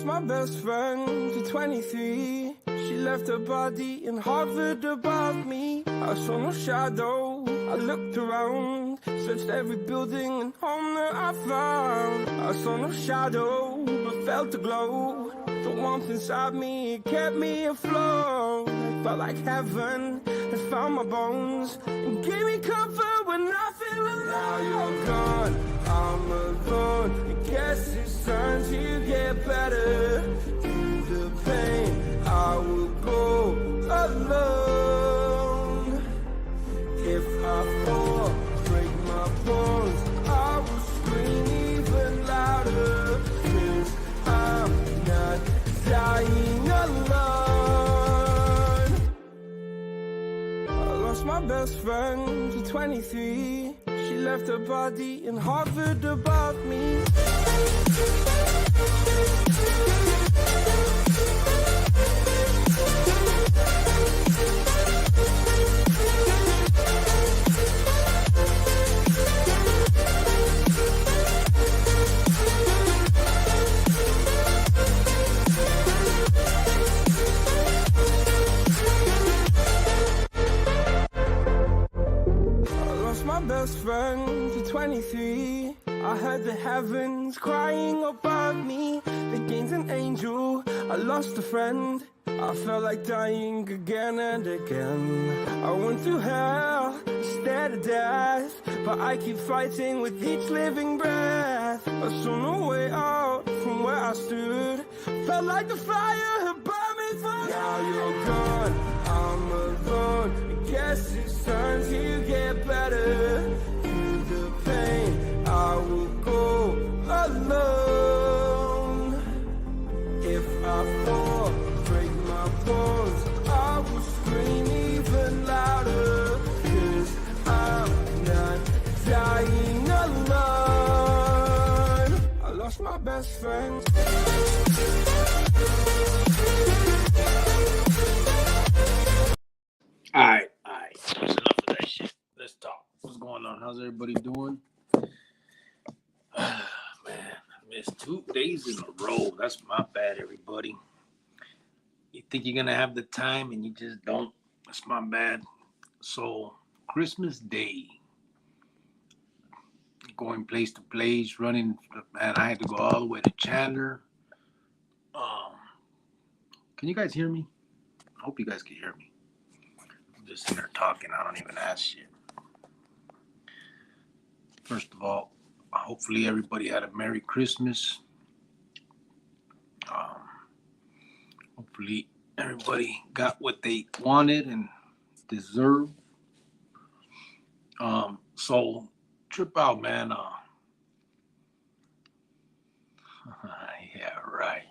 lost my best friend to 23. She left her body in Harvard above me. I saw no shadow, I looked around, searched every building and home that I found. I saw no shadow, but felt the glow. The warmth inside me, it kept me afloat. Felt like heaven had found my bones and gave me comfort when I feel alone. Now you're gone, I'm alone. I guess it's time to get better. Through the pain, I will go alone. If I fall, break my bones, I will scream even louder. 'Cause I'm not dying alone. I lost my best friend to 23. She left her body in Harvard above me. Best friend to 23. I heard the heavens crying above me. The gained an angel, I lost a friend. I felt like dying again and again. I went through hell, stared at death, but I keep fighting with each living breath. I saw no way out from where I stood. Felt like the fire had burned me through. Now you're gone, I'm alone. I guess it's time to get better. Through the pain, I will go alone. If I fall, break my bones, I will scream even louder. 'Cause I'm not dying alone. I lost my best friend. All right. That's enough of that shit. Let's talk. What's going on? How's everybody doing? Man, I missed 2 days in a row. That's my bad, everybody. You think you're gonna have the time and you just don't. That's my bad. So, Christmas Day, going place to place, running. Man, I had to go all the way to Chandler. Can you guys hear me? I hope you guys can hear me. Just in there talking, I don't even ask shit. First of all, hopefully everybody had a Merry Christmas. Hopefully everybody got what they wanted and deserved. So trip out, man. Yeah, right.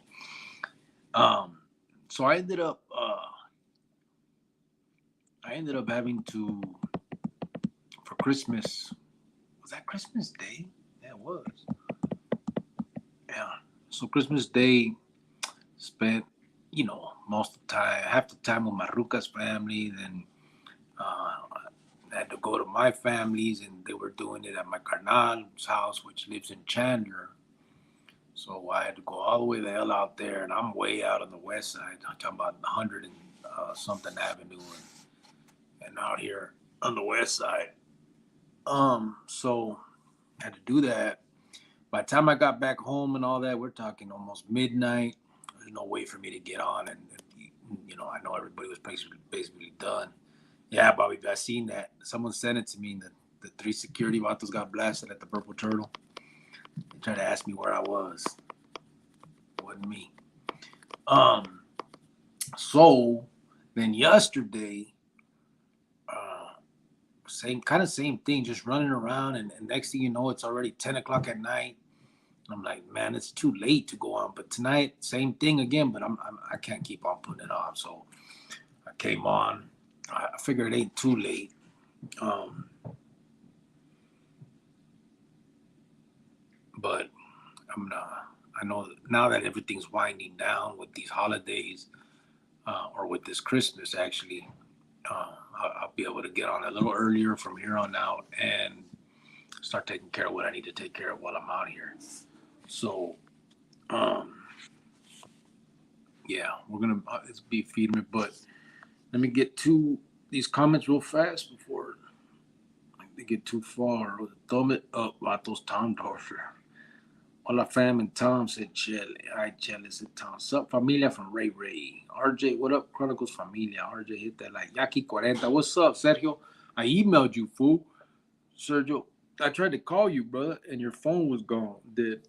So I ended up having to, for Christmas, was that Christmas Day? Yeah, it was. Yeah. So Christmas Day, spent, most of the time, half the time with my Ruca's family. Then I had to go to my family's, and they were doing it at my carnal's house, which lives in Chandler. So I had to go all the way the hell out there, and I'm way out on the west side. I'm talking about 100 and something Avenue, and out here on the west side. So I had to do that. By the time I got back home and all that, we're talking almost midnight. There's no way for me to get on, and I know everybody was basically done. Yeah, Bobby, I seen that. Someone sent it to me. The 3 security vatos got blasted at the Purple Turtle. They tried to ask me where I was. It wasn't me. So then yesterday, same thing, just running around, and next thing you know, it's already 10 o'clock at night. I'm like, man, it's too late to go on. But tonight, same thing again, but I can't keep on putting it off. So I came on. I figured it ain't too late. But I know now that everything's winding down with these holidays, or with this Christmas, actually, I'll be able to get on a little earlier from here on out and start taking care of what I need to take care of while I'm out here. So, yeah, we're gonna it's be feeding me. But let me get to these comments real fast before they get too far. Thumb it up, Vatos Tom Dorfer. Hola fam and Tom said Chele. Hi Chele said Tom. Sup familia from Ray Ray. RJ, what up? Chronicles familia. RJ hit that like Yaki 40. What's up, Sergio? I emailed you, fool. Sergio, I tried to call you, brother, and your phone was gone, dead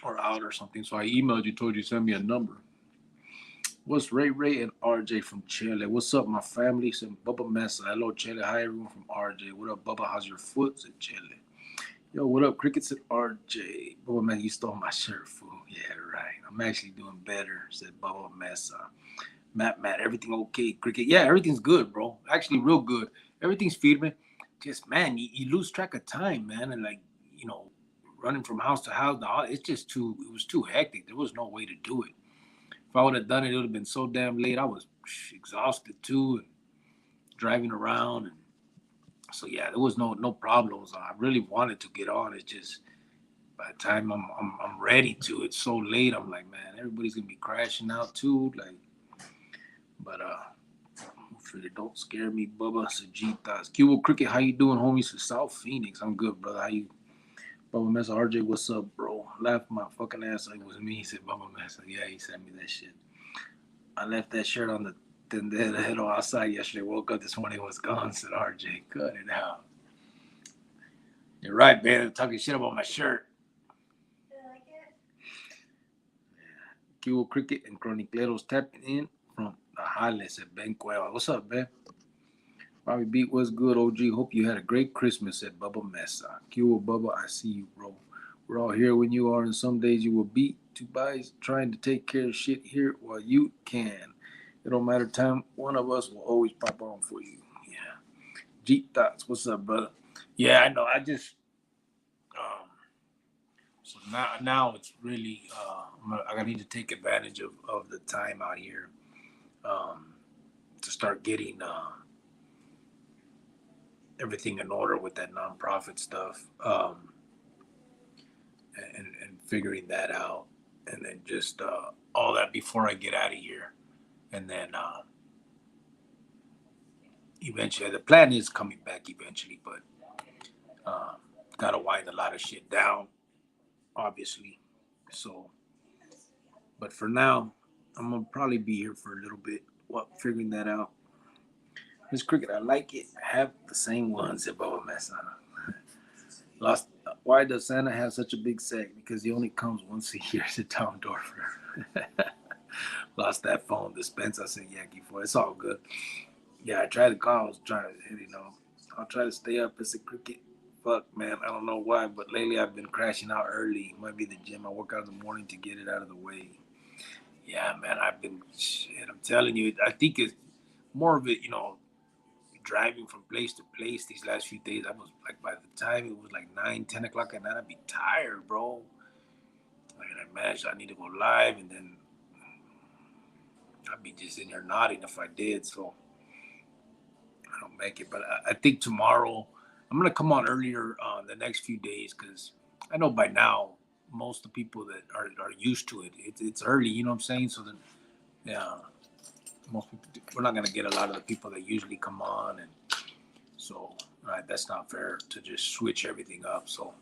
or out or something. So I emailed you, told you send me a number. What's Ray Ray and RJ from Chile? What's up, my family? Said Bubba Mesa. Hello, Chile. Hi, everyone from RJ. What up, Bubba? How's your foot? Said Chile. Yo, what up, Cricket? Said RJ. Bubba man, you stole my shirt, fool. Yeah, right. I'm actually doing better, said Bubba Mesa. Matt, everything okay, Cricket? Yeah, everything's good, bro. Actually, real good. Everything's feeding. Just, man, you lose track of time, man. And, like, you know, running from house to house, it's just it was too hectic. There was no way to do it. If I would have done it, it would have been so damn late. I was exhausted too, and driving around, and so yeah, there was no problems. I really wanted to get on. It's just by the time I'm ready to, it's so late. I'm like, man, everybody's gonna be crashing out too. Like, but hopefully don't scare me, Bubba. Sajitas, Cuba Cricket, how you doing, homies? To South Phoenix, I'm good, brother. How you? Bubba Mesa, RJ, what's up, bro? Laughed my fucking ass like it was me. He said, Bubba Mesa, yeah, he sent me that shit. I left that shirt on the tendero outside yesterday. Woke up this morning, it was gone. Said RJ, cut it out. You're right, man. They're talking shit about my shirt. I like it. Yeah. Cubo Cricket and Chronicles tapping in from the highlights at Ben Cueva. What's up, Ben? Bobby Beat, what's good, OG? Hope you had a great Christmas at Bubba Mesa. Cubo Bubba, I see you, bro. We're all here when you are, and some days you will beat two guys trying to take care of shit here while you can. It don't matter time. One of us will always pop on for you. Yeah. Jeep Thoughts, what's up, brother? Yeah, I know. I just so now it's really I need to take advantage of the time out here to start getting everything in order with that nonprofit stuff. And figuring that out, and then just all that before I get out of here, and then eventually the plan is coming back eventually, but gotta wind a lot of shit down, obviously. So, but for now, I'm gonna probably be here for a little bit. Well, figuring that out. Miss Cricket, I like it. Have the same ones at Boba Mesa. Lost. Why does Santa have such a big sack? Because he only comes once a year, said Tom Dorfer. Lost that phone dispense. I said Yankee for it's all good. Yeah, I tried to call. I was trying to, I'll try to stay up. It's a Cricket. Fuck, man. I don't know why, but lately I've been crashing out early. It might be the gym. I work out in the morning to get it out of the way. Yeah, man. I've been, shit, I'm telling you, I think it's more of it, driving from place to place these last few days. I was like, by the time it was like 9, 10 o'clock at night, I'd be tired, bro. Like, I imagine I need to go live, and then I'd be just in there nodding if I did. So I don't make it. But I think tomorrow I'm gonna come on earlier the next few days, because I know by now most of the people that are used to it. It's early, you know what I'm saying? So then, yeah, most people, we're not gonna get a lot of the people that usually come on, and so right, that's not fair to just switch everything up. So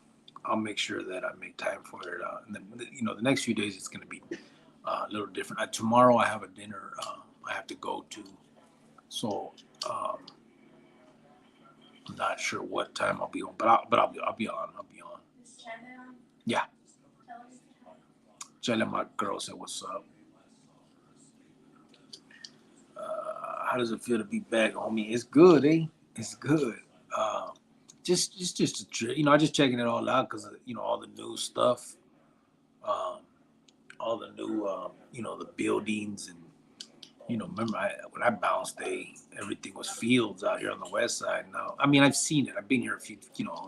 I'll make sure that I make time for it. And then the next few days it's gonna be a little different. Tomorrow I have a dinner I have to go to, so I'm not sure what time I'll be on, but I'll be on. I'll be on. Is China on? Yeah. China, my girl said, "What's up?" How does it feel to be back, homie? It's good, eh? It's good. Just a trip. I just checking it all out because all the new stuff, all the new the buildings, and remember when I bounced, everything was fields out here on the west side. Now, I mean, I've seen it. I've been here a few.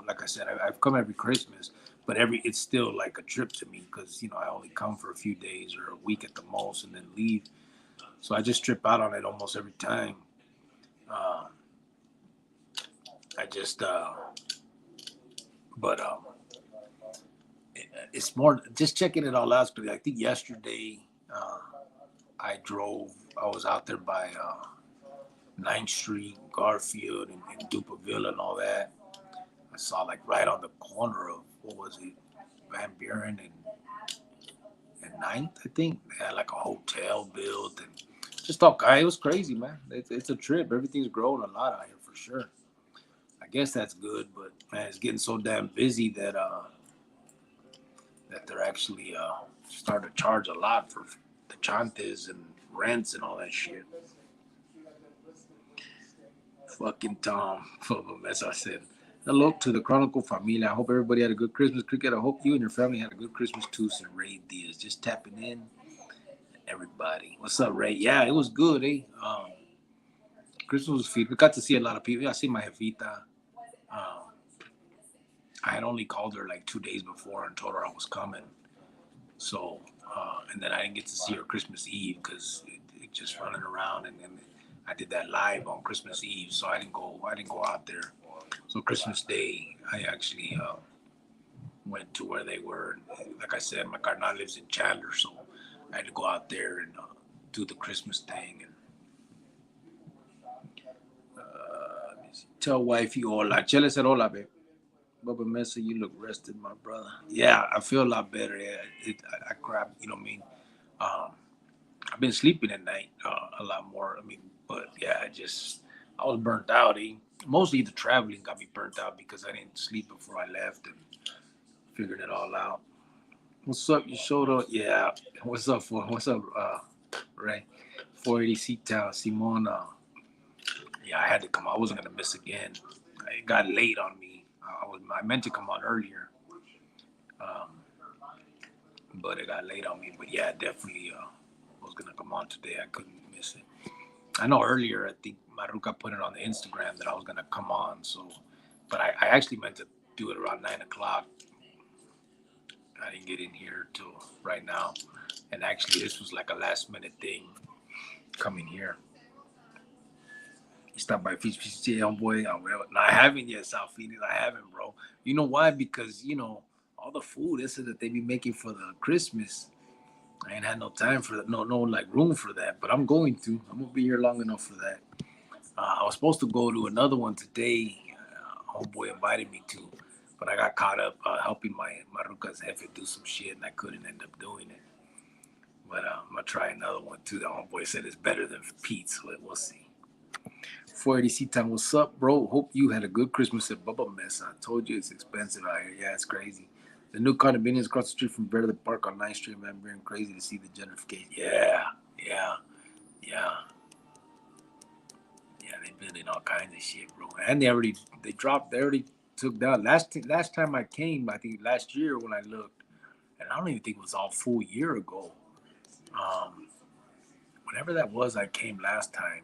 Like I said, I've come every Christmas, but it's still like a trip to me because I only come for a few days or a week at the most and then leave. So I just trip out on it almost every time. I just, but it's more just checking it all out. Because I think yesterday I was out there by 9th Street, Garfield, and Duperville and all that. I saw like right on the corner of, what was it, Van Buren and 9th, I think. They had like a hotel built and just all kind. It was crazy, man. It's a trip. Everything's growing a lot out here for sure. I guess that's good, but man, it's getting so damn busy that they're actually starting to charge a lot for the chantes and rents and all that shit. Fucking Tom, as I said. Hello to the Chronicle Familia. I hope everybody had a good Christmas. Cricket, I hope you and your family had a good Christmas too. Sir Ray Diaz, just tapping in. Everybody, what's up, Ray? Yeah, it was good, eh? Christmas was fun. We got to see a lot of people. Yeah, I see my jefita. I had only called her like 2 days before and told her I was coming. So, and then I didn't get to see her Christmas Eve because it just running around, and I did that live on Christmas Eve, so I didn't go out there. So Christmas Day, I actually went to where they were. Like I said, my carnal lives in Chandler, so I had to go out there and do the Christmas thing. And tell wifey hola. Chele said hola, babe. Bubba Mesa, you look rested, my brother. Yeah, I feel a lot better. Yeah, I crap. You know what I mean? I've been sleeping at night a lot more. I mean, but yeah, I was burnt out. Mostly the traveling got me burnt out because I didn't sleep before I left and figured it all out. What's up? You showed up? Yeah. What's up? What's up, Ray? 480 Seat Town, Simon. Yeah, I had to come. I wasn't gonna miss again. It got late on me. I meant to come on earlier, but it got late on me. But yeah, definitely was gonna come on today. I couldn't miss it. I know earlier, I think Maruka put it on the Instagram that I was gonna come on. So, but I actually meant to do it around 9 o'clock. I didn't get in here till right now, and actually this was like a last minute thing coming here. You stopped by Feast homeboy. No, I haven't yet, South Phoenix. I haven't, bro. You know why? Because all the food that they be making for the Christmas. I ain't had no time for that. No, like room for that. But I'm going to. I'm gonna be here long enough for that. I was supposed to go to another one today. Homeboy invited me to, but I got caught up helping my Maruca's jefe do some shit, and I couldn't end up doing it. But I'm gonna try another one too. The homeboy said it's better than Pete's, but we'll see. 480 C time. What's up, bro? Hope you had a good Christmas at Bubba Mess. I told you it's expensive out here. Yeah, it's crazy. The new condominiums across the street from Beverly Park on 9th Street, man, being crazy to see the gentrification. Yeah. They've been in all kinds of shit, bro. And they already took down. Last time I came, I think last year when I looked, and I don't even think it was all full year ago. Whenever that was, I came last time.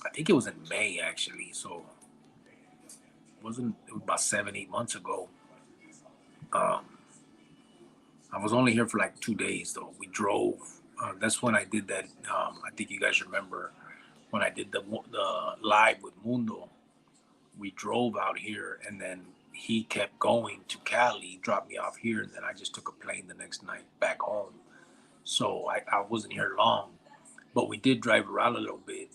I think it was in May actually, so it was about 7-8 months ago. I was only here for like 2 days though. We drove. That's when I did that. I think you guys remember when I did the live with Mundo. We drove out here, and then he kept going to Cali, dropped me off here, and then I just took a plane the next night back home. So I wasn't here long, but we did drive around a little bit,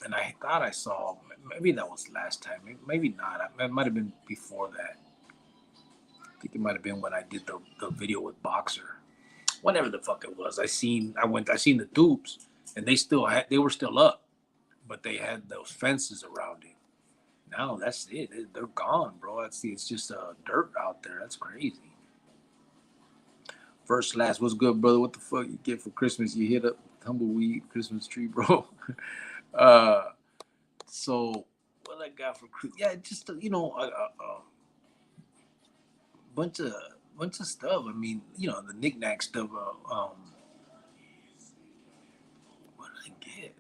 and I thought I saw, maybe that was last time, maybe not. It might have been before that. I think it might have been when I did the video with Boxer. Whatever the fuck it was. I seen the tubes, and they were still up, but they had those fences around it. Now that's it. They're gone, bro. It's just dirt out there. That's crazy. First, last, what's good, brother? What the fuck you get for Christmas? You hit up tumbleweed Christmas tree, bro. So what I got for Christmas? Yeah, just bunch of stuff. I mean, the knickknack stuff. What did I get?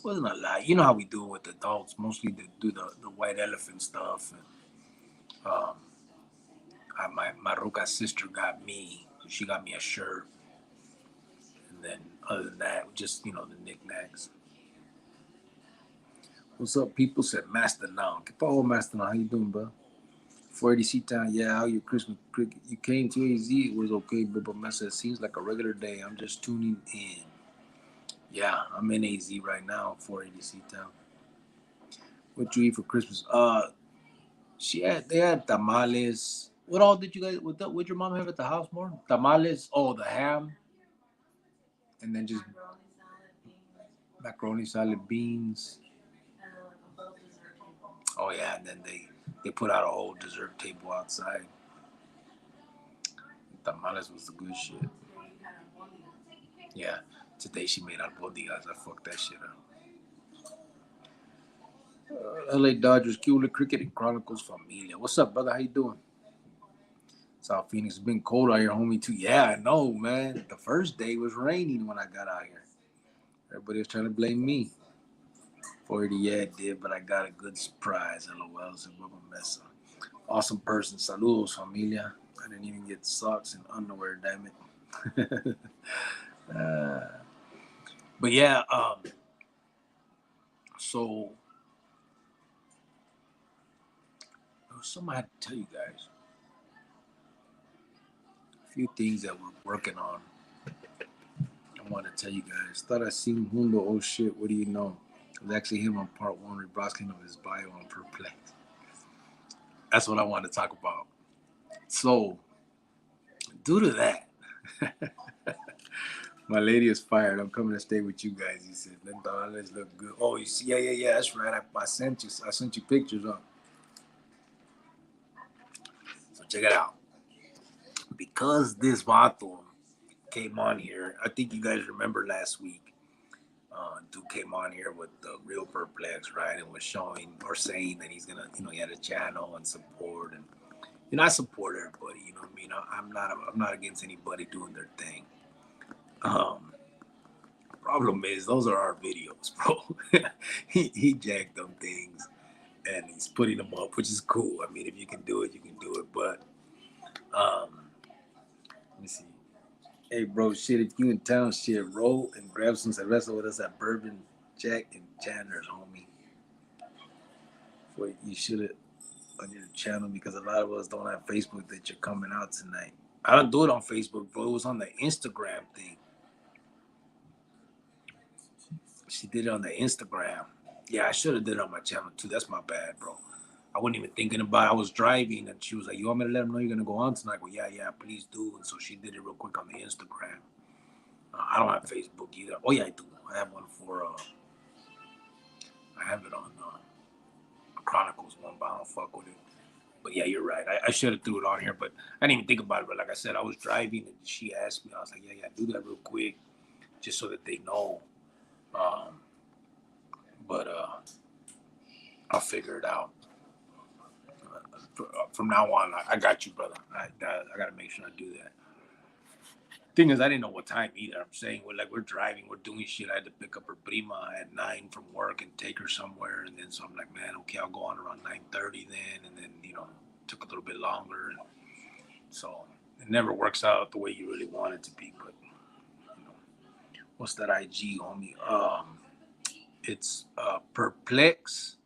Wasn't a lot. You know how we do it with adults. Mostly they do the white elephant stuff. And my Maruca's sister got me. She got me a shirt. And then other than that, just the knickknacks. What's up, people? Said Master Now. ¿Qué pasó, Master Now? How you doing, bro? For ADC Town, yeah, how your Christmas cricket? You came to AZ, it was okay, but message seems like a regular day. I'm just tuning in. Yeah, I'm in AZ right now for ADC Town. What you eat for Christmas? They had tamales. What all did you guys? What your mom have at the house more? Tamales. Oh, the ham, and then just macaroni salad, beans. Oh yeah, and then they put out a whole dessert table outside. Tamales was the good shit. Yeah, today she made albóndigas. I fucked that shit up. LA Dodgers, Cooler Cricket, and Chronicles Familia. What's up, brother? How you doing? South Phoenix has been cold out here, homie, too. Yeah, I know, man. The first day was raining when I got out here. Everybody was trying to blame me. 40, yeah, it did, but I got a good surprise. LOL, it's a rubber mess. Awesome person. Saludos, familia. I didn't even get socks and underwear, damn it. But yeah, so there was something I had to tell you guys. A few things that we're working on. I want to tell you guys. Thought I seen Hundo. Oh shit, what do you know? It was actually him on part one, rebrosking of his bio on Perplex. That's what I want to talk about. So, due to that, my lady is fired. I'm coming to stay with you guys. He said, let's look good. Oh, you see, yeah, that's right. I sent you pictures of. So check it out. Because this vato came on here, I think you guys remember last week. Dude came on here with the real Perplex, right, and was showing or saying that he's gonna, he had a channel and support, and I support everybody. You know what I mean? I'm not against anybody doing their thing. Problem is, those are our videos, bro. he jacked them things, and he's putting them up, which is cool. I mean, if you can do it, you can do it. But let me see. Hey, bro, shit, if you in town, shit, roll and grab some cerveza with us at Bourbon Jack and Chandler's, homie. Wait, you should have on your channel because a lot of us don't have Facebook that you're coming out tonight. I don't do it on Facebook, bro. It was on the Instagram thing. She did it on the Instagram. Yeah, I should have did it on my channel too. That's my bad, bro. I wasn't even thinking about it. I was driving and she was like, you want me to let them know you're going to go on tonight? I go, yeah, please do. And so she did it real quick on the Instagram. I don't have Facebook either. Oh, yeah, I do. I have one for, I have it on Chronicles one, but I don't fuck with it. But yeah, you're right. I should have threw it on here, but I didn't even think about it. But like I said, I was driving and she asked me. I was like, yeah, do that real quick just so that they know. But I'll figure it out. From now on, I got you, brother. I got to make sure I do that. Thing is, I didn't know what time either. I'm saying, we're driving, we're doing shit. I had to pick up her prima at 9 from work and take her somewhere. And then so I'm like, man, okay, I'll go on around 9:30 then. And then, took a little bit longer. And so it never works out the way you really want it to be. But, what's that IG, homie? It's Perplex.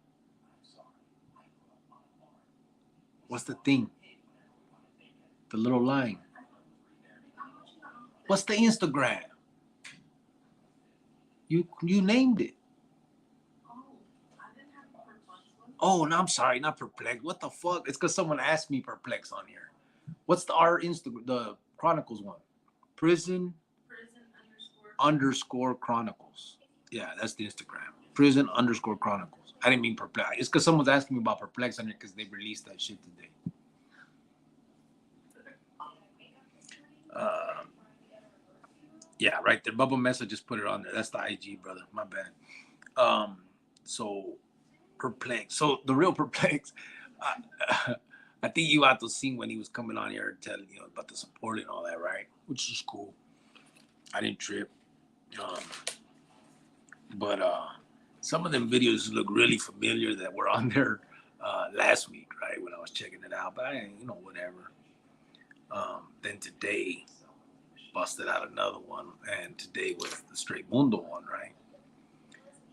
What's the thing? The little line. What's the Instagram? You named it. Oh, no, I'm sorry, not Perplex. What the fuck? It's because someone asked me Perplex on here. What's our Instagram? The Chronicles one. Prison underscore Chronicles. Yeah, that's the Instagram. Prison underscore Chronicles. I didn't mean Perplex. It's because someone's asking me about Perplex on here because they released that shit today. Yeah, right there. Bubba Mesa just put it on there. That's the IG, brother. My bad. So Perplex. So the real Perplex, I think you had to sing when he was coming on here and telling about the support and all that, right? Which is cool. I didn't trip. But some of them videos look really familiar that were on there last week, right? When I was checking it out. But I whatever. Then today busted out another one, and today was the Straight Mundo one, right?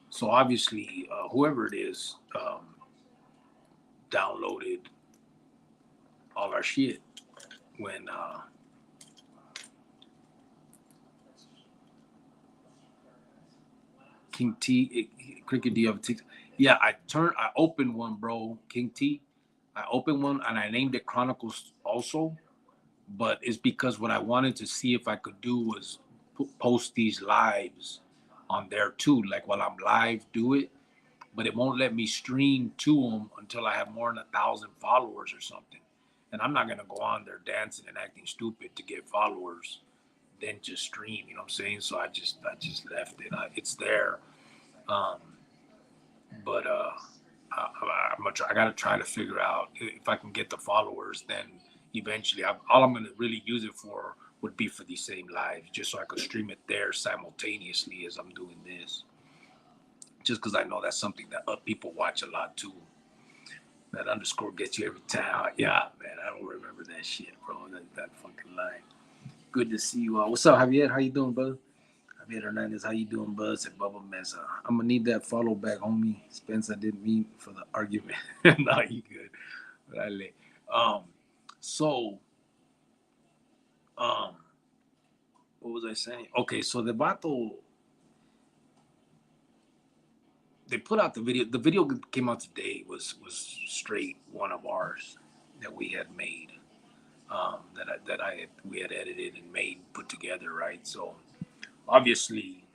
So obviously, whoever it is downloaded all our shit when King T, Cricket, do you have a TikTok? Yeah, I opened one, bro. King T, I opened one and I named it Chronicles also, but it's because what I wanted to see if I could do was post these lives on there too. Like while I'm live, do it, but it won't let me stream to them until I have more than 1,000 followers or something. And I'm not gonna go on there dancing and acting stupid to get followers, then just stream. You know what I'm saying? So I just left it. It's there. Um, but I gotta try to figure out if I can get the followers. Then eventually, all I'm gonna really use it for would be for these same lives, just so I could stream it there simultaneously as I'm doing this. Just because I know that's something that people watch a lot too. That underscore gets you every time. Yeah, man, I don't remember that shit, bro. That fucking line. Good to see you all. What's up, Javier? How you doing, brother? Javier Hernandez, how you doing, bud? Said Bubba Mesa. I'm gonna need that follow back, homie. Spence, I didn't mean for the argument. No, you good. Dale. Um, so, um, what was I saying? Okay, so the vato, they put out the video. The video came out today was straight one of ours that we had made. We had edited and made, put together, right? So obviously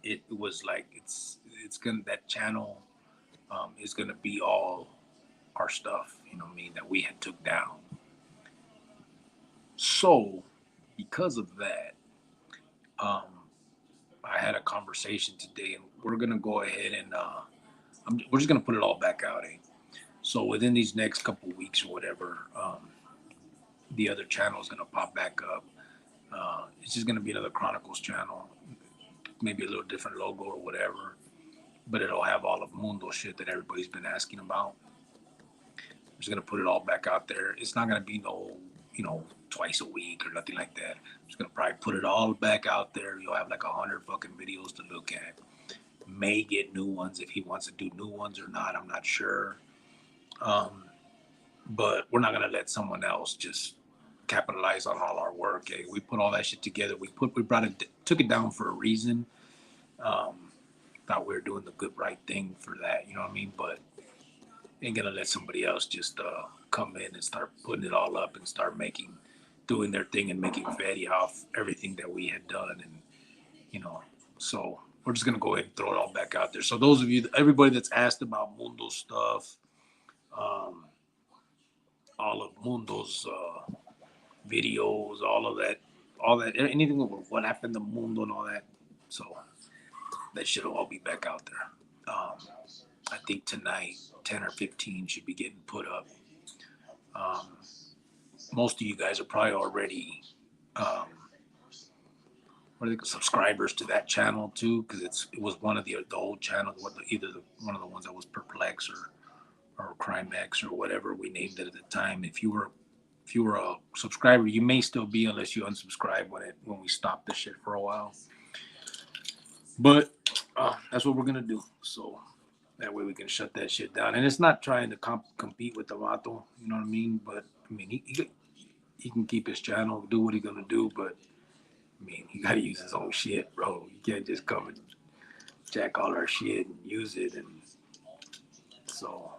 it was like it's gonna, that channel is gonna be all our stuff, you know what I mean, that we had took down. So because of that, um, I had a conversation today, and we're gonna go ahead and we're just gonna put it all back out. Eh? So within these next couple of weeks or whatever, the other channel is gonna pop back up. It's just gonna be another Chronicles channel, maybe a little different logo or whatever, but it'll have all of Mundo shit that everybody's been asking about. I'm just gonna put it all back out there. It's not gonna be no, twice a week or nothing like that. I'm just gonna probably put it all back out there. You'll have like 100 fucking videos to look at. May get new ones if he wants to do new ones or not. I'm not sure. But we're not gonna let someone else just capitalize on all our work. Eh? We put all that shit together. Took it down for a reason. Thought we were doing the good right thing for that. You know what I mean? But ain't gonna let somebody else just come in and start putting it all up and start doing their thing and making fatty off everything that we had done. And so we're just gonna go ahead and throw it all back out there. So those of you, everybody that's asked about Mundo stuff, all of Mundo's videos, all that, anything what happened to Mundo and all that. So that shit will all be back out there. I think tonight, 10 or 15 should be getting put up. Most of you guys are probably already subscribers to that channel too, because it was one of the old channels, one of the ones that was Perplex or Crime X or whatever we named it at the time. If you were a subscriber, you may still be unless you unsubscribe when we stopped the shit for a while. But that's what we're gonna do. So that way we can shut that shit down. And it's not trying to compete with the Vato, you know what I mean? But I mean, he can keep his channel, do what he's gonna do. But I mean, he gotta use his own shit, bro. You can't just come and jack all our shit and use it. And so,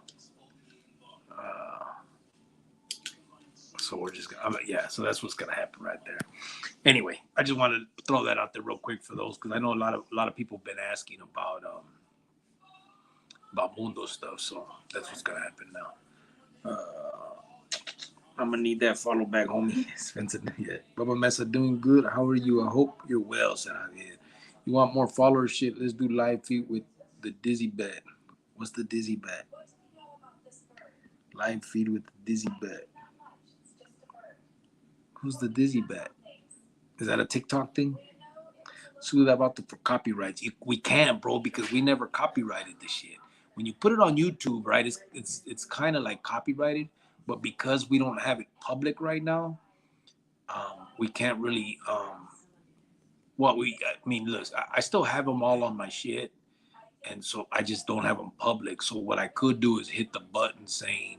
we're just gonna, so that's what's gonna happen right there. Anyway, I just wanted to throw that out there real quick for those, because I know a lot of people have been asking about Mundo stuff. So that's what's gonna happen now. I'm gonna need that follow back, homie. Spencer, yeah. Bubba Mesa doing good. How are you? I hope you're well, said Javier. You want more followers? Shit, let's do live feed with the Dizzy Bat. What's the Dizzy Bat? Live feed with the Dizzy Bat. Who's the Dizzy Bat? Is that a TikTok thing? Sue that about for copyrights. We can't, bro, because we never copyrighted this shit. When you put it on YouTube, right, it's kind of like copyrighted, but because we don't have it public right now, we can't really. Look, I still have them all on my shit, and so I just don't have them public. So what I could do is hit the button saying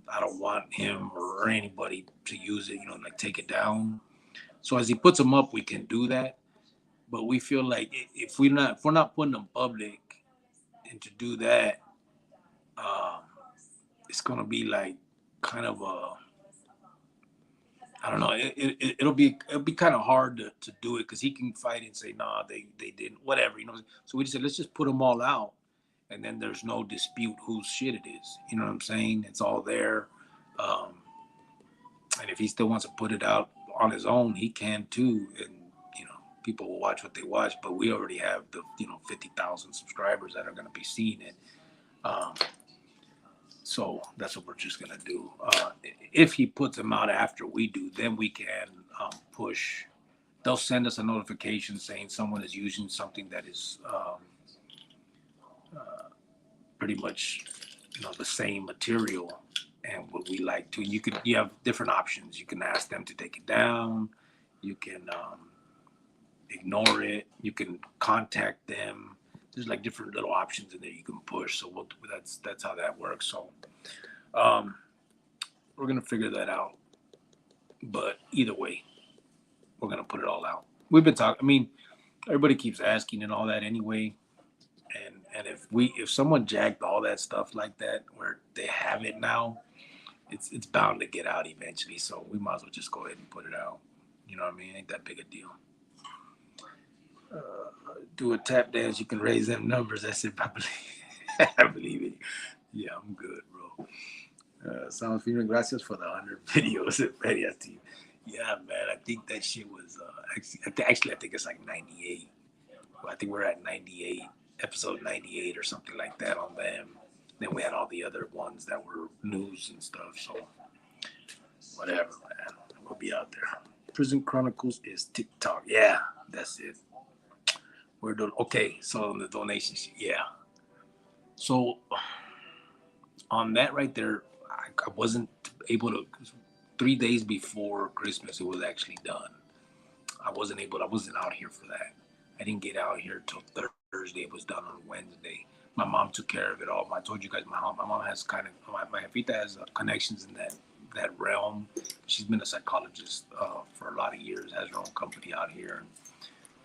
I don't want him or anybody to use it, like take it down. So as he puts them up, we can do that. But we feel like if we're not putting them public, and to do that, um, it's gonna be like kind of a, I don't know. It'll be kind of hard to do it because he can fight and say, nah, they didn't, whatever. So we just said, let's just put them all out, and then there's no dispute whose shit it is. You know what I'm saying? It's all there. Um, and if he still wants to put it out on his own, he can too. And people will watch what they watch. But we already have the 50,000 subscribers that are going to be seeing it. Um, So that's what we're just gonna do. If he puts them out after we do, then we can push. They'll send us a notification saying someone is using something that is pretty much the same material and what we like to. You have different options. You can ask them to take it down. You can ignore it. You can contact them. There's like different little options in there you can push. So that's how that works. So. We're gonna figure that out, but either way, we're gonna put it all out. We've been talking. I mean, everybody keeps asking and all that anyway. And if someone jacked all that stuff like that, where they have it now, it's bound to get out eventually. So we might as well just go ahead and put it out. You know what I mean? Ain't that big a deal. Do a tap dance. You can raise them numbers. I said, I believe, I believe it. Yeah, I'm good, bro. Sounds feeling gracias for the 100 videos. Yeah, man. I think that shit was actually I think it's like 98. Well, I think we're at 98, episode 98 or something like that on them. Then we had all the other ones that were news and stuff. So whatever, man. We'll be out there. Prison Chronicles is TikTok. Yeah, that's it. We're doing okay. So on the donations, yeah. So on that right there, I wasn't able to. 3 days before Christmas, it was actually done. I wasn't out here for that. I didn't get out here till Thursday. It was done on Wednesday. My mom took care of it all. I told you guys, my mom has kind of my Jefita has connections in that realm. She's been a psychologist for a lot of years. Has her own company out here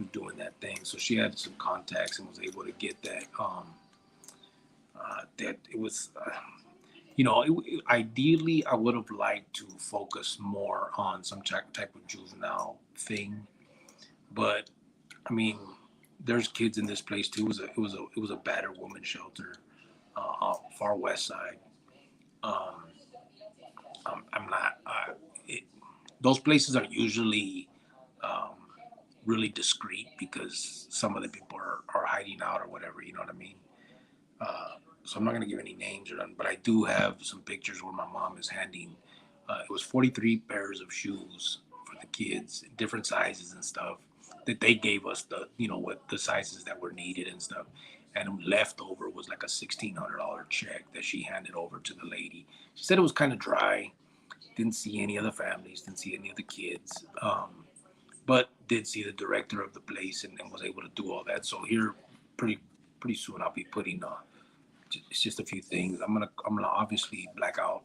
and doing that thing. So she had some contacts and was able to get that. That it was. Ideally, I would have liked to focus more on some type of juvenile thing, but I mean, there's kids in this place too. It was a battered woman shelter, far west side. Um, I'm not. Those places are usually um, really discreet because some of the people are hiding out or whatever. You know what I mean? So I'm not going to give any names or nothing, but I do have some pictures where my mom is handing. It was 43 pairs of shoes for the kids, different sizes and stuff. That they gave us what the sizes that were needed and stuff, and leftover was like a $1,600 check that she handed over to the lady. She said it was kind of dry. Didn't see any other families. Didn't see any of the kids. But did see the director of the place and was able to do all that. So here, pretty soon, I'll be putting it's just a few things. I'm gonna obviously black out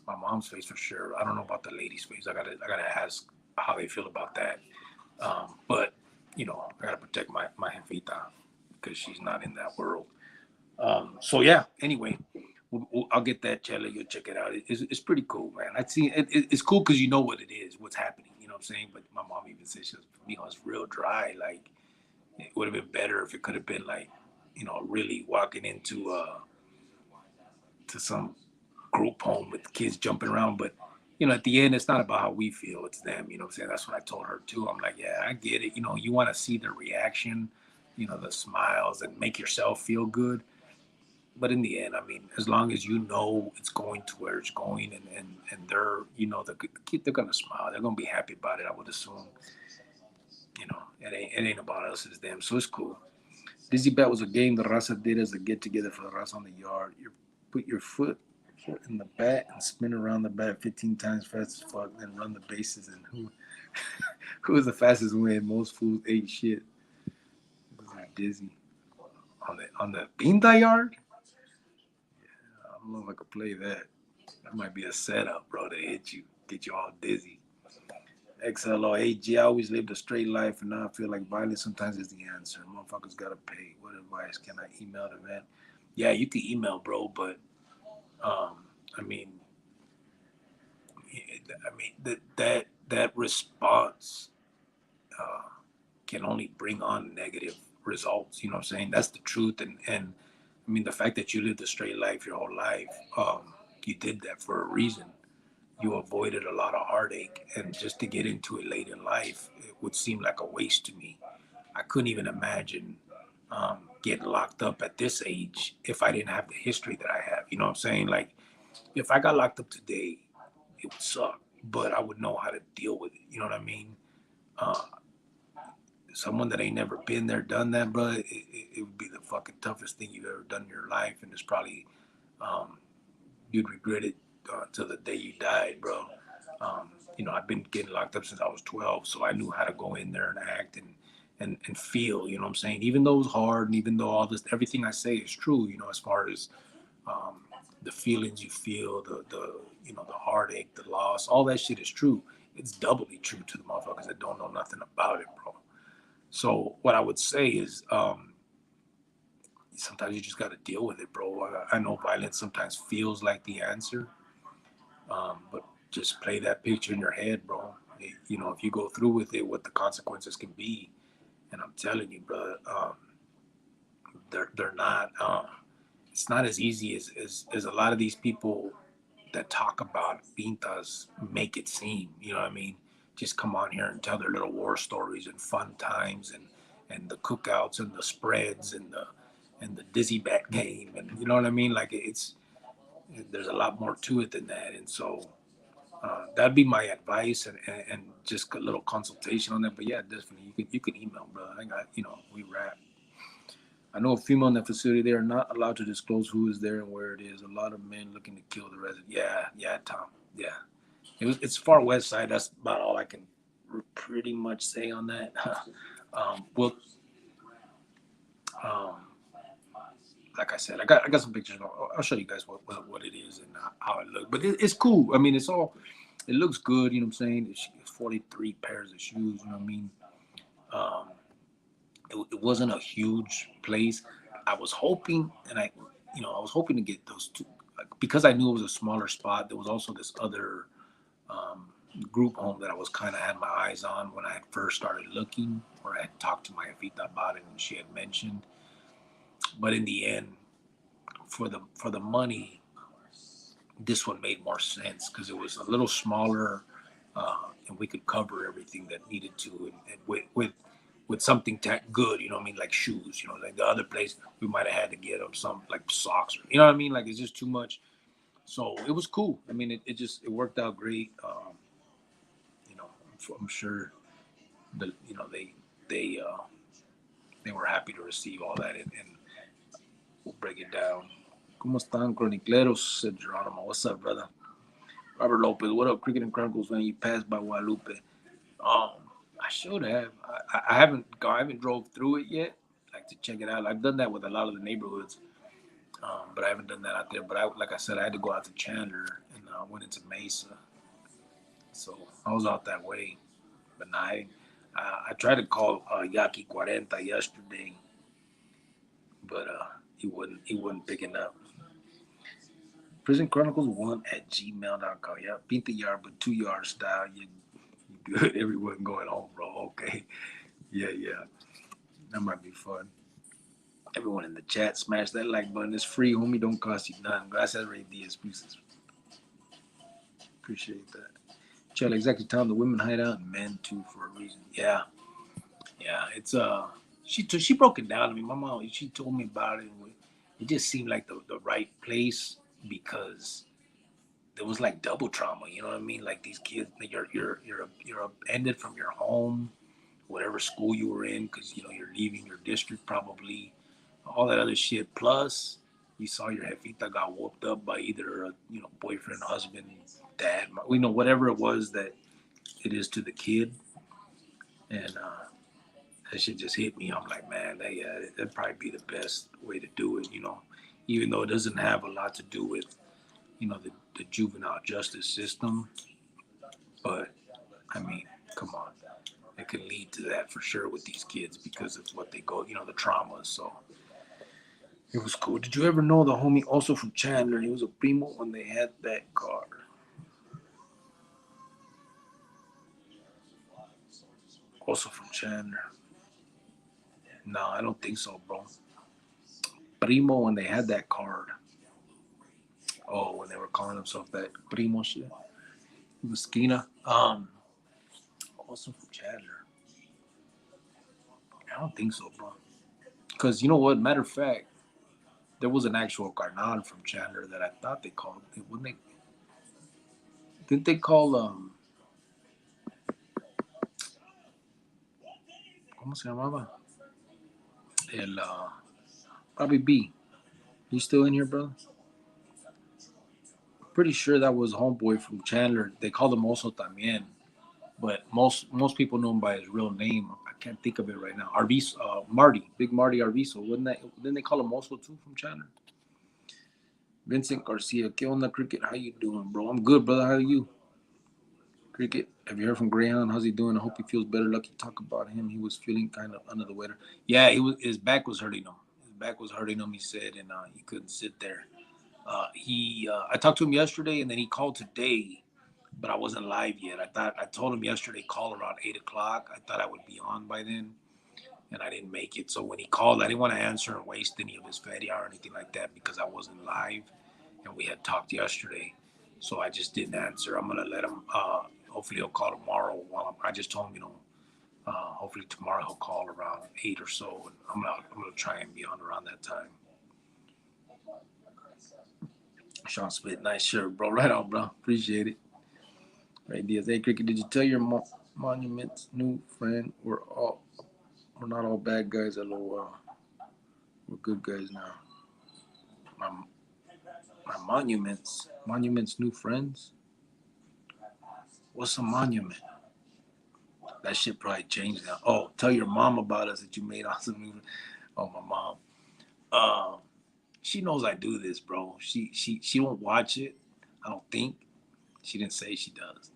my mom's face for sure. I don't know about the lady's face. I gotta ask how they feel about that. But I gotta protect my jefita because she's not in that world. So yeah. Anyway, I'll get that, Chella. You'll check it out. It's pretty cool, man. I see it's cool because you know what it is, what's happening. You know what I'm saying? But my mom even said it's real dry. Like it would have been better if it could have been like really walking into to some group home with kids jumping around. But at the end, it's not about how we feel; it's them. You know what I'm saying? That's what I told her too. I'm like, yeah, I get it. You want to see the reaction, the smiles, and make yourself feel good. But in the end, I mean, as long as it's going to where it's going, and they're the kid, they're gonna smile. They're gonna be happy about it. I would assume. It ain't about us; it's them. So it's cool. Dizzy Bat was a game the Raza did as a get together for the Raza on the yard. You put your foot in the bat and spin around the bat 15 times fast as fuck, then run the bases. And who was the fastest win? Most fools ate shit. This is Dizzy on the Pinta yard. don't know if I could play that. That might be a setup, bro, to hit you, get you all dizzy. XLOAG, I always lived a straight life, and now I feel like violence sometimes is the answer. Motherfuckers gotta pay. What advice can I email the man? Yeah, you can email, bro, but um, I mean, that response uh, can only bring on negative results. You know what I'm saying? That's the truth. And I mean, the fact that you lived a straight life your whole life, you did that for a reason. You avoided a lot of heartache, and just to get into it late in life, it would seem like a waste to me. I couldn't even imagine getting locked up at this age if I didn't have the history that I have. You know what I'm saying? Like, if I got locked up today, it would suck, but I would know how to deal with it. You know what I mean? Uh, Someone that ain't never been there, done that, bro, it would be the fucking toughest thing you've ever done in your life, and it's probably um, you'd regret it till the day you died, bro. I've been getting locked up since I was 12, so I knew how to go in there and act and feel. You know what I'm saying? Even though it was hard, and even though all this, everything I say is true. As far as um, the feelings you feel, the heartache, the loss, all that shit is true. It's doubly true to the motherfuckers that don't know nothing about it, bro. So what I would say is, sometimes you just got to deal with it, bro. I know violence sometimes feels like the answer, but just play that picture in your head, bro. If you go through with it, what the consequences can be. And I'm telling you, bro, they're not. It's not as easy as a lot of these people that talk about pintas make it seem. You know what I mean? Just come on here and tell their little war stories and fun times and the cookouts and the spreads and the dizzy bat game, and you know what I mean? Like, there's a lot more to it than that. And so that'd be my advice, and just a little consultation on that. But yeah, definitely you can email, bro. I got we rap. I know a female in that facility. They are not allowed to disclose who is there and where it is. A lot of men looking to kill the resident. Yeah, yeah, Tom. Yeah, it's far west side. That's about all I can pretty much say on that. Well, um, like I said, I got some pictures. I'll show you guys what it is and how it looks. But it's cool. I mean, it looks good. You know what I'm saying? It's 43 pairs of shoes. You know what I mean? Um, it wasn't a huge place. I was hoping, and I was hoping to get those two, like, because I knew it was a smaller spot. There was also this other um, group home that I was kind of had my eyes on when I had first started looking, or I had talked to my Evita about it, and she had mentioned. But in the end, for the money, this one made more sense because it was a little smaller, and we could cover everything that needed to, and with something good, you know what I mean, like shoes, like the other place we might have had to get them some like socks, you know what I mean, like it's just too much. So it was cool. I mean, it worked out great. You know, I'm sure that they they were happy to receive all that, and we'll break it down. ¿Cómo están, Chronicleros? Said Geronimo. What's up, brother? Robert Lopez, what up, Cricket and Chronicles when you passed by Guadalupe? Um, I should have. I haven't drove through it yet, like to check it out. I've done that with a lot of the neighborhoods, but I haven't done that out there. But like I said, I had to go out to Chandler and went into Mesa, so I was out that way. But nah, I tried to call Yaki Cuarenta yesterday, but he wasn't picking up. Prison Chronicles 1 at gmail.com. Yeah, beat the yard, but 2 yard style. You good. Everyone going home, bro. Okay. Yeah, yeah. That might be fun. Everyone in the chat, smash that like button. It's free, homie. Don't cost you nothing. Gracias, Ray Diaz. Pieces. Appreciate that. Chell, exactly time the women hide out and men too for a reason. Yeah, yeah. It's she broke it down to me. My mom, she told me about it. It just seemed like the right place because there was like double trauma. You know what I mean? Like these kids, you're ended from your home, whatever school you were in, because you're leaving your district probably, all that other shit. Plus, you saw your jefita got whooped up by either a boyfriend, husband, dad, whatever it was that it is to the kid, and that shit just hit me. I'm like, man, that'd probably be the best way to do it. even though it doesn't have a lot to do with, the juvenile justice system. But I mean, come on, it can lead to that for sure with these kids because of what they go, the traumas. So it was cool. Did you ever know the homie also from Chandler? He was a primo when they had that car. Also from Chandler. No, I don't think so, bro. Primo when they had that card. Oh, when they were calling themselves that primo shit. It was Skina. Also from Chandler. I don't think so, bro. Because you know what? Matter of fact, there was an actual carnal from Chandler that I thought they called. Wouldn't they? Didn't they call ¿Cómo se llamaba? El probably B. You still in here, brother? Pretty sure that was homeboy from Chandler. They called him Oso también, but most people know him by his real name. I can't think of it right now. Arviso, Marty, Big Marty Arviso. Wouldn't that? Didn't they call him Oso too from Chandler? Vincent Garcia, ¿qué onda, Cricket? How you doing, bro? I'm good, brother. How are you? Cricket, have you heard from Greyhound? How's he doing? I hope he feels better. Lucky talk about him. He was feeling kind of under the weather. Yeah, his back was hurting him. His back was hurting him, he said, and he couldn't sit there. I talked to him yesterday, and then he called today, but I wasn't live yet. I told him yesterday, call around 8 o'clock. I thought I would be on by then, and I didn't make it. So when he called, I didn't want to answer and waste any of his feria or anything like that because I wasn't live, and we had talked yesterday. So I just didn't answer. I'm gonna let him. Hopefully he'll call tomorrow. I just told him, hopefully tomorrow he'll call around 8 or so, and I'm gonna try and be on around that time. Sean Smith, nice shirt, bro. Right on, bro. Appreciate it. Right, Diaz. Hey, Cricket, did you tell your Monument's new friend we're not all bad guys? LOL. We're good guys now. My Monument's new friends. What's a monument? That shit probably changed now. Oh, tell your mom about us that you made awesome movies. Oh, my mom. She knows I do this, bro. She won't watch it. I don't think. She didn't say she does.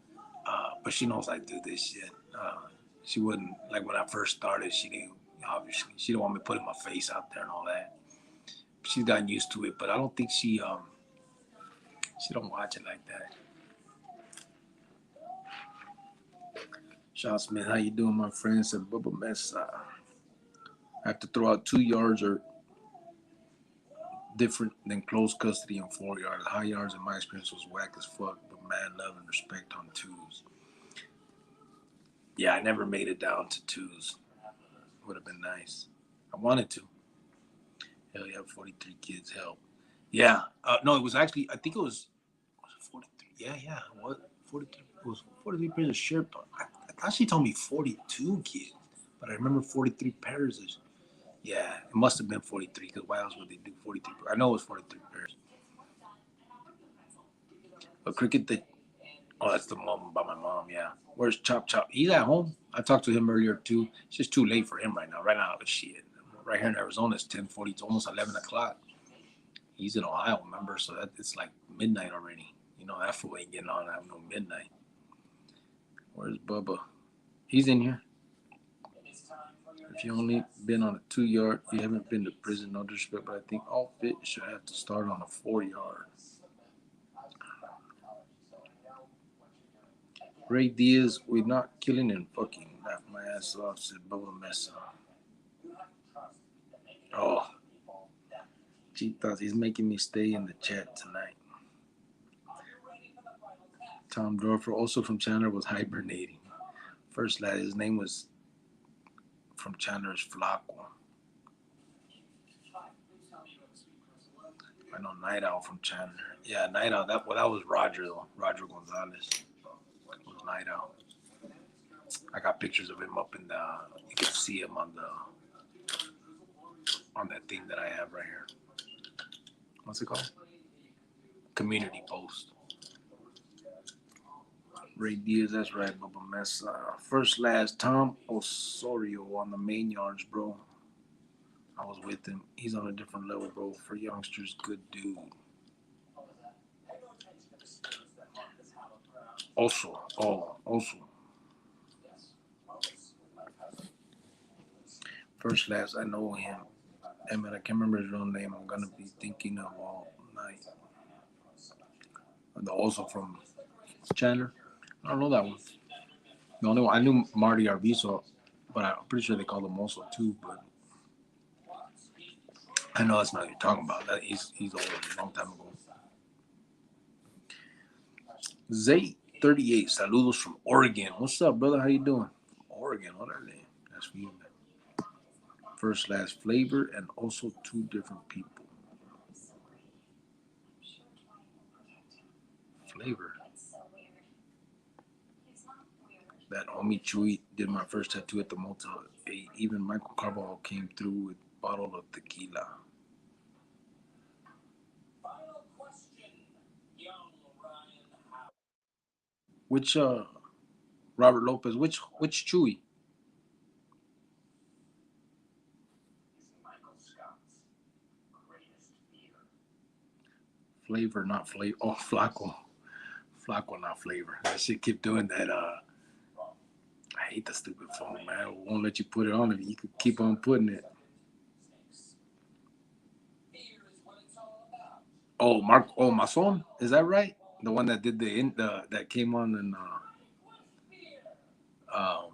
But she knows I do this shit. She wouldn't, like when I first started, she didn't, obviously. She didn't want me putting my face out there and all that. She's gotten used to it, but I don't think she don't watch it like that. Sean Smith, how you doing, my friend? Said Bubba Mess. I have to throw out 2 yards or different than close custody and 4 yards. High yards, in my experience, was whack as fuck, but mad love and respect on 2s. Yeah, I never made it down to 2s. Would have been nice. I wanted to. Hell yeah, 43 kids help. Yeah. No, it was actually, I think it was 43. Yeah. What? 43. It was 43 pairs of shirt. I thought she told me 42 kids, but I remember 43 pairs of. Yeah, it must have been 43 because why else would they do 43? I know it was 43 pairs. But Cricket, that's the mom by my mom, yeah. Where's Chop Chop? He's at home. I talked to him earlier too. It's just too late for him right now. Right now, shit. Right here in Arizona, it's 10:40. It's almost 11 o'clock. He's in Ohio, remember? So it's like midnight already. That fool ain't getting on at no midnight. Where's Bubba? He's in here. If you only been on a 2 yard, you haven't been to prison. No disrespect, but I think all fit should have to start on a 4 yard. Ray Diaz, we're not killing and fucking. Laugh my ass off, said Bubba Mesa. Oh, Cheetos, he's making me stay in the chat tonight. Tom Dorfer, also from Chandler, was hibernating. First lad, his name was from Chandler's Flaco. I know Night Owl from Chandler. Yeah, Night Owl. That was Roger though. Roger Gonzalez was Night Owl. I got pictures of him up in the. You can see him on that thing that I have right here. What's it called? Community post. Ray Diaz, that's right, Bubba Mess. First last, Tom Osorio on the main yards, bro. I was with him. He's on a different level, bro. For youngsters, good dude. Also, first last I know him. I mean, I can't remember his real name. I'm gonna be thinking of all night. Also from Chandler. I don't know that one. The only one I knew Marty Arvizo, but I'm pretty sure they called him also too. But I know that's not what you're talking about. That he's old, a long time ago. Zay 38, saludos from Oregon. What's up, brother? How you doing? Oregon, what are they? That's for you, man. First, last flavor, and also two different people. Flavor. That homie Chewy did my first tattoo at the Motel 8. Even Michael Carvalho came through with a bottle of tequila. Which Robert Lopez? Which Chewy? Flavor, not flavor. Oh, Flaco. Flaco, not flavor. That shit keep doing that. I hate the stupid phone, man. It won't let you put it on if you could keep on putting it. Oh, Mark. Oh, Mason. Is that right? The one that did the that came on and um,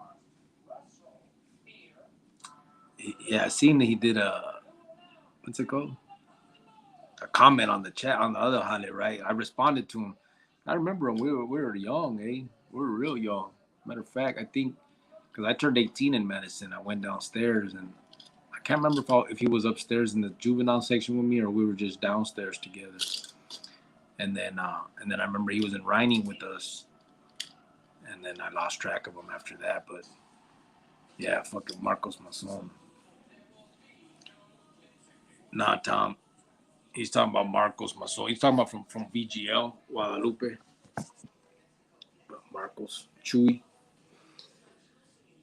yeah, I seen that he did a what's it called? A comment on the chat on the other highlight, right? I responded to him. I remember him. We were young, eh? We were real young. Matter of fact, I think because I turned 18 in Medicine, I went downstairs and I can't remember if he was upstairs in the juvenile section with me or we were just downstairs together. And then I remember he was in Reining with us, and then I lost track of him after that. But yeah, fucking Marcos Mason. Nah, Tom. He's talking about Marcos Mason. He's talking about from VGL Guadalupe. Marcos Chuy.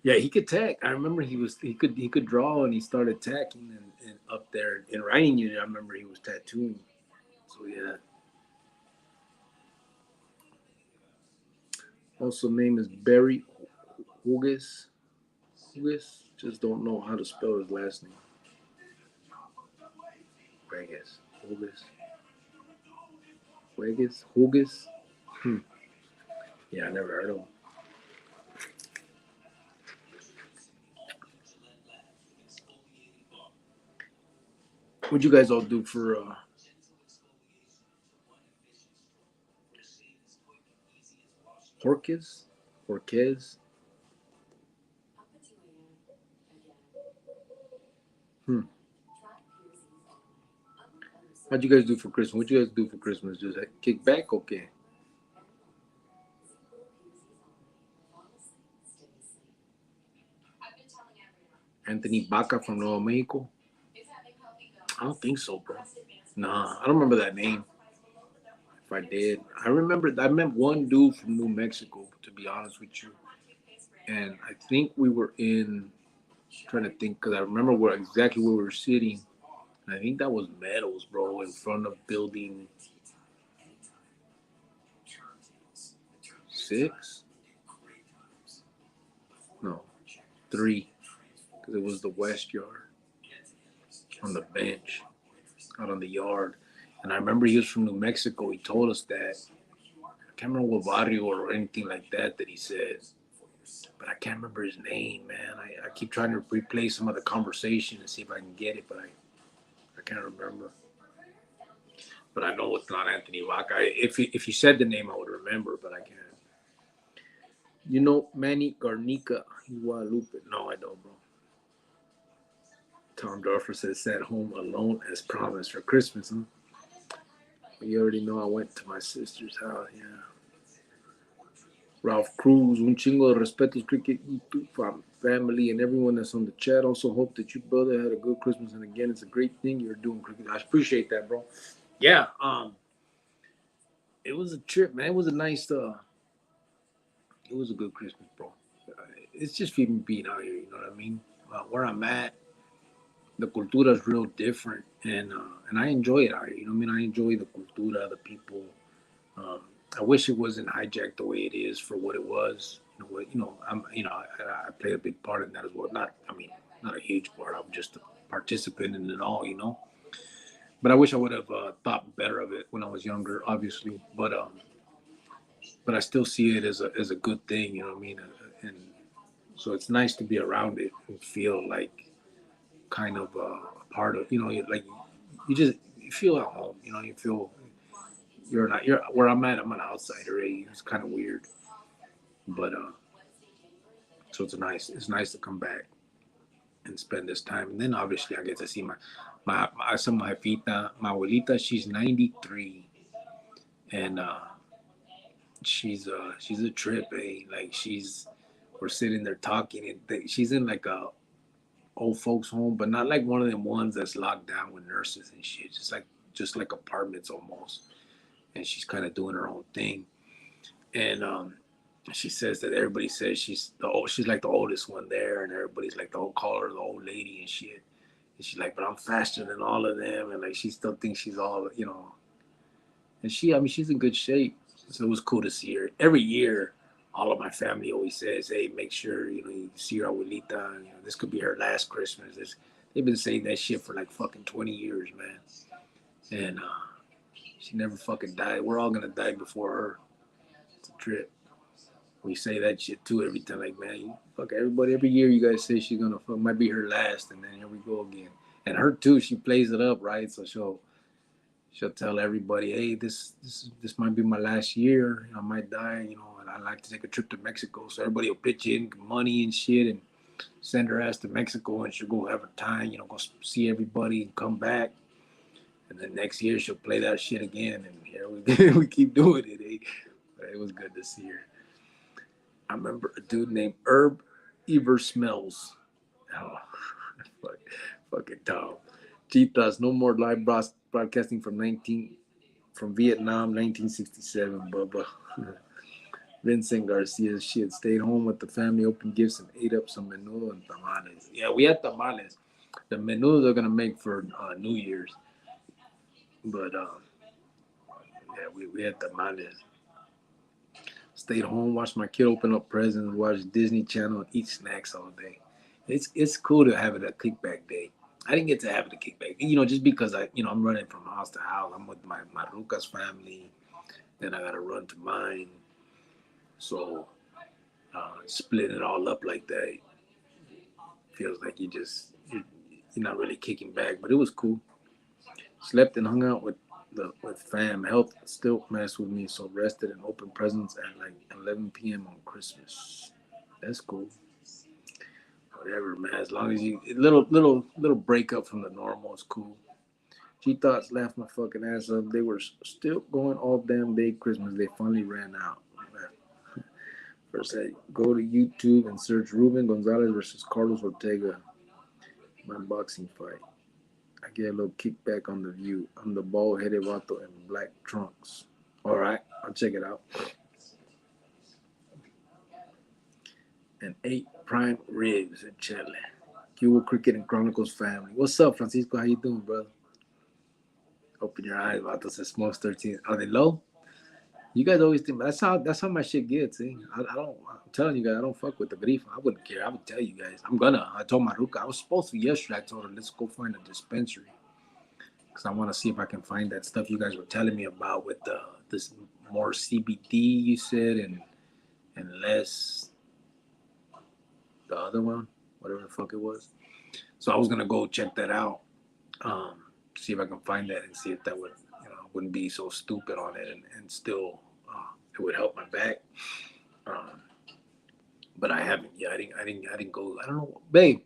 Yeah, he could tack. I remember he could draw and he started tacking and up there in writing unit. I remember he was tattooing. So yeah. Also, name is Barry Huges. Huges. Just don't know how to spell his last name. Huges. Huges. Huges. Huges. Yeah, I never heard of him. What'd you guys all do for Jorquez? Jorquez? How'd you guys do for Christmas? What'd you guys do for Christmas? Just kick back? Okay. Anthony Baca from Nuevo Mexico? I don't think so, bro. Nah, I don't remember that name. If I did, I met one dude from New Mexico, to be honest with you. And I think we were trying to think, because I remember exactly where we were sitting. And I think that was Meadows, bro, in front of building 6? No, 3. Because it was the West Yard on the bench out on the yard. And I remember he was from New Mexico. He told us that. I can't remember what barrio or anything like that he said. But I can't remember his name, man. I keep trying to replay some of the conversation and see if I can get it, but I can't remember. But I know it's not Anthony Vaca. If he said the name, I would remember, but I can't. You know Manny Garnica, Guadalupe? No, I don't, bro. Tom Dorfer says, "Sat home alone as promised for Christmas, huh?" You already know I went to my sister's house, yeah. Ralph Cruz, un chingo de respetos, cricket, YouTube family, and everyone that's on the chat. Also hope that you, brother, had a good Christmas. And again, it's a great thing you're doing, cricket. I appreciate that, bro. Yeah, it was a trip, man. It was a nice, it was a good Christmas, bro. It's just me being out here, you know what I mean? Where I'm at, the cultura is real different, and I enjoy it. You know what I mean? I enjoy the cultura, the people. Um, I wish it wasn't hijacked the way it is for what it was. I played a big part in that as well. Not a huge part. I'm just a participant in it all, you know. But I wish I would have thought better of it when I was younger, obviously. But I still see it as a good thing, you know what I mean? And so it's nice to be around it and feel like kind of a part of, like you feel at home, you feel you're where I'm at. I'm an outsider. Eh? It's kind of weird, but so it's nice to come back and spend this time. And then obviously I get to see my fita, my abuelita. She's 93, and she's a trip. Eh? Like we're sitting there talking, and she's in like a old folks home, but not like one of them ones that's locked down with nurses and shit. Just like apartments almost. And she's kind of doing her own thing. And she says that everybody says she's like the oldest one there, and everybody's like call her the old lady and shit. And she's like, but I'm faster than all of them, and like she still thinks she's all. And she's in good shape. So it was cool to see her. Every year, all of my family always says, hey, make sure you see your abuelita. This could be her last Christmas. They've been saying that shit for like fucking 20 years, man. And she never fucking died. We're all gonna die before her. It's a trip. We say that shit too every time. Like, man, fuck everybody. Every year you guys say she's gonna fuck. Might be her last, and then here we go again. And her too. She plays it up, right? So she'll tell everybody, hey, this might be my last year. I might die. And I'd like to take a trip to Mexico. So everybody will pitch in money and shit and send her ass to Mexico, and she'll go have a time. Go see everybody and come back. And then next year she'll play that shit again, and here we keep doing it. Eh? But it was good to see her. I remember a dude named Herb Ever Smells. Oh, fucking Tom. Cheetahs, no more live broadcasting from Vietnam, 1967. Bubba. Vincent Garcia shit stayed home with the family, opened gifts, and ate up some menudo and tamales. Yeah, we had tamales. The menudo are gonna make for New Year's, but yeah, we had tamales. Stayed home, watched my kid open up presents, watch Disney Channel, and eat snacks all day. It's cool to have it a kickback day. I didn't get to have it a kickback, just because I'm running from house to house. I'm with my Rucas family, then I gotta run to mine. So splitting it all up like that feels like you're not really kicking back, but it was cool. Slept and hung out with fam. Health still messed with me, so rested and opened presents at like 11 p.m. on Christmas. That's cool. Whatever, man. As long as you little breakup from the normal is cool. She thoughts laughed my fucking ass up. They were still going all damn day Christmas. They finally ran out. First, I go to YouTube and search Ruben Gonzalez versus Carlos Ortega. My boxing fight. I get a little kickback on the view. I'm the bald-headed vato in black trunks. All right, I'll check it out. And 8 prime ribs in Chile. Cuba Cricket and Chronicles family. What's up, Francisco? How you doing, brother? Open your eyes, vato. Says Smokes 13. Are they low? You guys always think that's how my shit gets. Eh? I don't. I'm telling you guys, I don't fuck with the grief. I wouldn't care. I would tell you guys. I told my Ruka. I was supposed to yesterday. I told her let's go find a dispensary because I want to see if I can find that stuff you guys were telling me about with this more CBD you said and less the other one, whatever the fuck it was. So I was gonna go check that out, see if I can find that and see if that would wouldn't be so stupid on it and still it would help my back. But I haven't. Yeah, I didn't go. I don't know, babe.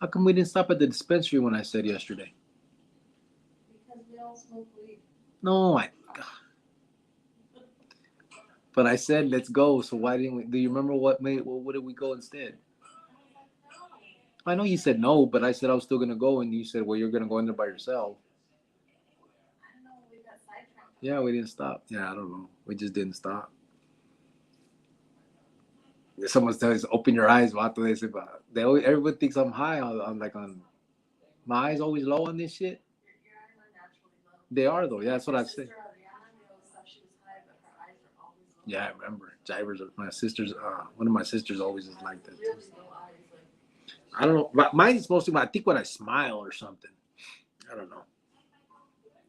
How come we didn't stop at the dispensary when I said yesterday? Because we all smoke weed. No, But I said let's go. So why didn't we? Do you remember what did we go instead? I know you said no, but I said I was still gonna go, and you said, well, you're gonna go in there by yourself. I don't know. We got sidetracked. Yeah, we didn't stop. Yeah, I don't know. We just didn't stop. Someone tells us, open your eyes, vato. Everyone thinks I'm high. I'm like on My eyes always low on this shit. Your eyes are naturally low. They are though. Yeah, that's what I Sister say. Adriana, we always thought she was high, but her eyes are always low. Yeah, I remember. Jivers are my sisters. One of my sisters always is like that too. Really low eyes, like. I don't know. But mine's mostly when I think when I smile or something. I don't know.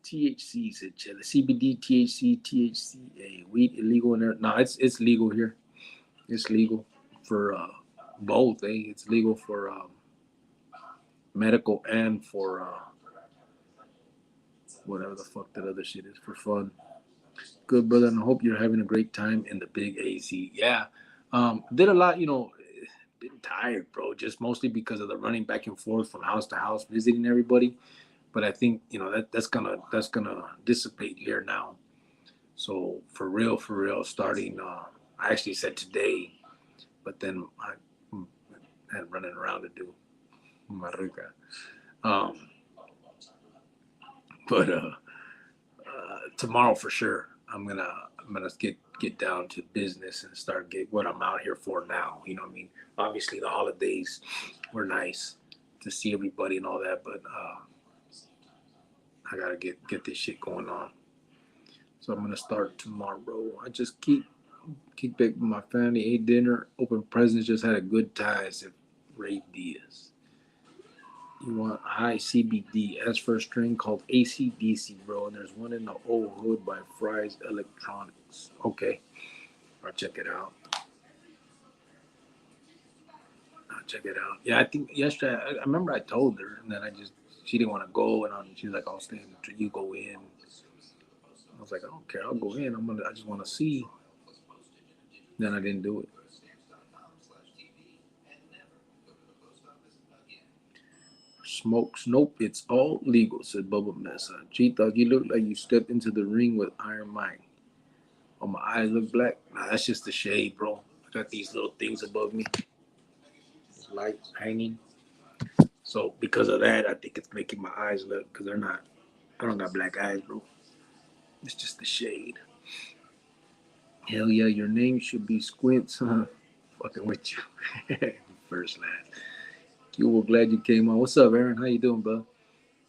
THC said chili. CBD, THC, THCA. Weed illegal in there. No, it's legal here. It's legal for both. It's legal for medical and for whatever the fuck that other shit is for fun. Good brother, and I hope you're having a great time in the big AC. Yeah, did a lot. Been tired, bro. Just mostly because of the running back and forth from house to house, visiting everybody. But I think that's gonna dissipate here now. So for real, starting. I actually said today, but then I had running around to do Maruca. Um, but tomorrow for sure, I'm gonna get down to business and start get what I'm out here for now. You know what I mean? Obviously the holidays were nice to see everybody and all that, but I gotta get this shit going on. So I'm gonna start tomorrow. I just keep back with my family, ate dinner, opened presents, just had a good time. Said Ray Diaz. You want high CBD as first string called ACDC, bro. And there's one in the old hood by Fry's Electronics. Okay, I'll check it out. Yeah, I think yesterday, I remember I told her, and then she didn't want to go, and she was like, I'll stay until you go in. I was like, I don't care, I'll go in. I just want to see. Then I didn't do it. Smokes. Nope, it's all legal, said Bubba Mesa. G-Thug, you look like you stepped into the ring with Iron Mike. Oh, my eyes look black? Nah, that's just the shade, bro. I got these little things above me. This light hanging. So because of that, I think it's making my eyes look, because I don't got black eyes, bro. It's just the shade. Hell yeah, your name should be Squints, huh? Fucking with you. First last. You were glad you came on. What's up, Aaron? How you doing, bro?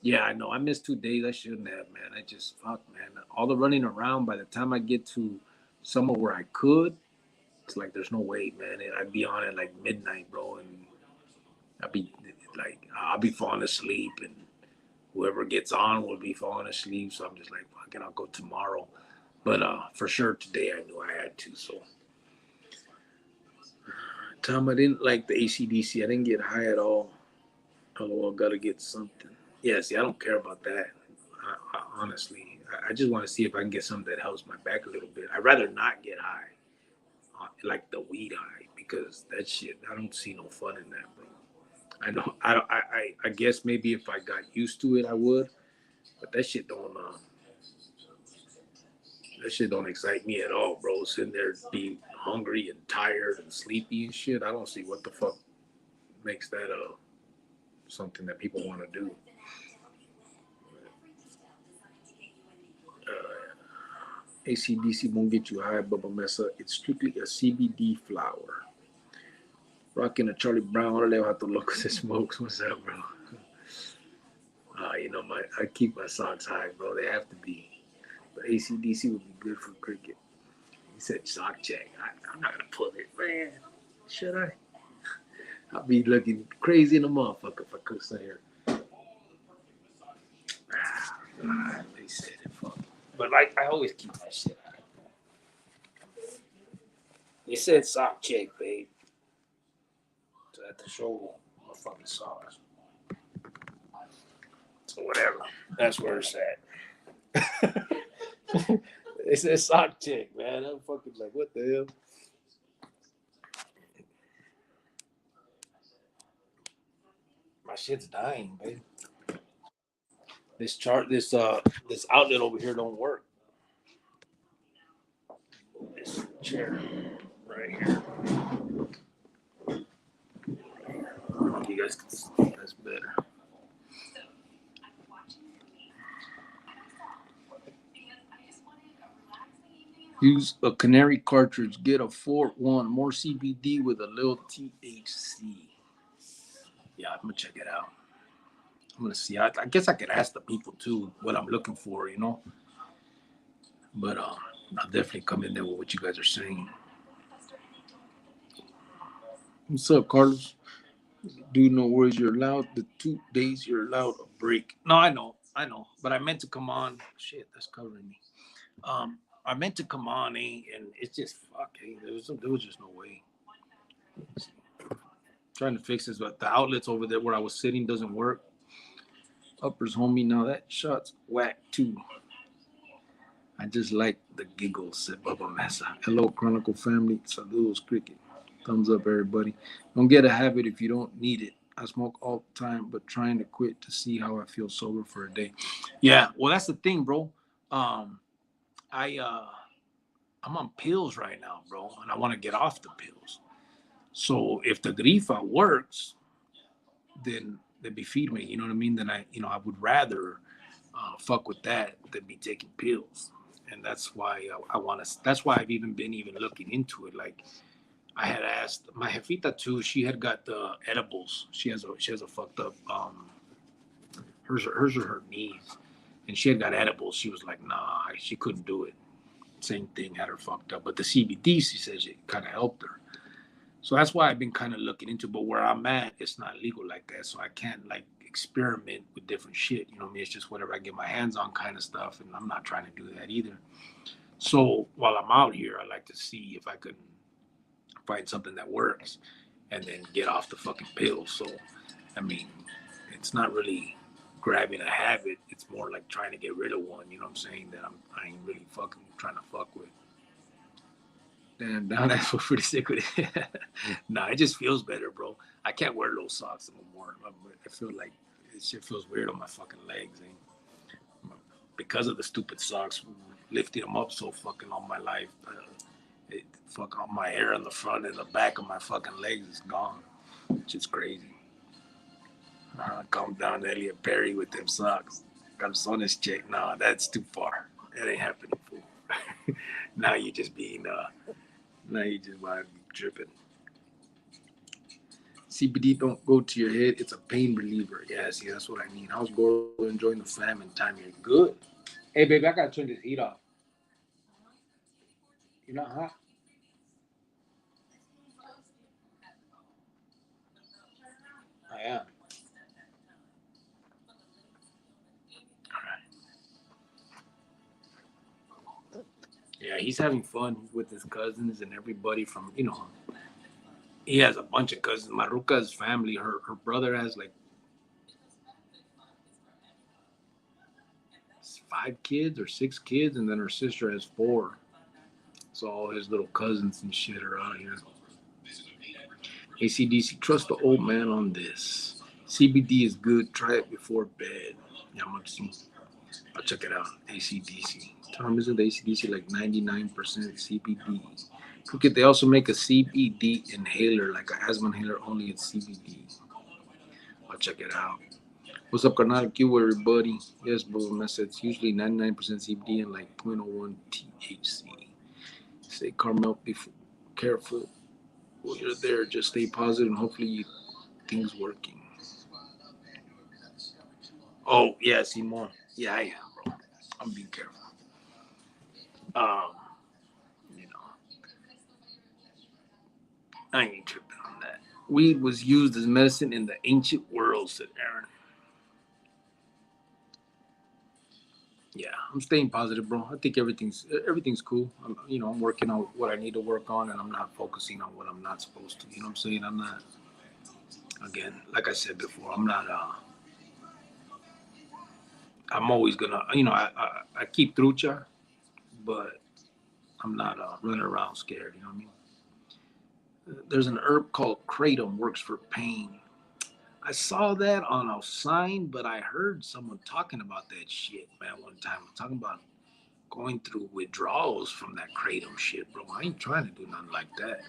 Yeah, I know. I missed 2 days. I shouldn't have, man. I just fuck, man. All the running around. By the time I get to somewhere where I could, it's like there's no way, man. I'd be on at like midnight, bro, and I'll be falling asleep, and whoever gets on will be falling asleep. So I'm just like, fuck it, I'll go tomorrow. But for sure today, I knew I had to. So, Tom, I didn't like the ACDC. I didn't get high at all. Oh, gotta get something. Yeah, see, I don't care about that. Honestly, I just want to see if I can get something that helps my back a little bit. I'd rather not get high, like the weed high, because that shit, I don't see no fun in that, bro. I know, I guess maybe if I got used to it, I would, but that shit don't excite me at all, bro. Sitting there being hungry and tired and sleepy and shit. I don't see what the fuck makes that something that people want to do. ACDC won't get you high, Bubba Mesa. It's strictly a CBD flower. Rocking a Charlie Brown. Ahora le bajo locos de smokes. What's up, bro? I keep my socks high, bro. They have to be. But ACDC would be good for cricket. He said sock check. I'm not going to pull it, man. Should I? I'll be looking crazy in a motherfucker if I could say here. They said it, fuck. But like, I always keep that shit high. They said sock check, babe. So I have to show my fucking socks. So whatever. That's where it's at. They said sock check, man. I'm fucking like, what the hell? My shit's dying, babe. This outlet over here don't work. This chair right here. You guys can see that's better. Use a canary cartridge. Get a 4-1 more CBD with a little THC. Yeah, I'm gonna check it out. I'm gonna see. I guess I could ask the people too what I'm looking for, you know. But I'll definitely come in there with what you guys are saying. What's up, Carlos? Do you know where you're allowed the 2 days you're allowed a break? No, I know. But I meant to come on. Shit, that's covering me. I meant to come on, and it's just fuck. There was just no way. Trying to fix this, but the outlets over there where I was sitting doesn't work. Uppers, homie. Now that shot's whack too. I just like the giggles, said Bubba Mesa. Hello, Chronicle family. Saludos, cricket. Thumbs up, everybody. Don't get a habit if you don't need it. I smoke all the time, but trying to quit to see how I feel sober for a day. Yeah, well, that's the thing, bro. Um, I'm on pills right now, bro, and I want to get off the pills. So if the grifa works, then be feed me. You know what I mean? Then I would rather fuck with that than be taking pills. And that's why I want to. That's why I've even looking into it. Like I had asked my jefita too. She had got the edibles. She has a fucked up hers are her knees, and she had got edibles. She was like, nah, she couldn't do it. Same thing had her fucked up. But the CBD, she says it kind of helped her. So that's why I've been kind of looking into. But where I'm at, it's not legal like that, so I can't like experiment with different shit. You know what I mean? It's just whatever I get my hands on kind of stuff, and I'm not trying to do that either. So while I'm out here, I like to see if I could find something that works, and then get off the fucking pills. So, I mean, it's not really grabbing a habit. It's more like trying to get rid of one. You know what I'm saying? That I ain't really fucking trying to fuck with. Damn, now that's what pretty sick with it. Nah, it just feels better, bro. I can't wear low socks anymore. I feel like it shit feels weird on my fucking legs, because of the stupid socks, lifting them up so fucking all my life. Fuck all my hair on the front and the back of my fucking legs is gone. It's just crazy. Calm down, Elliot Perry with them socks. Calzones check. Nah, that's too far. That ain't happening, fool. now you just being now you just want to be tripping. CBD don't go to your head. It's a pain reliever. Yeah, see, that's what I need. How's Gordo enjoying the famine time here? Good. Hey, baby, I gotta turn this heat off. You're not hot? I am. All right. Yeah, he's having fun with his cousins and everybody from, he has a bunch of cousins. Maruka's family, her brother has like 5 kids or 6 kids, and then her sister has 4. So all his little cousins and shit are out here. ACDC, trust the old man on this. CBD is good. Try it before bed. Yeah, I'll check it out. ACDC. Tom, isn't the ACDC like 99% CBD? Look, they also make a CBD inhaler, like an asthma inhaler, only it's CBD. I'll check it out. What's up, Carnal Q, everybody? Yes, bro, mess. It's usually 99% CBD and like zero point zero 0.01 THC. Say, Carmel, be careful. When you're there, just stay positive and hopefully things working. Oh, yeah, Simon. Yeah, I am, bro. I'm being careful. Um, you know, I ain't tripping on that. Weed was used as medicine in the ancient world, said Aaron. Yeah, I'm staying positive, bro. I think everything's cool. I'm working on what I need to work on, and I'm not focusing on what I'm not supposed to. You know what I'm saying? I'm not. Again, like I said before, I'm not. I'm always gonna. I keep trucha, but I'm not running around scared. You know what I mean? There's an herb called kratom, works for pain. I saw that on a sign, but I heard someone talking about that shit, man, one time. Talking about going through withdrawals from that kratom shit, bro. I ain't trying to do nothing like that.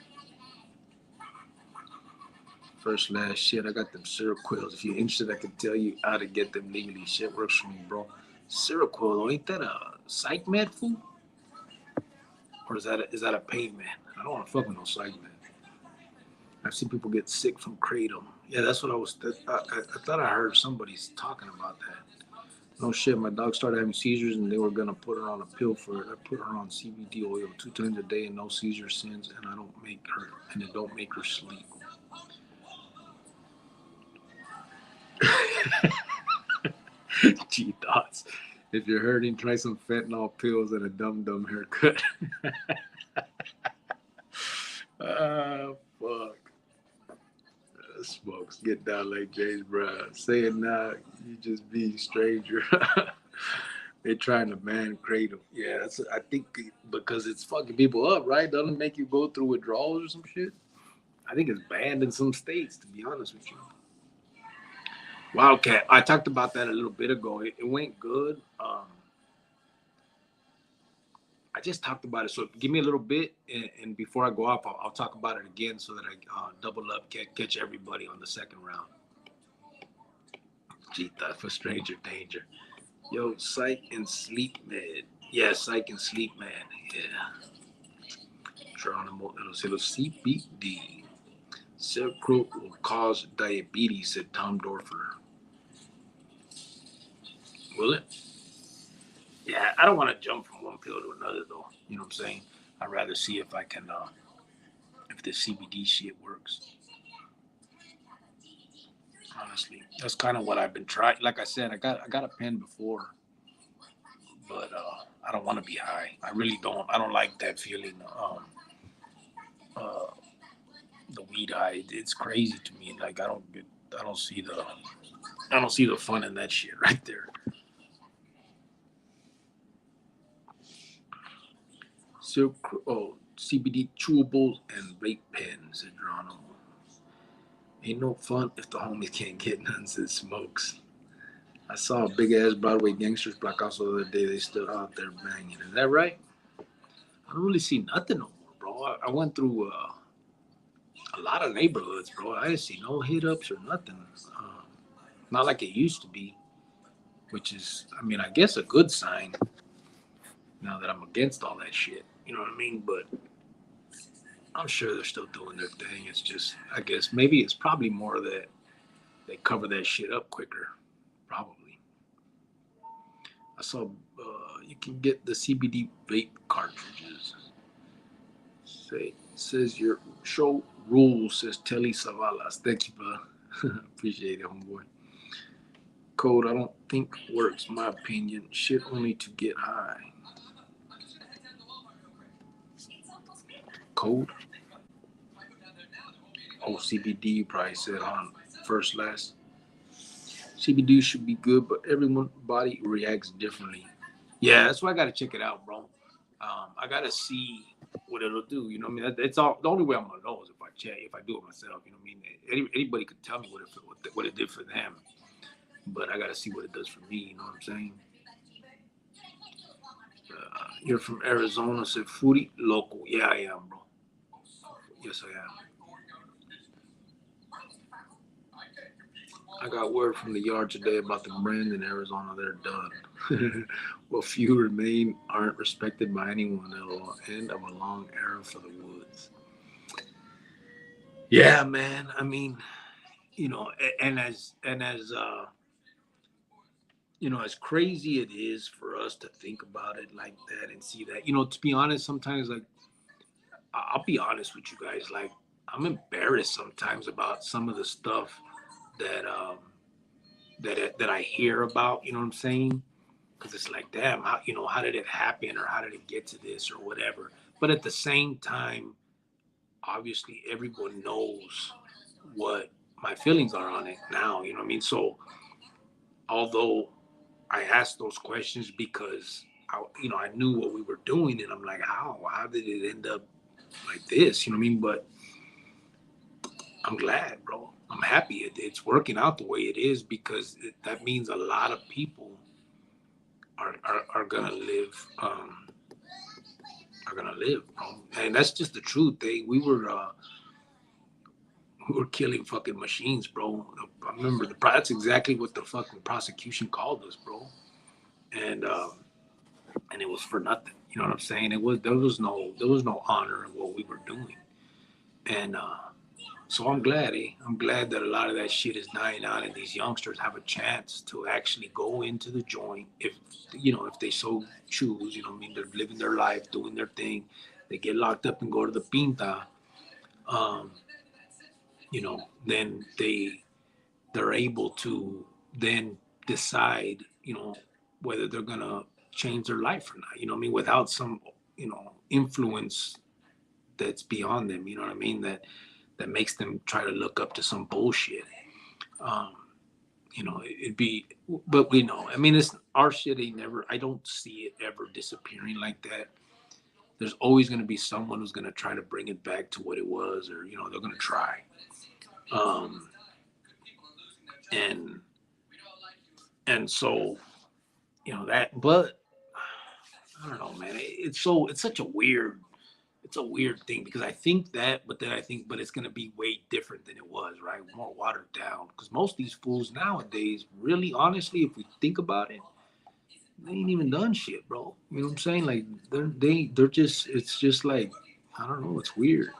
First, last shit, I got them Seroquels. If you're interested, I can tell you how to get them legally. Shit works for me, bro. Seroquel, ain't that a psych med food? Or is that a pain med? I don't want to fuck with no psych med. I've seen people get sick from kratom. Yeah, that's what I was. I thought I heard somebody's talking about that. No shit, my dog started having seizures, and they were gonna put her on a pill for it. I put her on CBD oil 2 times a day, and no seizures since. And I don't make her, and it don't make her sleep. Gee thoughts. If you're hurting, try some fentanyl pills and a dumb dumb haircut. Ah, fuck. Smokes get down like James Brown. Say it now, you just be stranger. They're trying to man cradle. Yeah, I think because it's fucking people up, right? Doesn't make you go through withdrawals or some shit. I think it's banned in some states, to be honest with you. Wildcat. I talked about that a little bit ago. It went good. I just talked about it. So give me a little bit, and before I go off, I'll talk about it again so that I double up, catch everybody on the second round. Gee, thought for stranger danger. Yo, psych and sleep med. Yeah, psych and sleep med. Yeah. Geronimo, it'll CBD. Silk Root will cause diabetes, said Tom Dorfer. Will it? Yeah, I don't want to jump from one pill to another, though. You know what I'm saying? I'd rather see if I can, if the CBD shit works. Honestly, that's kind of what I've been trying. Like I said, I got a pen before, but I don't want to be high. I really don't. I don't like that feeling. Uh, the weed high, it's crazy to me. Like I don't see the fun in that shit right there. CBD chewables and vape pens, said Geronimo. Ain't no fun if the homies can't get none, said Smokes. I saw a big ass Broadway gangsters block also the other day. They still out there banging. Is that right? I don't really see nothing no more, bro. I went through a lot of neighborhoods, bro. I didn't see no hit ups or nothing. Not like it used to be, which is, I mean, I guess a good sign now that I'm against all that shit. You know what I mean? But I'm sure they're still doing their thing. It's just, I guess maybe it's probably more that they cover that shit up quicker. Probably. I saw you can get the CBD vape cartridges. Says your show rules, says Telly Savalas. Thank you, bro. Appreciate it, homeboy. Code, I don't think works, my opinion. Shit only to get high. Code? Oh, CBD, you probably said on first last. CBD should be good, but everyone's body reacts differently. Yeah, that's why I gotta check it out, bro. I gotta see what it'll do. You know what I mean? That's all. The only way I'm gonna know is if I check, if I do it myself. You know what I mean? Anybody could tell me what it did for them, but I gotta see what it does for me. You know what I'm saying? You're from Arizona, said Foodie local. Yeah, I am, bro. Yes, I am. I got word from the yard today about the brand in Arizona. They're done. Well, few remain aren't respected by anyone. The end of a long era for the woods. Yeah, man. I mean, you know, as crazy it is for us to think about it like that and see that, to be honest, sometimes like I'll be honest with you guys, like I'm embarrassed sometimes about some of the stuff that that I hear about. You know what I'm saying? Because it's like, damn, how did it happen, or how did it get to this, or whatever. But at the same time, obviously, everyone knows what my feelings are on it now. You know what I mean? So, although I asked those questions because I knew what we were doing, and I'm like, how did it end up like this? You know what I mean? But I'm glad, bro. I'm happy it's working out the way it is, because that means a lot of people are gonna live, bro. And that's just the truth. We were killing fucking machines, bro. I remember that's exactly what the fucking prosecution called us, bro. And it was for nothing. You know what I'm saying? There was no honor in what we were doing. And So I'm glad, I'm glad that a lot of that shit is dying out, and these youngsters have a chance to actually go into the joint if if they so choose. I mean, they're living their life, doing their thing. They get locked up and go to the pinta. Um, then they're able to then decide, whether they're gonna change their life or not. I mean, without some influence that's beyond them. You know what I mean? That makes them try to look up to some bullshit. Um, it'd be, but we know. I mean, it's our shit ain't never. I don't see it ever disappearing like that. There's always going to be someone who's going to try to bring it back to what it was, or they're going to try. Um, and and so that, but I don't know, man. It's such a weird it's a weird thing because I think that, but then I think, but it's gonna be way different than it was, right? More watered down. Because most of these fools nowadays, really, honestly, if we think about it, they ain't even done shit, bro. You know what I'm saying? Like they're just, it's just like, I don't know, it's weird.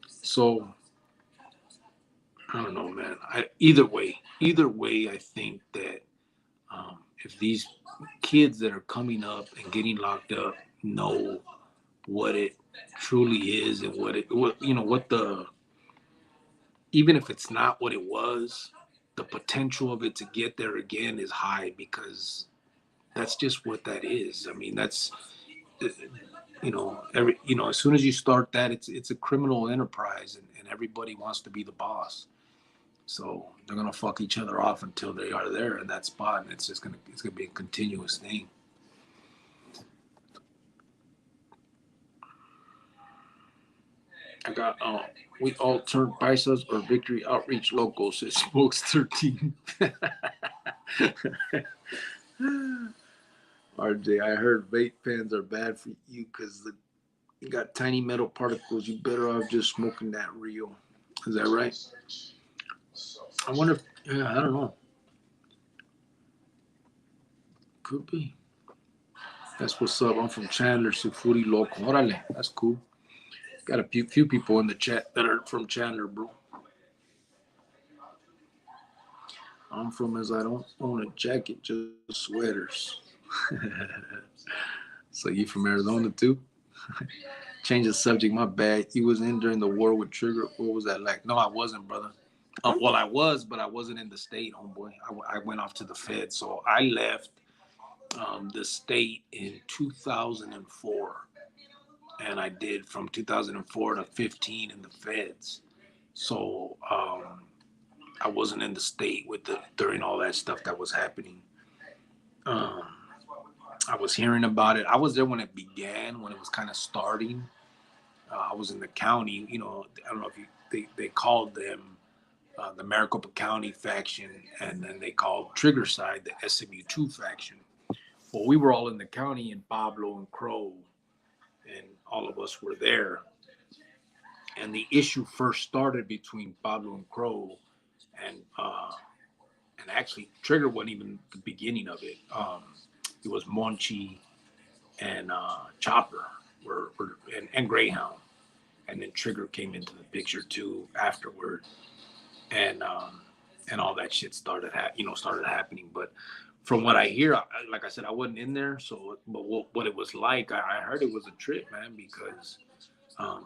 So I don't know, man. Either way, I think that if these kids that are coming up and getting locked up know what it truly is and what the, even if it's not what it was, the potential of it to get there again is high because that's just what that is. I mean, that's as soon as you start that, it's a criminal enterprise, and everybody wants to be the boss. So they're gonna fuck each other off until they are there in that spot, and it's gonna be a continuous thing. I got we all turned paisas or victory outreach locals. It smokes 13. RJ, I heard vape pens are bad for you because you got tiny metal particles. You better off just smoking that real. Is that right? I wonder if, yeah, I don't know. Could be. That's what's up. I'm from Chandler, Sufuri local. Orale, that's cool. Got a few people in the chat that are from Chandler, bro. I'm from as I don't own a jacket, just sweaters. So you from Arizona too? Change the subject. My bad. You was in during the war with Trigger. What was that like? No, I wasn't, brother. Well, I was, but I wasn't in the state, homeboy. I went off to the Fed, so I left the state in 2004, and I did from 2004 to 15 in the Feds. So I wasn't in the state with the during all that stuff that was happening. Um, I was hearing about it. I was there when it began, when it was kind of starting. I was in the county. I don't know if they called them the Maricopa County faction, and then they called Trigger Side the SMU2 faction. Well, we were all in the county, and Pablo and Crow, and all of us were there. And the issue first started between Pablo and Crow, and actually Trigger wasn't even the beginning of it. It was Monchi and Chopper and Greyhound, and then Trigger came into the picture too afterward, and all that shit started happening. But from what I hear, like I said, I wasn't in there, so but what it was like, I heard it was a trip, man, because um,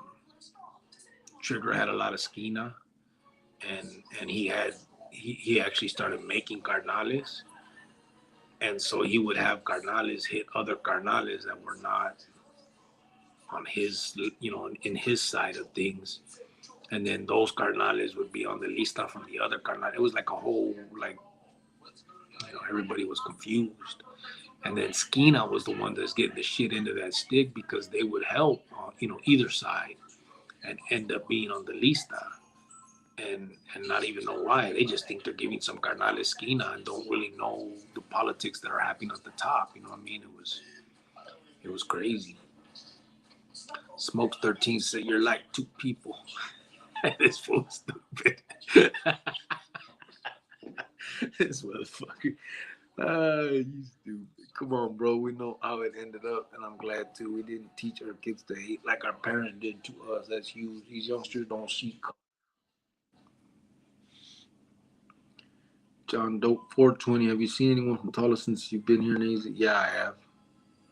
Trigger had a lot of skina, and he actually started making carnales, and so he would have carnales hit other carnales that were not on his, in his side of things, and then those carnales would be on the lista from the other carnal. It was like a whole, like, everybody was confused. And then Skina was the one that's getting the shit into that stick because they would help, either side, and end up being on the lista, and not even know why. They just think they're giving some carnal Skina and don't really know the politics that are happening at the top. You know what I mean? It was crazy. Smokes 13 said you're like two people. This fool's stupid. This motherfucker. You stupid. Come on, bro. We know how it ended up, and I'm glad too. We didn't teach our kids to hate like our parents did to us. That's huge. These youngsters don't see color. John Dope 420. Have you seen anyone from Tulsa since you've been here in AZ? Yeah, I have.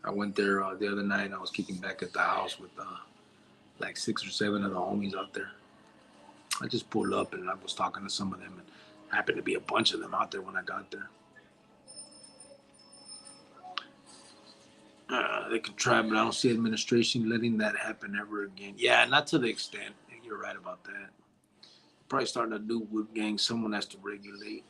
I went there the other night. And I was kicking back at the house with like 6 or 7 of the homies out there. I just pulled up and I was talking to some of them, and happened to be a bunch of them out there when I got there. They could try, but I don't see administration letting that happen ever again. Yeah, not to the extent. You're right about that. Probably starting a new wood gang. Someone has to regulate.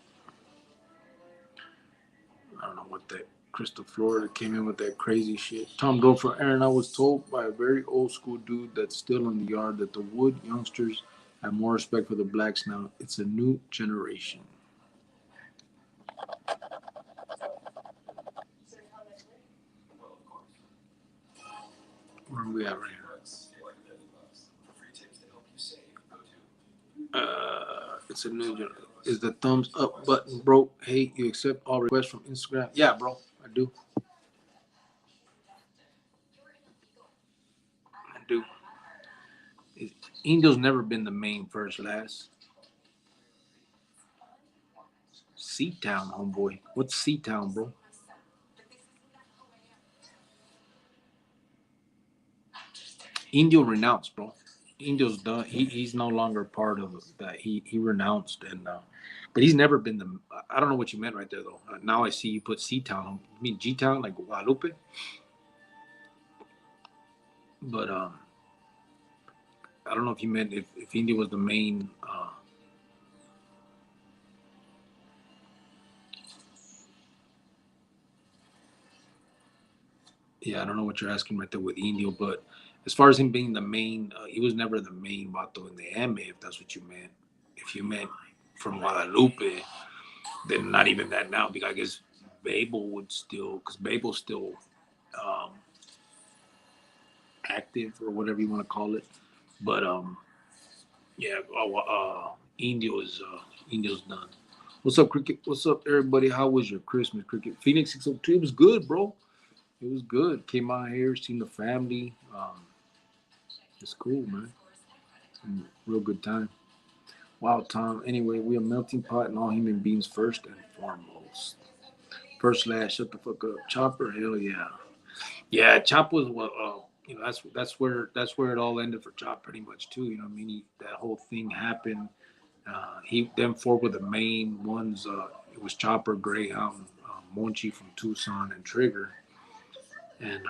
I don't know what that Crystal Florida came in with that crazy shit. Tom Dole for Aaron. I was told by a very old school dude that's still in the yard that the wood youngsters have more respect for the blacks now. It's a new generation. Where are we at right here? It's a new generation. Is the thumbs up button broke? Hey, you accept all requests from Instagram? Yeah, bro, I do. I do. Angel's never been the main first last. C-Town, homeboy. What's C-Town, bro? Indio renounced, bro. Indio's done. He's no longer part of that. He renounced, and but he's never been the. I don't know what you meant right there though. Now I see you put C-Town. You mean G-Town, like Guadalupe? But I don't know if you meant if India was the main. Yeah, I don't know what you're asking right there with Indio, but as far as him being the main, he was never the main Vato in the anime, if that's what you meant. If you meant from Guadalupe, then not even that now, because I guess Babel would still, because Babel's still um, active or whatever you want to call it. But yeah, Indio's done. What's up, Cricket? What's up, everybody? How was your Christmas, Cricket? Phoenix 602. It was good, bro. It was good. Came out here, seen the family. It's cool, man. Real good time. Wow, Tom. Anyway, we a melting pot and all human beings first and foremost. First last, shut the fuck up. Chopper, hell yeah. Yeah, Chop was what that's where it all ended for Chop pretty much too. You know what I mean? That whole thing happened. He them four were the main ones. It was Chopper, Greyhound, Monchi from Tucson, and Trigger, and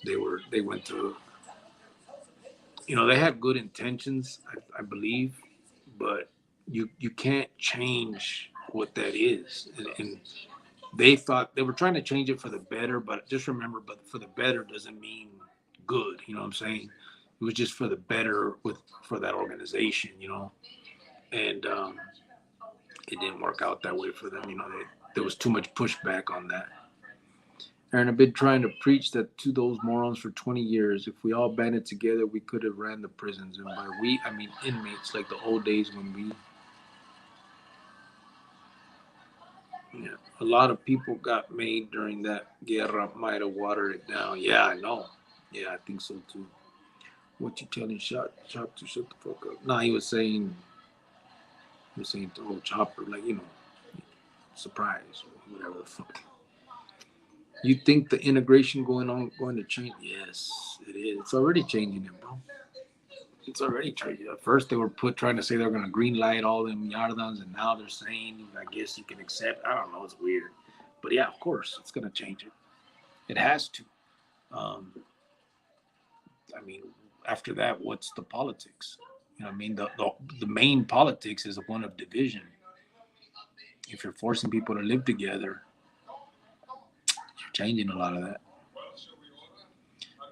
they went to they had good intentions, I believe, but you can't change what that is, and they thought they were trying to change it for the better, but just remember, but for the better doesn't mean good. You know what I'm saying? It was just for the better for that organization, and it didn't work out that way for them. There was too much pushback on that. Aaron, I've been trying to preach that to those morons for 20 years. If we all banded together, we could have ran the prisons. And by we, I mean inmates, like the old days when a lot of people got made during that guerra, might have watered it down. Yeah, I know. Yeah, I think so too. What you telling Chop to shut the fuck up? Nah, he was saying to old Chopper, like, surprise or whatever the fuck. You think the integration going to change? Yes, it is. It's already changing it, bro. It's already changing. At first they were trying to say they're gonna green light all them yardans, and now they're saying I guess you can accept. I don't know. It's weird, but yeah, of course it's gonna change it. It has to. Um, I mean, after that, what's the politics? I mean, the main politics is one of division. If you're forcing people to live together, you're changing a lot of that.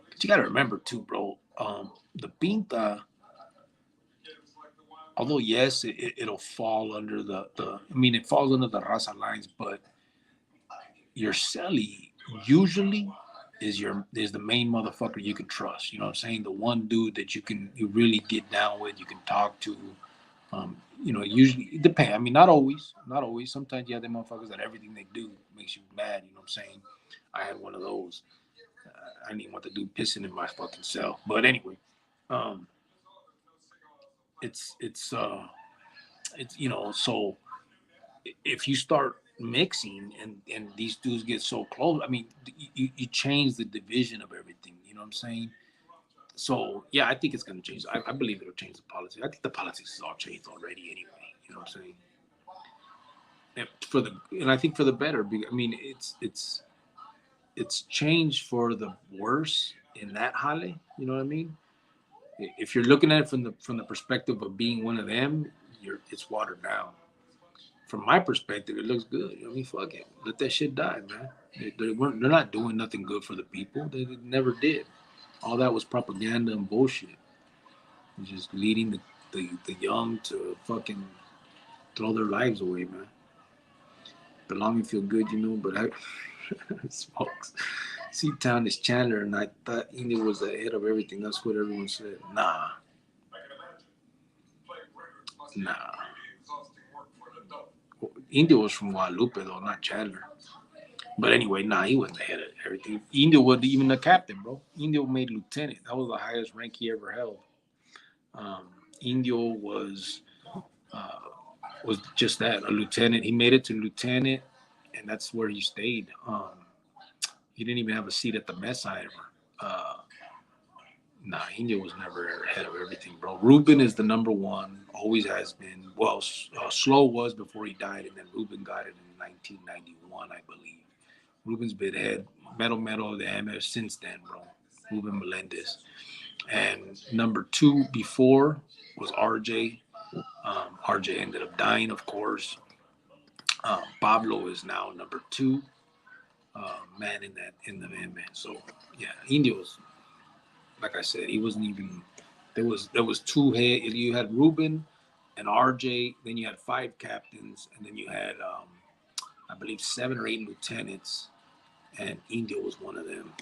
But you got to remember too, bro. The pinta, although yes, it'll fall under the. I mean, it falls under the raza lines, but your celly usually is the main motherfucker you can trust. You know what I'm saying? The one dude that you really get down with, you can talk to. Usually it depends. I mean, not always, not always. Sometimes you have them motherfuckers that everything they do makes you mad. You know what I'm saying? I had one of those. I didn't even want the dude pissing in my fucking cell. But anyway, um, it's so if you start mixing and these dudes get so close, I mean, you change the division of everything. You know what I'm saying? So yeah, I think it's gonna change. I believe it'll change the politics. I think the politics is all changed already anyway. You know what I'm saying? And I think for the better. I mean, it's changed for the worse in that Halle. You know what I mean? If you're looking at it from the perspective of being one of them, it's watered down. From my perspective, it looks good. I mean, fuck it, let that shit die, man. They're not doing nothing good for the people. They never did. All that was propaganda and bullshit. Just leading the young to fucking throw their lives away, man. Belong and feel good, you know, but I smokes. C-Town is Chandler, and I thought India was the head of everything. That's what everyone said. Nah. India was from Guadalupe, though, not Chandler. But anyway, nah, he wasn't the head of everything. India wasn't even the captain, bro. India made lieutenant. That was the highest rank he ever held. Indio uh, was just that, a lieutenant. He made it to lieutenant, and that's where he stayed. He didn't even have a seat at the mess either. Uh, nah, Indio was never ahead of everything, bro. Ruben is the number one, always has been. Well, Slow was before he died, and then Ruben got it in 1991, I believe. Ruben's been head, medal of the MS since then, bro. Ruben Melendez. And number two before was RJ. RJ ended up dying, of course. Pablo is now number two man in the man. So yeah, Indio was, like I said, he wasn't even. There was two head. You had Ruben and RJ. Then you had five captains, and then you had I believe 7 or 8 lieutenants, and Indio was one of them.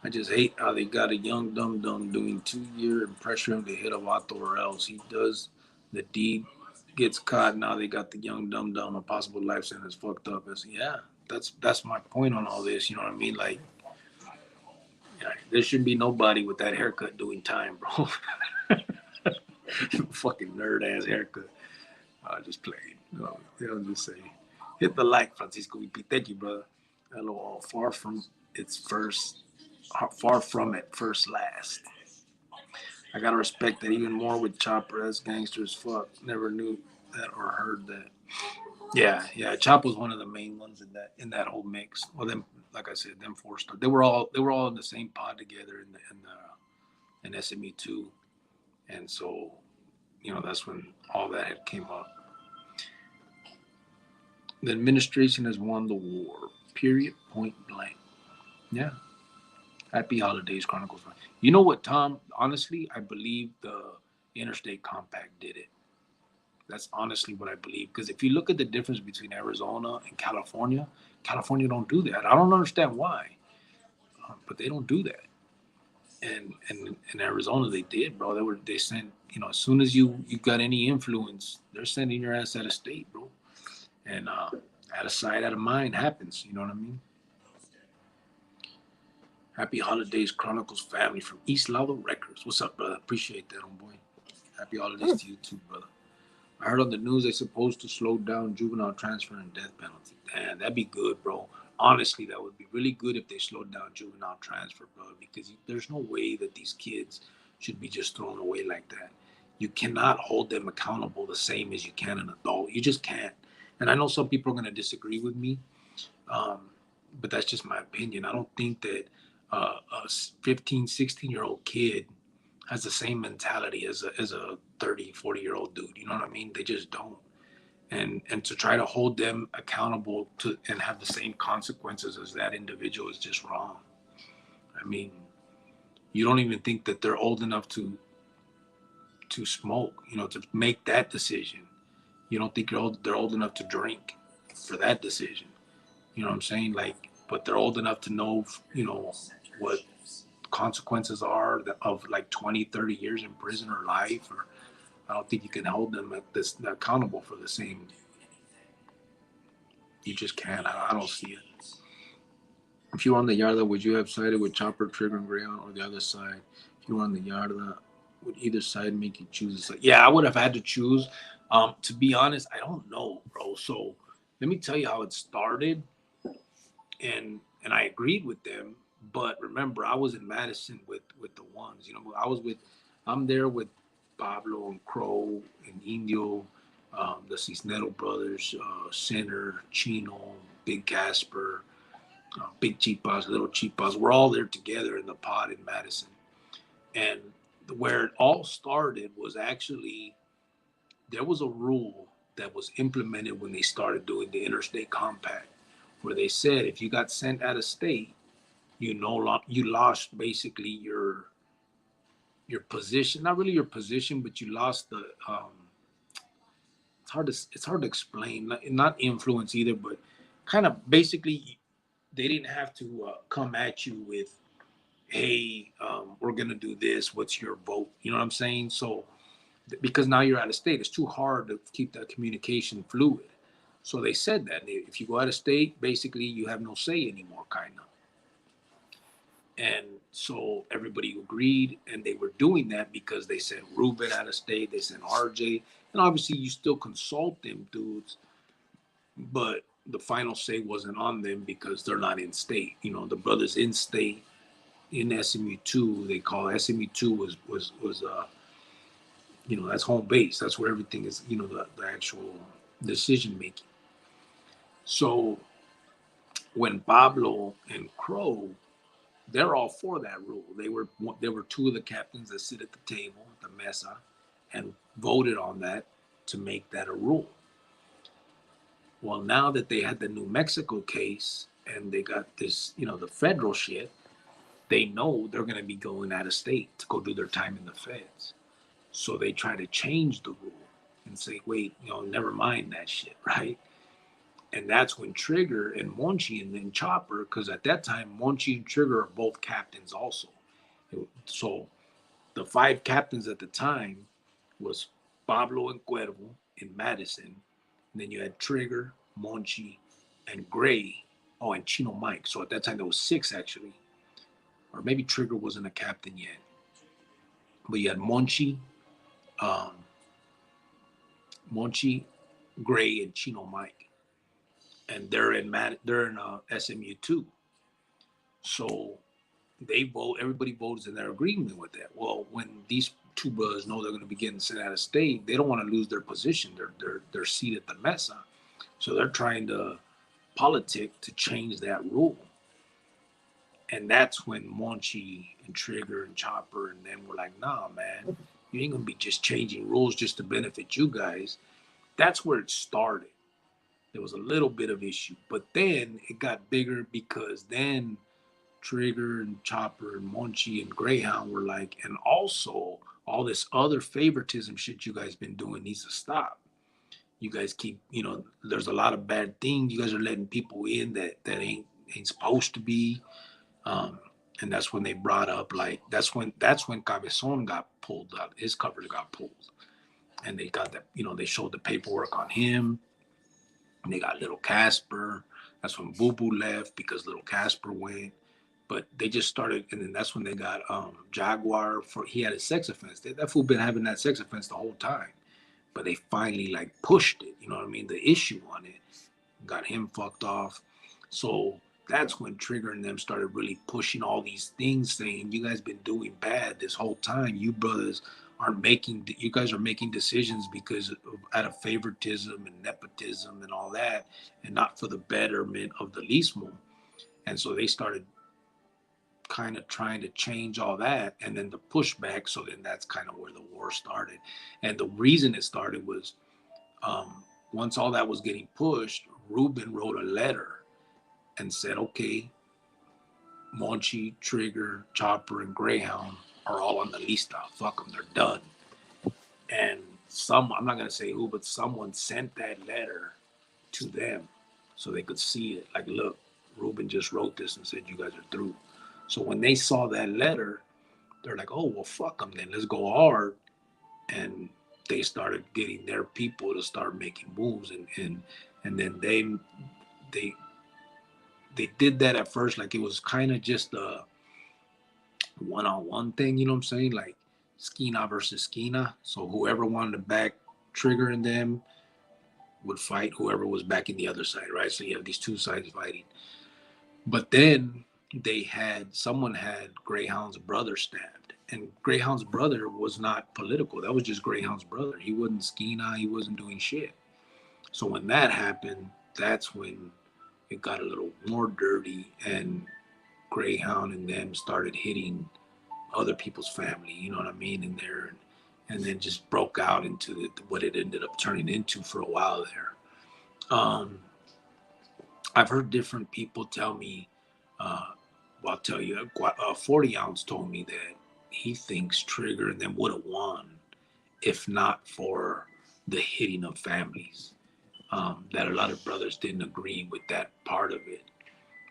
I just hate how they got a young dum-dum doing 2 year and pressure him to hit a vato or else. He does the deed, gets caught. Now they got the young dum-dum, a possible life sentence fucked up. Yeah, that's my point on all this. You know what I mean? Like, yeah, there should be nobody with that haircut doing time, bro. Fucking nerd ass haircut. I just played. No, they'll just say, hit the like, Francisco VP. Thank you, brother. LOL. Far from it first last. I gotta respect that even more with Chopper. That's gangsters. Fuck. Never knew that or heard that. Yeah. Chop was one of the main ones in that whole mix. Well, them, like I said, them 4 stars. They were all in the same pod together in SME 2, and so that's when all that had came up. The administration has won the war. Period. Point blank. Yeah. Happy holidays, Chronicles. You know what, Tom? Honestly, I believe the Interstate Compact did it. That's honestly what I believe. Because if you look at the difference between Arizona and California, California don't do that. I don't understand why, but they don't do that. And in Arizona, they did, bro. They sent, as soon as you got any influence, they're sending your ass out of state, bro. And out of sight, out of mind happens. You know what I mean? Happy holidays, Chronicles family from East Lava Records. What's up, brother? Appreciate that, homeboy. Happy holidays to you too, brother. I heard on the news they're supposed to slow down juvenile transfer and death penalty. Damn, that'd be good, bro. Honestly, that would be really good if they slowed down juvenile transfer, bro, because there's no way that these kids should be just thrown away like that. You cannot hold them accountable the same as you can an adult. You just can't. And I know some people are going to disagree with me, but that's just my opinion. I don't think that a 15, 16-year-old kid has the same mentality as a 30, 40-year-old dude. You know what I mean? They just don't. And to try to hold them accountable to and have the same consequences as that individual is just wrong. I mean, you don't even think that they're old enough to smoke, to make that decision. You don't think they're old enough to drink for that decision. You know what I'm saying? Like, but they're old enough to know, what consequences are of like 20, 30 years in prison or life. Or I don't think you can hold them accountable for the same. You just can't. I don't see it. If you were on the Yarda, would you have sided with Chopper, Trigger, and Greyhound, or the other side? If you were on the Yarda, would either side make you choose? It's like, yeah, I would have had to choose. To be honest, I don't know, bro. So let me tell you how it started, and I agreed with them. But remember, I was in Madison with the ones. You know, I'm there with Pablo and Crow and Indio, the Cisnero brothers, Sinner, Chino, Big Casper, Big Chipas, Little Chipas. We're all there together in the pod in Madison. And where it all started was actually there was a rule that was implemented when they started doing the interstate compact, where they said if you got sent out of state, you lost basically your position, not really your position, but you lost the it's hard to explain, not influence either, but kind of basically they didn't have to come at you with, hey, we're gonna do this. What's your vote? You know what I'm saying? So because now you're out of state, it's too hard to keep that communication fluid. So they said that if you go out of state, basically you have no say anymore, kind of. And so everybody agreed, and they were doing that because they sent Ruben out of state, they sent RJ, and obviously you still consult them dudes, but the final say wasn't on them because they're not in state. You know, the brothers in state in SMU two, they call SMU two was you know, that's home base. That's where everything is. You know, the actual decision making. So when Pablo and Crow, they're all for that rule. There were two of the captains that sit at the table, the mesa, and voted on that to make that a rule. Well, now that they had the New Mexico case and they got this, you know, the federal shit, they know they're going to be going out of state to go do their time in the feds. So they try to change the rule and say, wait, you know, never mind that shit, right? And that's when Trigger and Monchi and then Chopper, because at that time, Monchi and Trigger are both captains also. So the five captains at the time was Pablo and Cuervo in Madison. And then you had Trigger, Monchi, and Gray. Oh, and Chino Mike. So at that time, there was six actually. Or maybe Trigger wasn't a captain yet. But you had um, Monchi, Gray, and Chino Mike. And they're in SMU too. So they vote. Everybody votes in their agreement with that. Well, when these two brothers know they're going to be getting sent out of state, they don't want to lose their position, their seat at the mesa. So they're trying to politic to change that rule. And that's when Monchi and Trigger and Chopper and them were like, nah, man, you ain't gonna be just changing rules just to benefit you guys. That's where it started. There was a little bit of issue, but then it got bigger because then Trigger and Chopper and Monchi and Greyhound were like, and also all this other favoritism shit you guys been doing needs to stop. You guys keep, you know, there's a lot of bad things. You guys are letting people in that ain't supposed to be. Um, and that's when they brought up like that's when Cabezon got pulled out. His cover got pulled, and they got that. You know, they showed the paperwork on him. And they got Little Casper. That's when Boo Boo left because Little Casper went. But they just started, and then that's when they got Jaguar for he had a sex offense. That fool been having that sex offense the whole time, but they finally like pushed it. You know what I mean? The issue on it got him fucked off. So that's when Trigger and them started really pushing all these things, saying you guys been doing bad this whole time. You brothers aren't making. You guys are making decisions because of, out of favoritism and nepotism and all that, and not for the betterment of the Lismo. And so they started kind of trying to change all that and then the pushback. So then that's kind of where the war started. And the reason it started was once all that was getting pushed, Ruben wrote a letter and said, okay, Monchi, Trigger, Chopper, and Greyhound are all on the lista. Fuck them, they're done. And I'm not going to say who, but someone sent that letter to them so they could see it. Like, look, Ruben just wrote this and said, you guys are through. So when they saw that letter, they're like, oh, well, fuck them then. Let's go hard. And they started getting their people to start making moves. And then they did that at first. Like it was kind of just a one-on-one thing, you know what I'm saying? Like Skina versus Skina. So whoever wanted to back Trigger and them would fight whoever was backing the other side, right? So you have these two sides fighting. But then someone had Greyhound's brother stabbed. And Greyhound's brother was not political. That was just Greyhound's brother. He wasn't Skina. He wasn't doing shit. So when that happened, that's when it got a little more dirty, and Greyhound and them started hitting other people's family, you know what I mean, in there, and then just broke out into what it ended up turning into for a while there. I've heard different people tell me, well, I'll tell you, 40 ounce told me that he thinks Trigger and them would have won if not for the hitting of families. That a lot of brothers didn't agree with that part of it.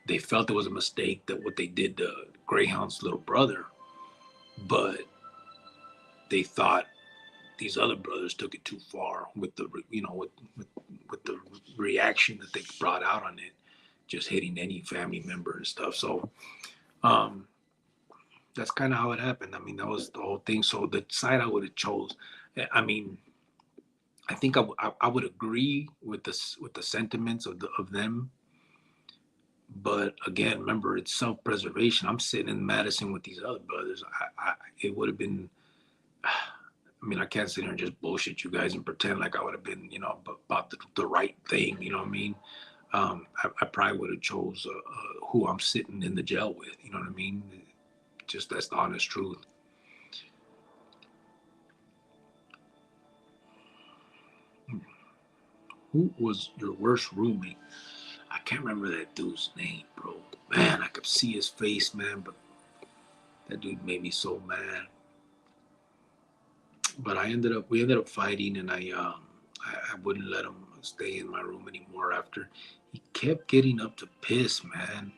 They felt it was a mistake that what they did to Greyhound's little brother, but they thought these other brothers took it too far with the, you know, with the reaction that they brought out on it, just hitting any family member and stuff. So that's kind of how it happened. I mean, that was the whole thing. So the side I would have chose, I mean, I think I would agree with the sentiments of them, but again, remember, it's self-preservation. I'm sitting in Madison with these other brothers. It would have been. I mean, I can't sit here and just bullshit you guys and pretend like I would have been, you know, about the right thing. You know what I mean? I probably would have chose who I'm sitting in the jail with. You know what I mean? Just that's the honest truth. Who was your worst roommate? I can't remember that dude's name, bro. Man, I could see his face, man, but that dude made me so mad. But we ended up fighting, and I wouldn't let him stay in my room anymore after he kept getting up to piss, man.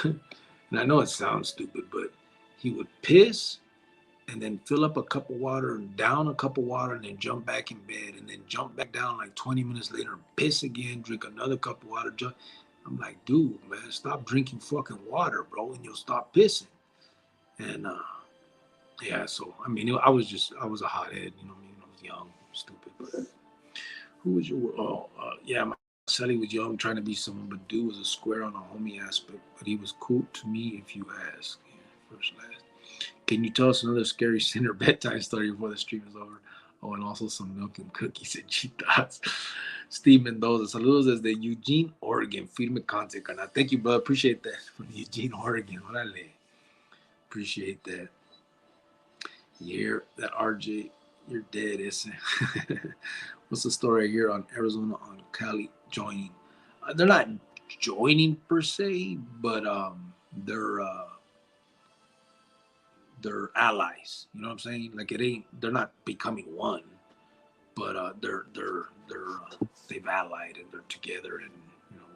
And I know it sounds stupid, but he would piss and then fill up a cup of water and down a cup of water and then jump back in bed and then jump back down like 20 minutes later and piss again, drink another cup of water. I'm like, dude, man, stop drinking fucking water, bro, and you'll stop pissing. And yeah, so I mean, I was a hothead, you know what I mean? I was young, stupid. But who was your? Yeah, my Sally was young, trying to be someone, but dude was a square on a homie aspect. But he was cool to me if you ask. Yeah, first last. Can you tell us another scary sinner bedtime story before the stream is over? Oh, and also some milk and cookies and cheetas. Steve Mendoza, saludos desde Eugene, Oregon. Firme content, carnal. Thank you, bro. Appreciate that. From Eugene, Oregon. Órale. Appreciate that. That RJ, you're dead, isn't it? What's the story here on Arizona on Cali joining? They're not joining per se, but they're allies. You know what I'm saying? Like they're not becoming one, but they've allied and they're together and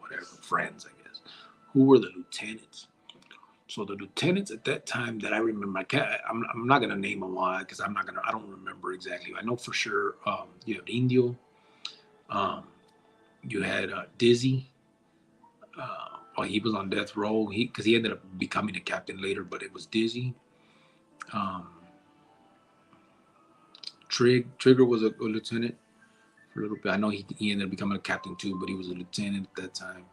whatever, friends, I guess. Who were the lieutenants? So the lieutenants at that time that I remember, I'm not gonna name them all because I don't remember exactly. I know for sure you had Indio, you had Dizzy. Well, he was on death row. Because he ended up becoming a captain later, but it was Dizzy. Trigger was a lieutenant for a little bit. I know he ended up becoming a captain too, but he was a lieutenant at that time.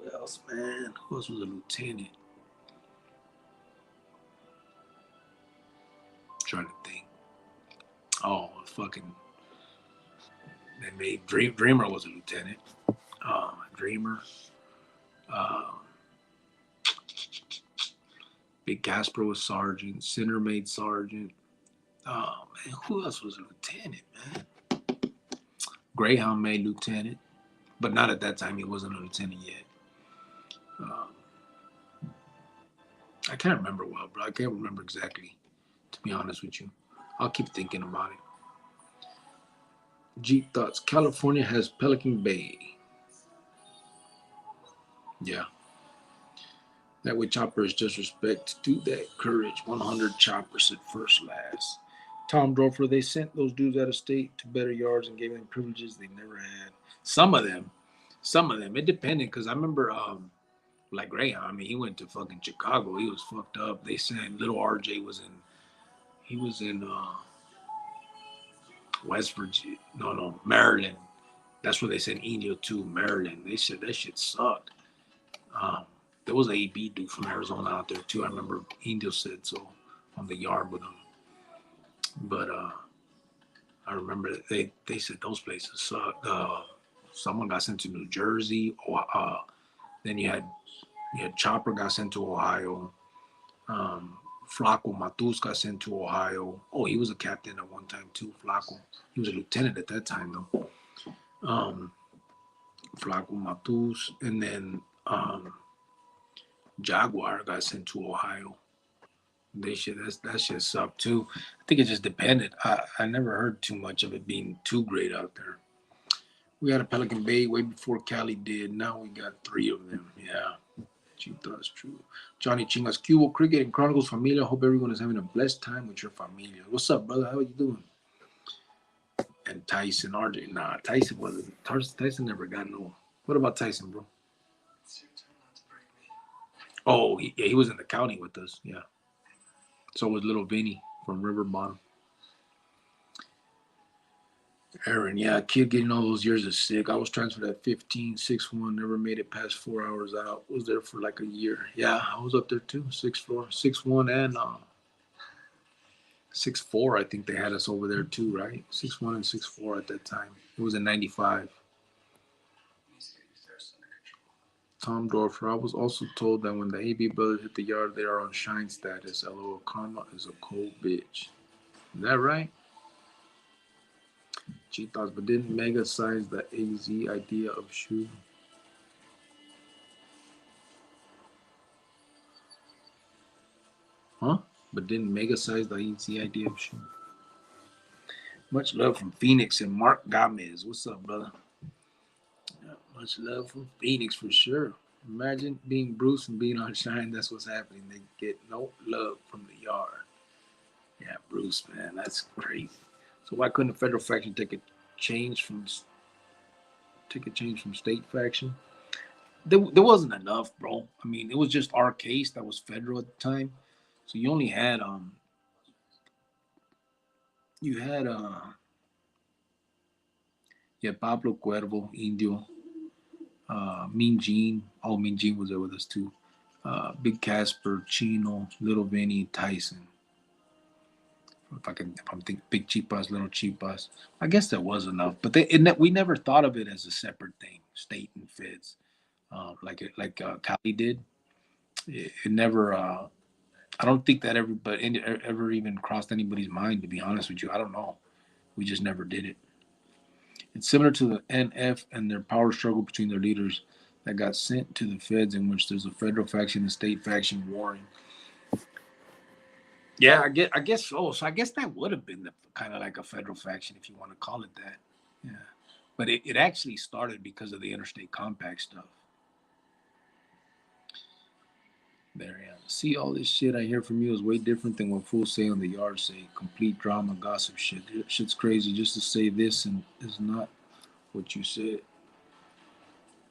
Who else, man? Who else was a lieutenant? I'm trying to think. Oh, fucking. They made Dreamer was a lieutenant. Dreamer. Big Casper was sergeant. Sinner made sergeant. Oh, man. Who else was a lieutenant, man? Greyhound made lieutenant. But not at that time. He wasn't a lieutenant yet. I can't remember well, bro. I can't remember exactly, to be honest with you. I'll keep thinking about it. Jeep thoughts. California has Pelican Bay. Yeah. That way chopper is just respect to that courage. 100 choppers at first last. Tom Drofer, they sent those dudes out of state to better yards and gave them privileges they never had. Some of them. It depended because I remember like Greyhound. I mean, he went to fucking Chicago. He was fucked up. They said little RJ was in. He was in West Virginia. No, Maryland. That's where they sent Indio to, Maryland. They said that shit sucked. Um, there was a AB dude from Arizona out there too. I remember Indio said so on the yard with him. But I remember they said those places sucked. Someone got sent to New Jersey. Or, then you had Chopper got sent to Ohio. Um, Flaco Matus got sent to Ohio. Oh, he was a captain at one time too. Flaco. He was a lieutenant at that time though. Flaco Matus, and then Jaguar got sent to Ohio. That shit sucked too. I think it just depended. I never heard too much of it being too great out there. We had a Pelican Bay way before Cali did. Now we got 3 of them. Yeah. That's true. Johnny Chingas, Cubo Cricket and Chronicles Familia. Hope everyone is having a blessed time with your familia. What's up, brother? How are you doing? And Tyson, RJ. Nah, Tyson wasn't. Tyson never got no. What about Tyson, bro? Oh, he was in the county with us. Yeah. So was little Vinny from River Bottom. Aaron, yeah, kid getting all those years is sick. I was transferred at 15, 6'1", never made it past 4 hours out. Was there for like a year. Yeah, I was up there too, 6'4", 6'1", and 6'4". I think they had us over there too, right? 6'1" and 6'4" at that time. It was in 95. Tom Dorfer, I was also told that when the AB brothers hit the yard, they are on shine status. LOL, karma is a cold bitch. Is that right? Cheetos, but didn't Mega size the AZ idea of shoe? Huh? But didn't Mega size the AZ idea of shoe? Much love from Phoenix and Mark Gomez. What's up, brother? Yeah, much love from Phoenix for sure. Imagine being Bruce and being on Shine. That's what's happening. They get no love from the yard. Yeah, Bruce, man, that's crazy. So why couldn't the federal faction take a change from state faction? There wasn't enough, bro. I mean, it was just our case that was federal at the time. So you only had Pablo Cuervo, Indio, Mean Gene. Oh, Mean Gene was there with us too. Big Casper, Chino, Little Vinny, Tyson. If I'm thinking Big Chipas, Little Chipas. I guess there was enough, but we never thought of it as a separate thing, state and feds, like Cali did. It never. I don't think that ever even crossed anybody's mind. To be honest with you, I don't know. We just never did it. It's similar to the NF and their power struggle between their leaders that got sent to the feds, in which there's a federal faction and state faction warring. Yeah, I guess so. So I guess that would have been kind of like a federal faction, if you want to call it that. Yeah, but it actually started because of the interstate compact stuff. There, yeah. See, all this shit I hear from you is way different than what fools say on the yard say. Complete drama, gossip shit. Shit's crazy just to say this and is not what you said.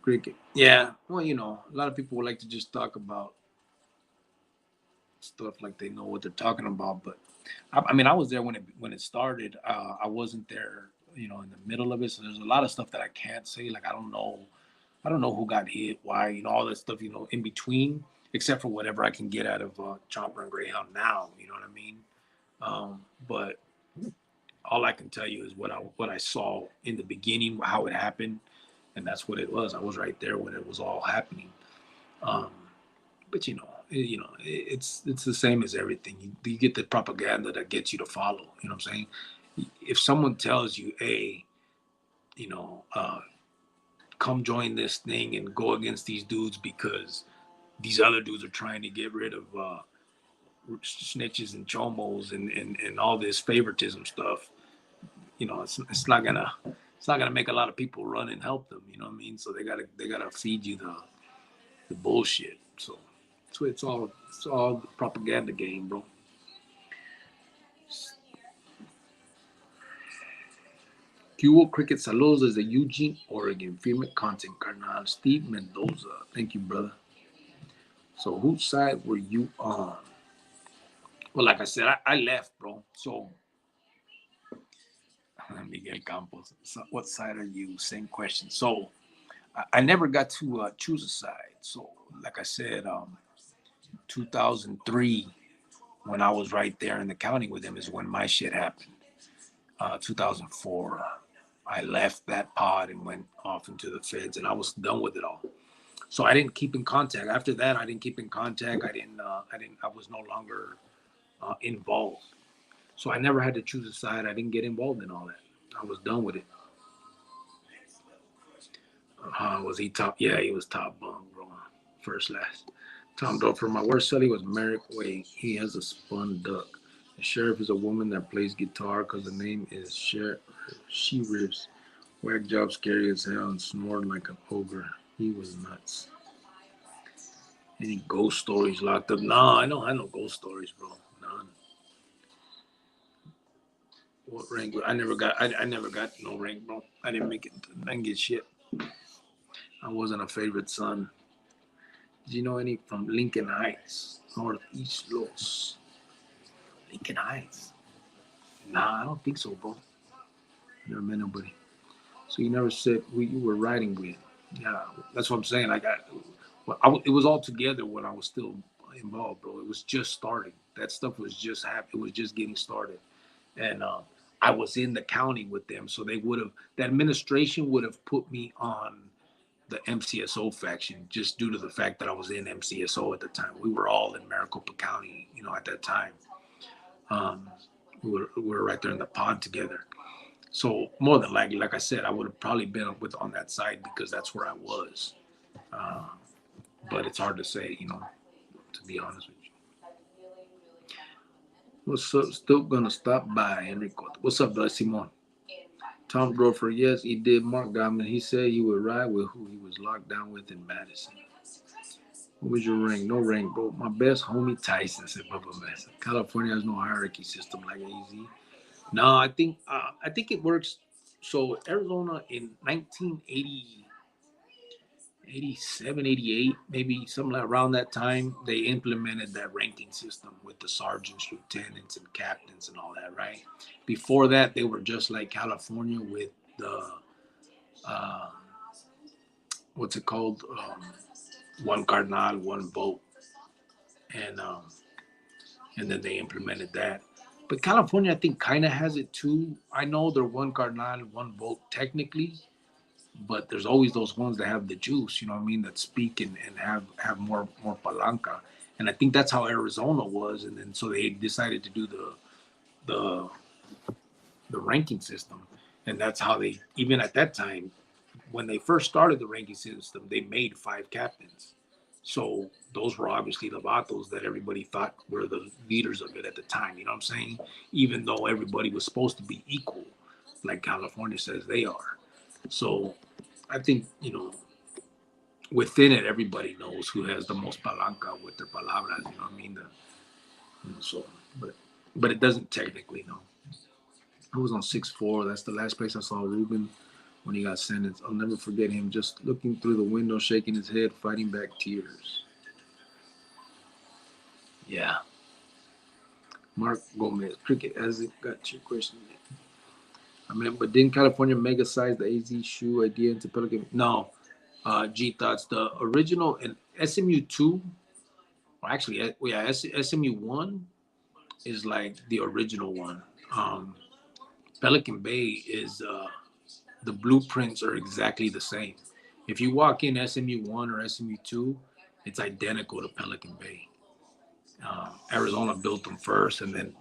Cricket. Yeah. Well, a lot of people would like to just talk about stuff like they know what they're talking about. But I mean, I was there when it started. I wasn't there, in the middle of it. So there's a lot of stuff that I can't say. Like I don't know who got hit, why, all that stuff, in between, except for whatever I can get out of Chopper and Greyhound now. You know what I mean? But all I can tell you is what I saw in the beginning, how it happened, and that's what it was. I was right there when it was all happening. But it's the same as everything. You get the propaganda that gets you to follow. You know what I'm saying? If someone tells you, hey, come join this thing and go against these dudes because these other dudes are trying to get rid of snitches and chomos and all this favoritism stuff, it's not gonna make a lot of people run and help them. You know what I mean? So they gotta feed you the bullshit. So it's all the propaganda game, bro. Cubo Cricket Saludos desde Eugene, Oregon. Firme content, carnal. Steve Mendoza. Thank you, brother. So whose side were you on? Well, like I said, I left, bro. So Miguel Campos, so what side are you? Same question. So I never got to choose a side. So like I said, 2003, when I was right there in the county with him, is when my shit happened. 2004, I left that pod and went off into the feds, and I was done with it all. So I didn't keep in contact. After that, I didn't keep in contact. I was no longer involved. So I never had to choose a side. I didn't get involved in all that. I was done with it. Was he top? Yeah, he was top bunk, bro. First, last. Tom Dofer, my worst celly was Merrick Way. He has a spun duck. The sheriff is a woman that plays guitar because the name is Sheriff. She rips. Whack job, scary as hell, and snored like an ogre. He was nuts. Any ghost stories locked up? No, I don't have no ghost stories, bro. None. What rank? I never got no rank, bro. I didn't make it. I didn't get shit. I wasn't a favorite son. Did you know any from Lincoln Heights, Northeast Los? Lincoln Heights? Nah, I don't think so, bro. Never met nobody. So you never said who you were riding with. Yeah, that's what I'm saying. It was all together when I was still involved, bro. It was just starting. That stuff was just happening. It was just getting started. And I was in the county with them. So the administration would have put me on the MCSO faction just due to the fact that I was in MCSO at the time. We were all in Maricopa County, at that time. Um, we were right there in the pod together. So more than likely, like I said, I would have probably been on that side because that's where I was. Uh, but it's hard to say, to be honest with you. What's up? Still gonna stop by, Enrico. What's up, Simon? Tom Grofer, yes, he did. Mark Gottman, he said he would ride with who he was locked down with in Madison. What was your rank? No rank, bro. My best homie Tyson said Bubba Mess. California has no hierarchy system like AZ. No, I think it works. So Arizona in 1980, 87, 88, maybe something like around that time, they implemented that ranking system with the sergeants, lieutenants, and captains and all that, right? Before that, they were just like California with the, uh, what's it called? One cardinal, one vote. And then they implemented that. But California, I think, kind of has it too. I know they're one cardinal, one vote technically, but there's always those ones that have the juice, you know what I mean, that speak and have more palanca. And I think that's how Arizona was. And then so they decided to do the the ranking system. And that's how they, even at that time, when they first started the ranking system, they made 5 captains. So those were obviously the vatos that everybody thought were the leaders of it at the time. You know what I'm saying? Even though everybody was supposed to be equal, like California says they are. So I think, within it, everybody knows who has the most palanca with their palabras. You know what I mean? So, but it doesn't technically, no. I was on 6'4". That's the last place I saw Ruben when he got sentenced. I'll never forget him just looking through the window, shaking his head, fighting back tears. Yeah. Mark Gomez, Cricket, has it got your question? I mean, but didn't California mega size the AZ shoe idea into Pelican? No. G Thoughts, the original and SMU 2, or actually, yeah, SMU 1 is like the original one. Pelican Bay is the blueprints are exactly the same. If you walk in SMU 1 or SMU 2, it's identical to Pelican Bay. Arizona built them first, and then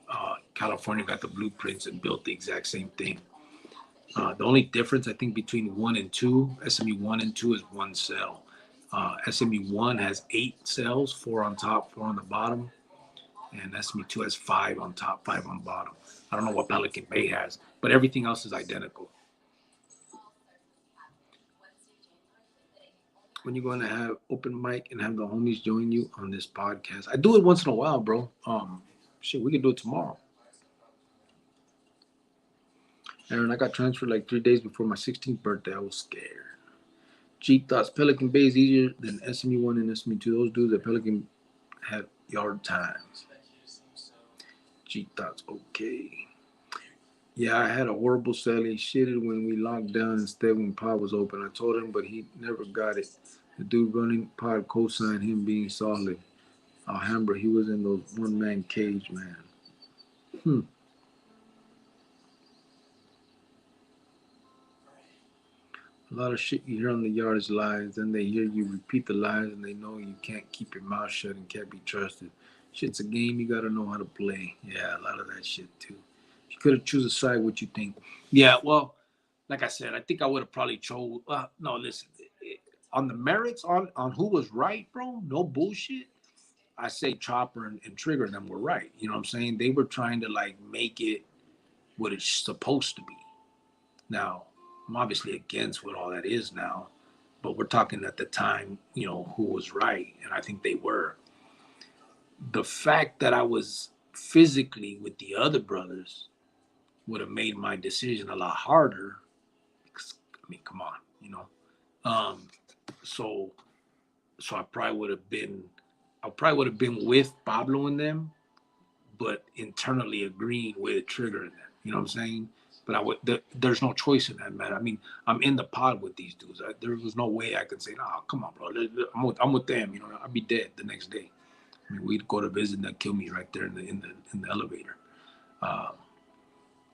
California got the blueprints and built the exact same thing. The only difference I think between 1 and 2, SMU 1 and 2, is one cell. SMU 1 has 8 cells, 4 on top, 4 on the bottom, and SMU 2 has 5 on top, 5 on bottom. I don't know what Pelican Bay has, but everything else is identical. When you're going to have open mic and have the homies join you on this podcast? I do it once in a while, bro. Shit, we can do it tomorrow. Aaron, I got transferred like 3 days before my 16th birthday. I was scared. Jeep thoughts Pelican Bay is easier than SMU1 and SMU2. Those dudes at Pelican had yard times. Jeep thoughts okay. Yeah, I had a horrible sale. He shitted when we locked down instead when pod was open. I told him, but he never got it. The dude running pod co-signed him being solid. Alhambra, he was in those one-man cage, man. A lot of shit you hear on the yard is lies. Then they hear you repeat the lies and they know you can't keep your mouth shut and can't be trusted. Shit's a game you gotta know how to play. Yeah, a lot of that shit too. You could have choose a side, what you think? Yeah, well, like I said, I think I would have probably chose. No, listen, on the merits, on who was right, bro. No bullshit. I say Chopper and Trigger and them were right. You know what I'm saying? They were trying to like make it what it's supposed to be. Now, I'm obviously against what all that is now, but we're talking at the time, you know, who was right, and I think they were. The fact that I was physically with the other brothers would have made my decision a lot harder. I mean, come on, you know. Um, so I probably would have been with Pablo and them, but internally agreeing with Trigger and them. You know what I'm saying? But there's no choice in that matter. I mean, I'm in the pod with these dudes. There was no way I could say, "Nah, come on, bro. I'm with them." You know, I'd be dead the next day. I mean, we'd go to visit and they'd kill me right there in the elevator. Um,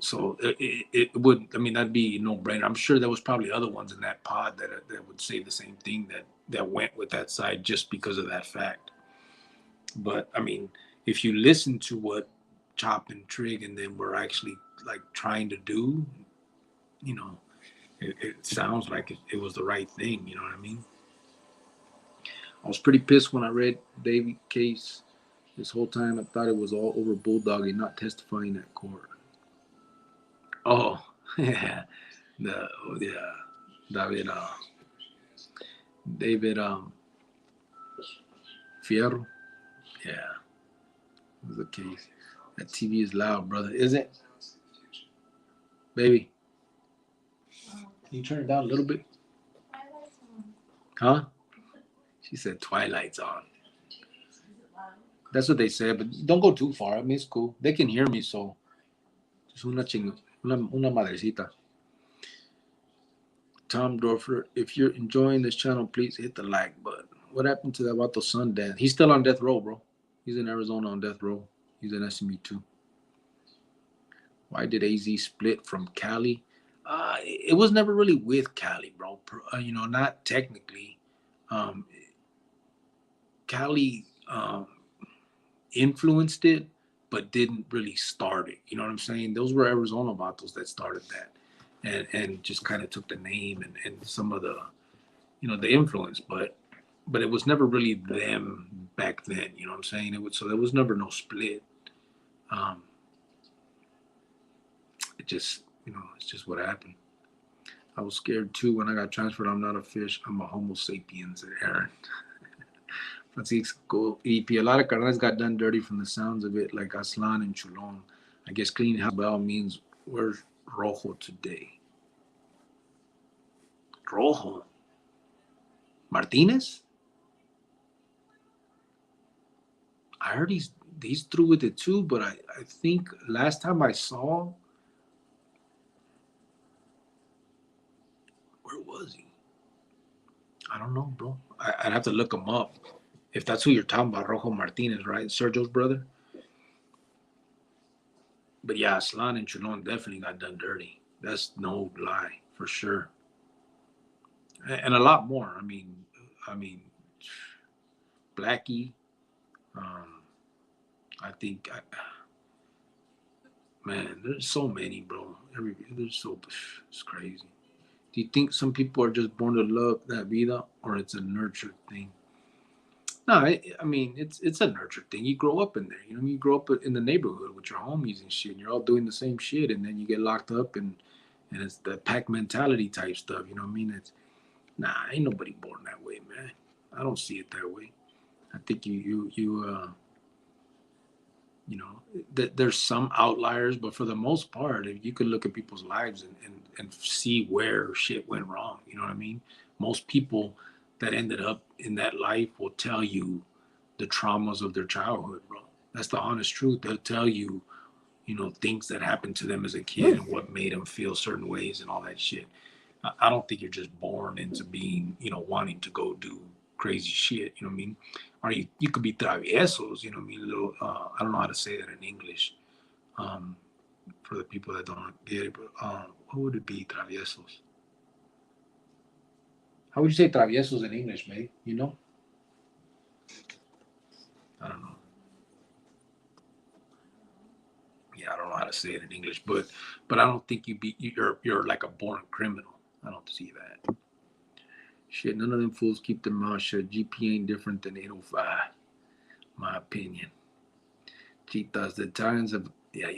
so it would. I mean, that'd be no brainer. I'm sure there was probably other ones in that pod that would say the same thing that went with that side just because of that fact. But I mean, if you listen to what Chop and Trig and then were actually like trying to do, you know, it sounds like it was the right thing. You know what I mean? I was pretty pissed when I read David case. This whole time I thought it was all over bulldogging, not testifying at court. Oh, yeah, yeah, David, David Fierro. Yeah, it was the case. That TV is loud, brother. Is it, baby? Can you turn it down a little bit? Huh? She said Twilight's on. That's what they said, but don't go too far. I mean, it's cool. They can hear me, so it's una madrecita. Tom Dorfer, if you're enjoying this channel, please hit the like button. What happened to that Vato Sundance? He's still on death row, bro. He's in Arizona on death row. He's in SMU too. Why did AZ split from Cali? It was never really with Cali, bro. You know, not technically. Um, Cali influenced it, but didn't really start it. You know what I'm saying? Those were Arizona Vatos that started that, and just kind of took the name and some of the, you know, the influence, but it was never really them back then. You know what I'm saying? It was, so there was never no split. Um, it just, you know, it's just what happened. I was scared too when I got transferred. I'm not a fish. I'm a Homo sapiens, said Aaron. Francisco EP. A lot of carnales got done dirty from the sounds of it, like Aslan and Chulon. I guess clean house bell means where's Rojo today? Rojo? Martinez? I heard he's through with it too, but I think last time I saw, where was he? I don't know, bro. I'd have to look him up. If that's who you're talking about, Rojo Martinez, right? Sergio's brother. But yeah, Aslan and Chulon definitely got done dirty. That's no lie, for sure. And a lot more. I mean, Blackie. Um, I think, man, there's so many, bro. There's so, it's crazy. Do you think some people are just born to love that vida, or it's a nurtured thing? No, I mean it's a nurtured thing. You grow up in there, you know. You grow up in the neighborhood with your homies and shit. And you're all doing the same shit, and then you get locked up, and it's the pack mentality type stuff. You know what I mean? It's nah, ain't nobody born that way, man. I don't see it that way. I think you know, there's some outliers, but for the most part, if you could look at people's lives and and see where shit went wrong. You know what I mean? Most people that ended up in that life will tell you the traumas of their childhood, bro. That's the honest truth. They'll tell you, you know, things that happened to them as a kid and what made them feel certain ways and all that shit. I don't think you're just born into being, you know, wanting to go do crazy shit. You know what I mean? Or you could be traviesos. You know what I mean? Little, I don't know how to say that in English. Um, for the people that don't get it, but what would it be, traviesos? How would you say traviesos in English, mate? You know? I don't know. Yeah, I don't know how to say it in English, but I don't think you're like a born criminal. I don't see that. Shit, none of them fools keep their mouth shut. GP ain't different than 805, my opinion. Cheetahs, the Italians have, yeah,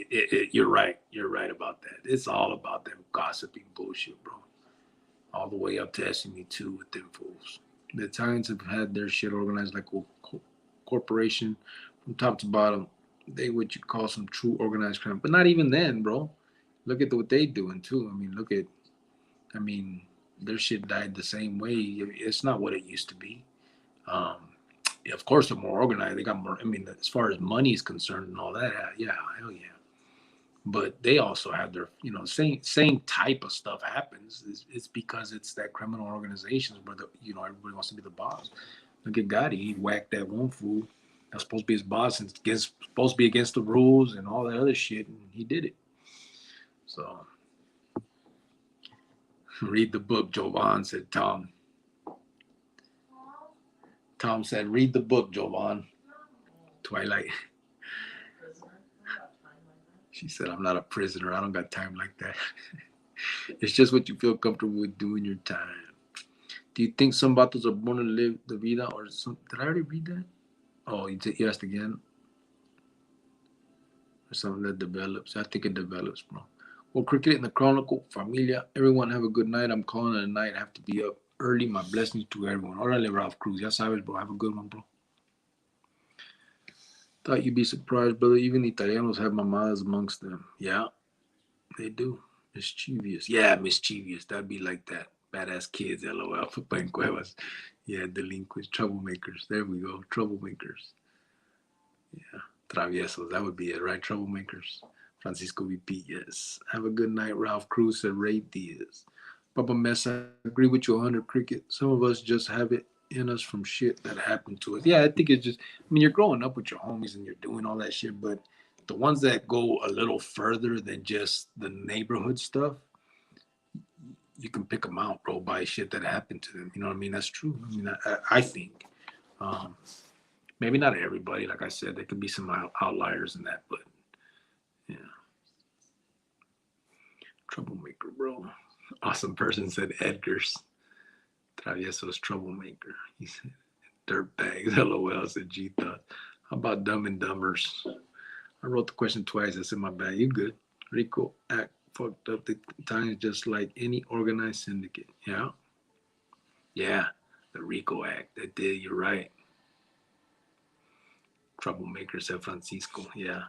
you're right. You're right about that. It's all about them gossiping bullshit, bro. All the way up to SME2 with them fools. The Italians have had their shit organized like a corporation from top to bottom. They what you call some true organized crime, but not even then, bro. Look at what they doing too. I mean, I mean, their shit died the same way. It's not what it used to be. Um, yeah, of course, they're more organized. They got more. I mean, as far as money is concerned and all that, yeah, hell yeah. But they also have their, you know, same type of stuff happens. It's because it's that criminal organizations where the, you know, everybody wants to be the boss. Look at Gotti. He whacked that one fool that's supposed to be his boss and supposed to be against the rules and all that other shit, and he did it. So read the book, Jovan, said Tom. Tom said, read the book, Jovan. Twilight. She said, I'm not a prisoner. I don't got time like that. It's just what you feel comfortable with doing your time. Do you think some vatos are born to live the vida or some? Did I already read that? Oh, you asked again? Or something that develops? I think it develops, bro. Well, cricket in the Chronicle, familia. Everyone have a good night. I'm calling it a night. I have to be up early. My blessings to everyone. Órale, Ralph Cruz. Ya sabes, bro. Have a good one, bro. Thought you'd be surprised, brother. Even Italianos have mamadas amongst them. Yeah, they do. Mischievous. Yeah, mischievous. That'd be like that. Badass kids, LOL. Papa Cuevas. Yeah, delinquents, troublemakers. There we go. Troublemakers. Yeah. Traviesos. That would be it, right? Troublemakers. Francisco VP, yes. Have a good night, Ralph Cruz said Ray Diaz. Papa Mess, I agree with you 100 cricket. Some of us just have it in us from shit that happened to us. Yeah, I think it's just, I mean, you're growing up with your homies and you're doing all that shit, but the ones that go a little further than just the neighborhood stuff, you can pick them out, bro, by shit that happened to them. You know what I mean? That's true. I mean, I think. Um, maybe not everybody, like I said, there could be some outliers in that, but yeah. Troublemaker, bro. Awesome person said Edgar's. Travieso's troublemaker. He said dirtbags. LOL said G thought. How about dumb and dumbers? I wrote the question twice. I said my bad. You good. Rico act fucked up the times just like any organized syndicate. Yeah. Yeah. The Rico act. That did. You're right. Troublemaker said Francisco. Yeah.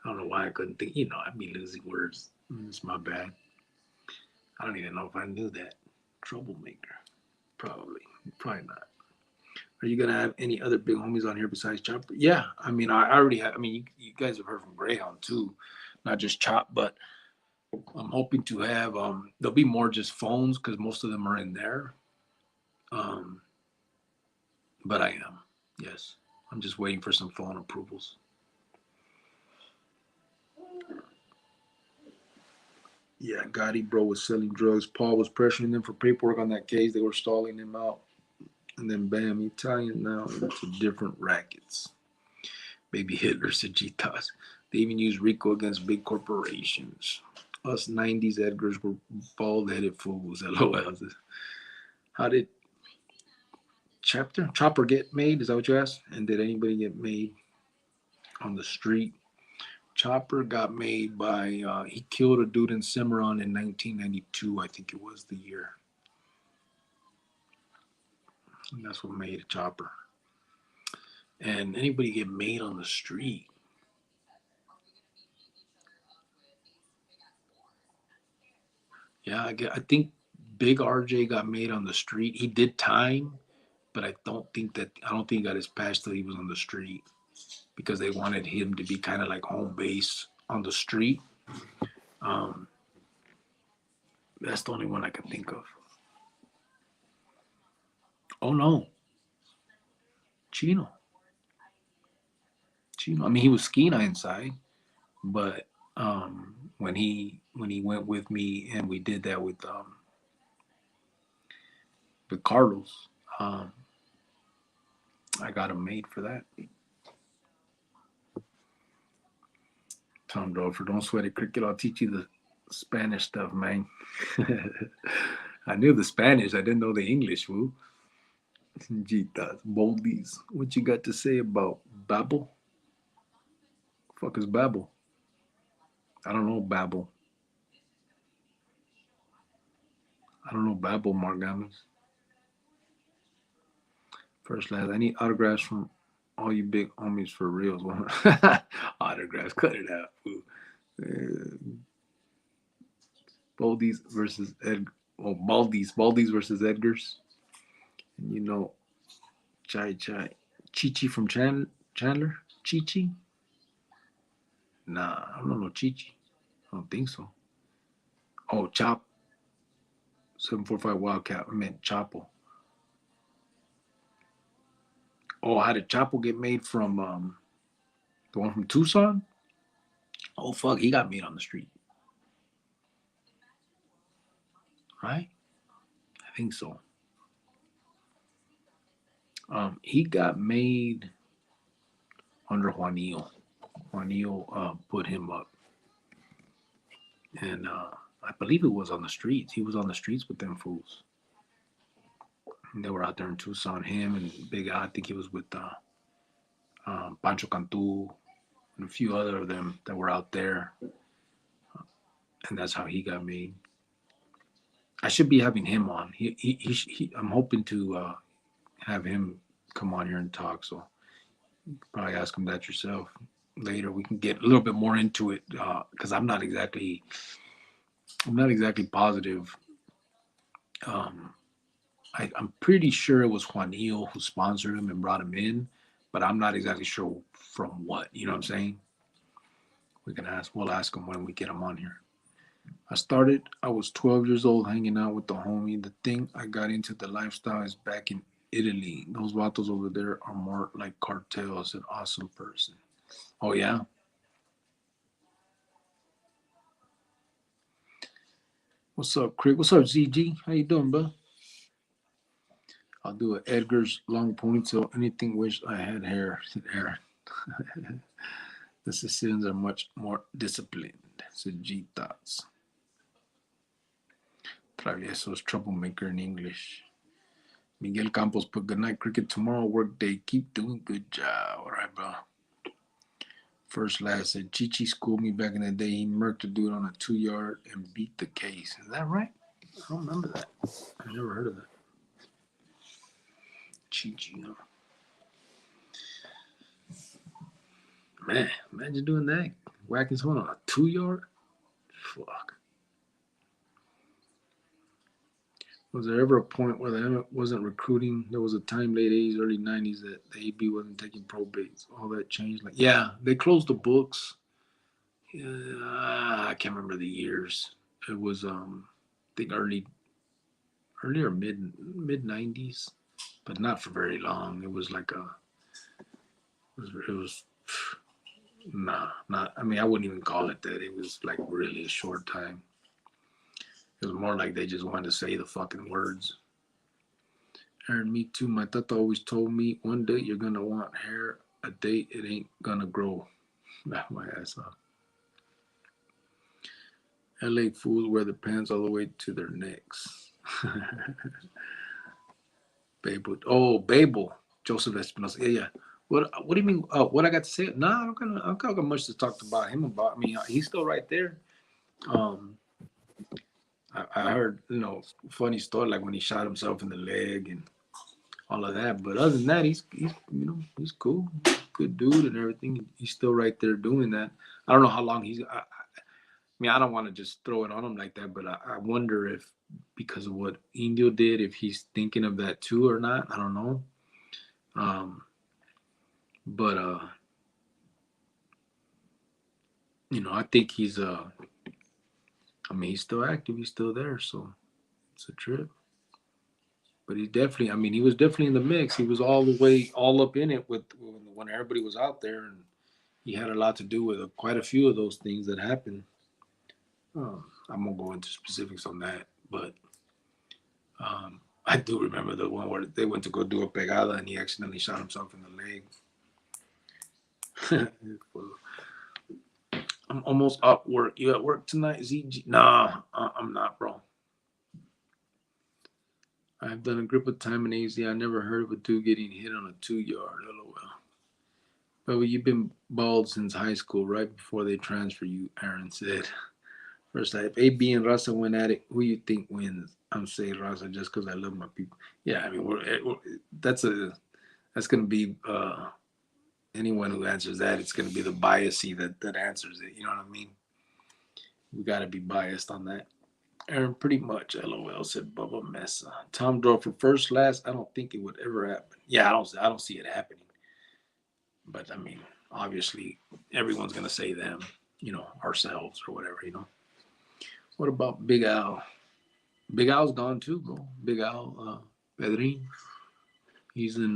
I don't know why I couldn't think. You know, I'd be losing words. It's my bad. I don't even know if I knew that. Troublemaker. Probably. Probably not. Are you gonna have any other big homies on here besides Chop? Yeah, I mean, I already have. I mean, you guys have heard from Greyhound too, not just Chop, but I'm hoping to have. There'll be more just phones because most of them are in there. Um, but I am, yes. I'm just waiting for some phone approvals. Yeah, Gotti bro was selling drugs. Paul was pressuring them for paperwork on that case. They were stalling him out, and then bam, Italian now into different rackets. Baby Hitler, Sagitas. They even use RICO against big corporations. Us 90s Edgars were bald headed fools. LOL. How did Chopper get made? Is that what you asked? And did anybody get made on the street? Chopper got made by, he killed a dude in Cimarron in 1992, I think it was the year. And that's what made a Chopper. And anybody get made on the street? Yeah, I think Big RJ got made on the street. He did time, but I don't think he got his patch till he was on the street because they wanted him to be kind of like home base on the street. Um, that's the only one I can think of. Oh no, Chino. Chino. I mean, he was skiing inside, but when he went with me and we did that with Carlos, um, I got him made for that. Tom Dover, don't sweat it, cricket. I'll teach you the Spanish stuff, man. I knew the Spanish. I didn't know the English, woo. Jitas, boldies. What you got to say about Babel? Fuck is Babel? I don't know Babel. I don't know Babel, Margamas. First, last, I need autographs from all you big homies for reals. Autographs, cut it out, fool. Boldies versus Oh, Baldies versus Edgars. And you know, Chai Chichi from Chandler. Chichi. Nah, I don't know Chichi. I don't think so. Oh, Chop 745 Wildcat. I meant Chapo. Oh, how did Chapo get made from the one from Tucson? Oh fuck, he got made on the street, right? I think so. He got made under Juanillo. Juanillo put him up, and I believe it was on the streets. He was on the streets with them fools. And they were out there in Tucson. Him and Big Al. I think he was with Pancho Cantu and a few other of them that were out there, and that's how he got made. I should be having him on. I'm hoping to have him come on here and talk. So probably ask him that yourself later. We can get a little bit more into it because I'm not exactly positive. Um, I'm pretty sure it was Juanillo who sponsored him and brought him in, but I'm not exactly sure from what. You know what I'm saying? We'll ask him when we get him on here. I was 12 years old hanging out with the homie. The thing I got into the lifestyle is back in Italy. Those vatos over there are more like cartels. An awesome person. Oh, yeah? What's up, Crick? What's up, ZG? How you doing, bro? I'll do an Edgar's long ponytail. Anything wish I had hair. The Sicilians are much more disciplined. ZG thoughts. Travieso's troublemaker in English. Miguel Campos put good night cricket tomorrow work day. Keep doing good job. All right, bro. First last said Chichi schooled me back in the day. He murked a dude on a 2-yard and beat the case. Is that right? I don't remember that. I never heard of that. Chichi, huh? Man, imagine doing that. Whacking someone on a 2-yard? Fuck. Was there ever a point where the M wasn't recruiting? There was a time late 80s, early 90s that the AB wasn't taking probates. All that changed. Like, yeah, they closed the books. I can't remember the years. It was I think early or mid 90s, but not for very long. It was like it was nah, not. I mean, I wouldn't even call it that. It was like really a short time. It was more like they just wanted to say the fucking words. Aaron, me too. My tata always told me one day you're gonna want hair. A day it ain't gonna grow. Laugh my ass off. LA fools wear the pants all the way to their necks. Babel. Oh, Babel. Joseph Espinosa. Yeah, yeah. What do you mean? What I got to say? Nah, I don't got much to talk about him about. I mean, he's still right there. Um, I heard, funny story like when he shot himself in the leg and all of that. But other than that, he's cool, good dude and everything. He's still right there doing that. I don't know how long mean, I don't want to just throw it on him like that, but I wonder if because of what Indio did, if he's thinking of that too or not. I don't know. Um, but I think I mean, he's still active. He's still there, so it's a trip. But he definitely, I mean, he was definitely in the mix. He was all the way, all up in it with when everybody was out there, and he had a lot to do with quite a few of those things that happened. I won't go into specifics on that, but I do remember the one where they went to go do a pegada and he accidentally shot himself in the leg. I'm almost up work. You at work tonight, ZG? Nah, I'm not, bro. I've done a grip of time in AZ. I never heard of a dude getting hit on a 2 yard. LOL. But you've been bald since high school, right before they transfer you, Aaron said. First type, AB and Raza went at it. Who you think wins? I'm saying Raza just because I love my people. Yeah, I mean, that's gonna be anyone who answers that. It's gonna be the biasy that answers it. You know what I mean? We gotta be biased on that. Aaron, pretty much. LOL said Bubba Mesa. Tom drove for first, last. I don't think it would ever happen. Yeah, I don't see it happening. But I mean, obviously, everyone's gonna say them. Ourselves or whatever. What about Big Al? Big Al's gone too, bro. Big Al, Pedrin. He's in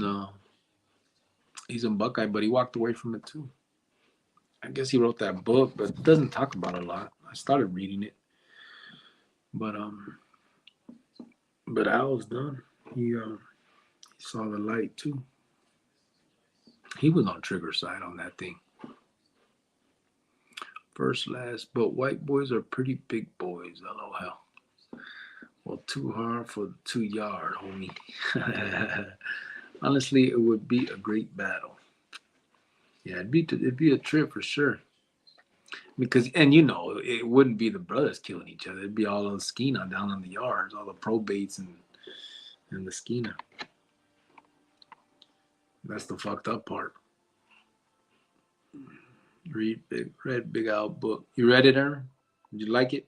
Buckeye, but he walked away from it too. I guess he wrote that book, but it doesn't talk about it a lot. I started reading it, but Al's done. He saw the light too. He was on Trigger side on that thing. First, last, but white boys are pretty big boys. LOL. Well, too hard for the 2 yard, homie. Honestly, it would be a great battle. Yeah, it'd be a trip for sure. Because it wouldn't be the brothers killing each other. It'd be all the Skeena down in the yards, all the probates and the Skeena. That's the fucked up part. Read Big Al book. You read it, Aaron? Did you like it?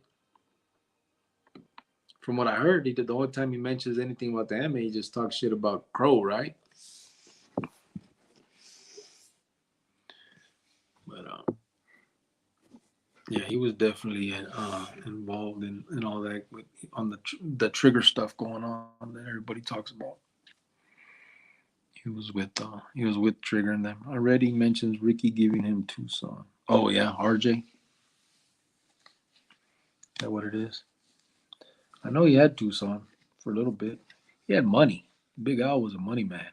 From what I heard, the only time he mentions anything about the anime, he just talks shit about Crow, right? But yeah, he was definitely involved in all that on the trigger stuff going on that everybody talks about. He was with Trigger and them. Already mentions Ricky giving him Tucson. Oh yeah, RJ. Is that what it is? I know he had Tucson for a little bit. He had money. Big Al was a money man.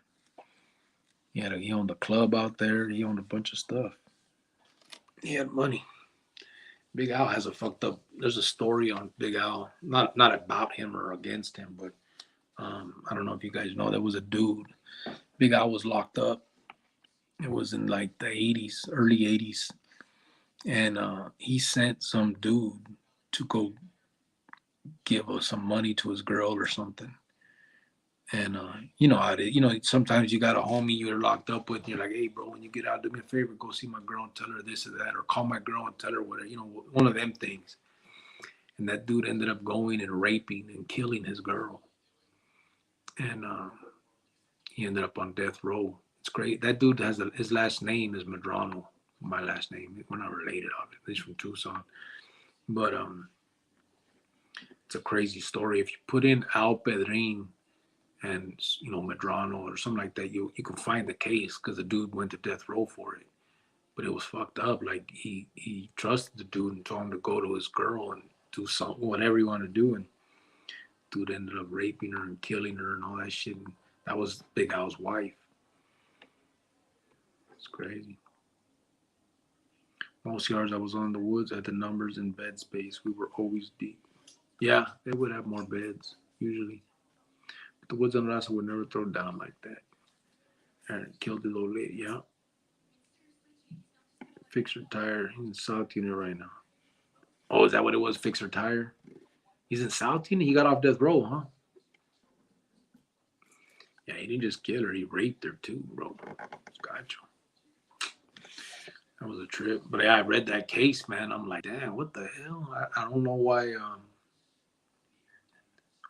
He owned a club out there. He owned a bunch of stuff. He had money. Big Al has a fucked up. There's a story on Big Al, not about him or against him, but I don't know if you guys know. There was a dude. Big Al was locked up. It was in like the '80s, early '80s, and he sent some dude to go give us some money to his girl or something. And you know how it is. Sometimes you got a homie you're locked up with, and you're like, hey, bro, when you get out, do me a favor, go see my girl and tell her this or that, or call my girl and tell her whatever, one of them things. And that dude ended up going and raping and killing his girl. And he ended up on death row. It's great. That dude his last name is Medrano. My last name. We're not related, obviously. He's from Tucson. But it's a crazy story. If you put in Al Pedrin and Medrano or something like that, you can find the case because the dude went to death row for it. But it was fucked up. Like he trusted the dude and told him to go to his girl and do something, whatever he wanted to do, and dude ended up raping her and killing her and all that shit. And that was Big Al's wife. It's crazy. Most yards I was on the woods at the numbers in bed space. We were always deep. Yeah, they would have more beds usually. But the woods on Rasa would never throw down like that. And it killed the little lady. Yeah. Fix her tire. He's in South Unit right now. Oh, is that what it was? Fix her tire? He's in South Unit? He got off death row, huh? Yeah, he didn't just kill her. He raped her too, bro. Gotcha. That was a trip. But yeah, I read that case, man. I'm like, damn, what the hell? I don't know why.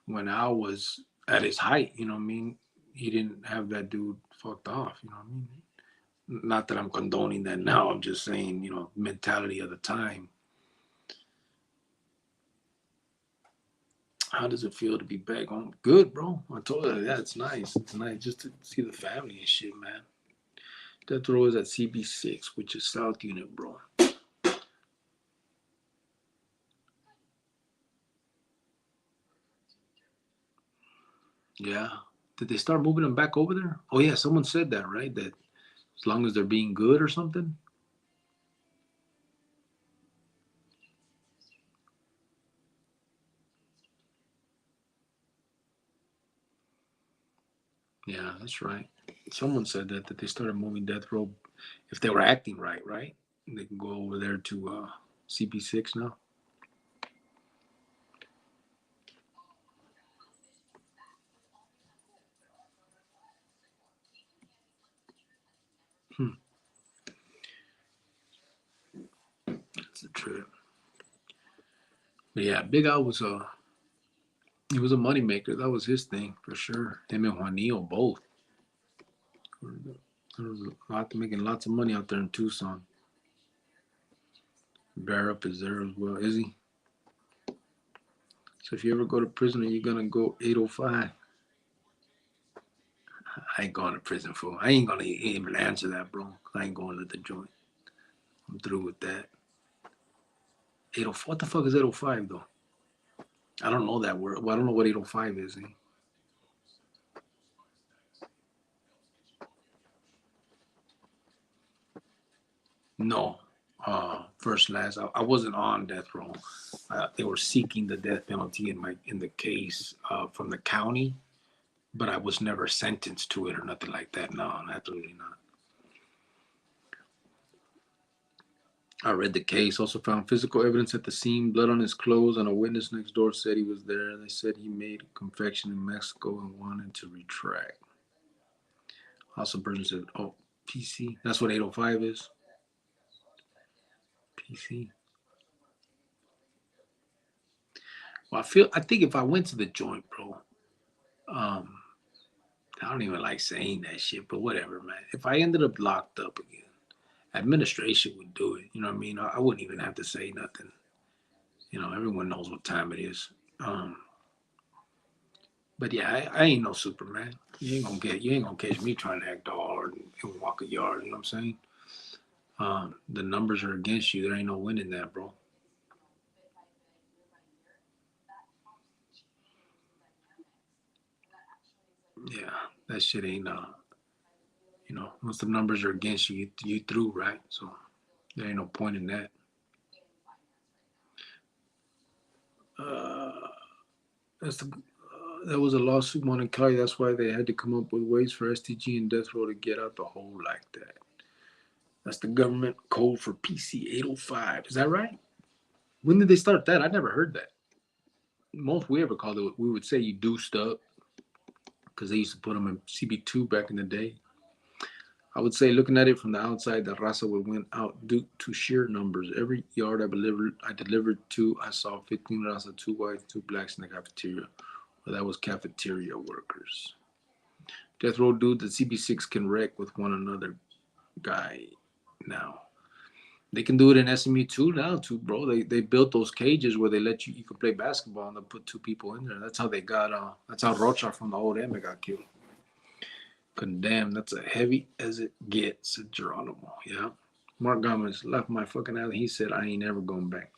When Al was at his height, you know what I mean, he didn't have that dude fucked off. You know what I mean? Not that I'm condoning that now. I'm just saying, you know, mentality of the time. How does it feel to be back home? Good, bro. I told her, yeah, it's nice. It's nice just to see the family and shit, man. Death row is at CB6, which is South Unit, bro. Yeah. Did they start moving them back over there? Oh yeah, someone said that, right? That as long as they're being good or something. Yeah, that's right. Someone said that they started moving death row if they were acting right, right? They can go over there to CP6 now. Hmm. That's a trip. But yeah, Big Al was he was a moneymaker. That was his thing for sure. Him and Juanillo both. There was a lot making lots of money out there in Tucson. Bear Up is there as well, is he? So if you ever go to prison, are you gonna go 805? I ain't going to prison for. I ain't gonna even answer that, bro. I ain't going to the joint. I'm through with that. 805. What the fuck is 805 though? I don't know that word. Well, I don't know what 805 is. Eh? No. First last. I wasn't on death row. They were seeking the death penalty in the case from the county, but I was never sentenced to it or nothing like that. No, absolutely not. I read the case. Also found physical evidence at the scene, blood on his clothes, and a witness next door said he was there. They said he made a confession in Mexico and wanted to retract. Also, person said, "Oh, PC. That's what 805 is. PC." Well, I think if I went to the joint, bro, um, I don't even like saying that shit, but whatever, man. If I ended up locked up again, administration would do it. You know what I mean? I wouldn't even have to say nothing. You know, everyone knows what time it is. But yeah, I ain't no Superman. You ain't gonna catch me trying to act all hard and walk a yard. You know what I'm saying? The numbers are against you. There ain't no winning that, bro. Yeah, that shit ain't. You know, once the numbers are against you, you through, right? So there ain't no point in that. Uh, that's the. That was a lawsuit on Cali. That's why they had to come up with ways for STG and death row to get out the hole like that. That's the government code for PC 805. Is that right? When did they start that? I never heard that. Most we ever called it, we would say you deuced up because they used to put them in CB2 back in the day. I would say, looking at it from the outside, the raza would win out due to sheer numbers. Every yard I delivered to, I saw 15 raza, 2 whites, 2 blacks in the cafeteria. Well, that was cafeteria workers. Death row dude, the CB6 can wreck with one another guy now. They can do it in SMU too now too, bro. They built those cages where they let you can play basketball and they put 2 people in there. That's how they got that's how Rocha from the old M got killed. Condemned. That's as heavy as it gets, said Geronimo. Yeah. Mark Gomez left my fucking alley. He said I ain't never going back.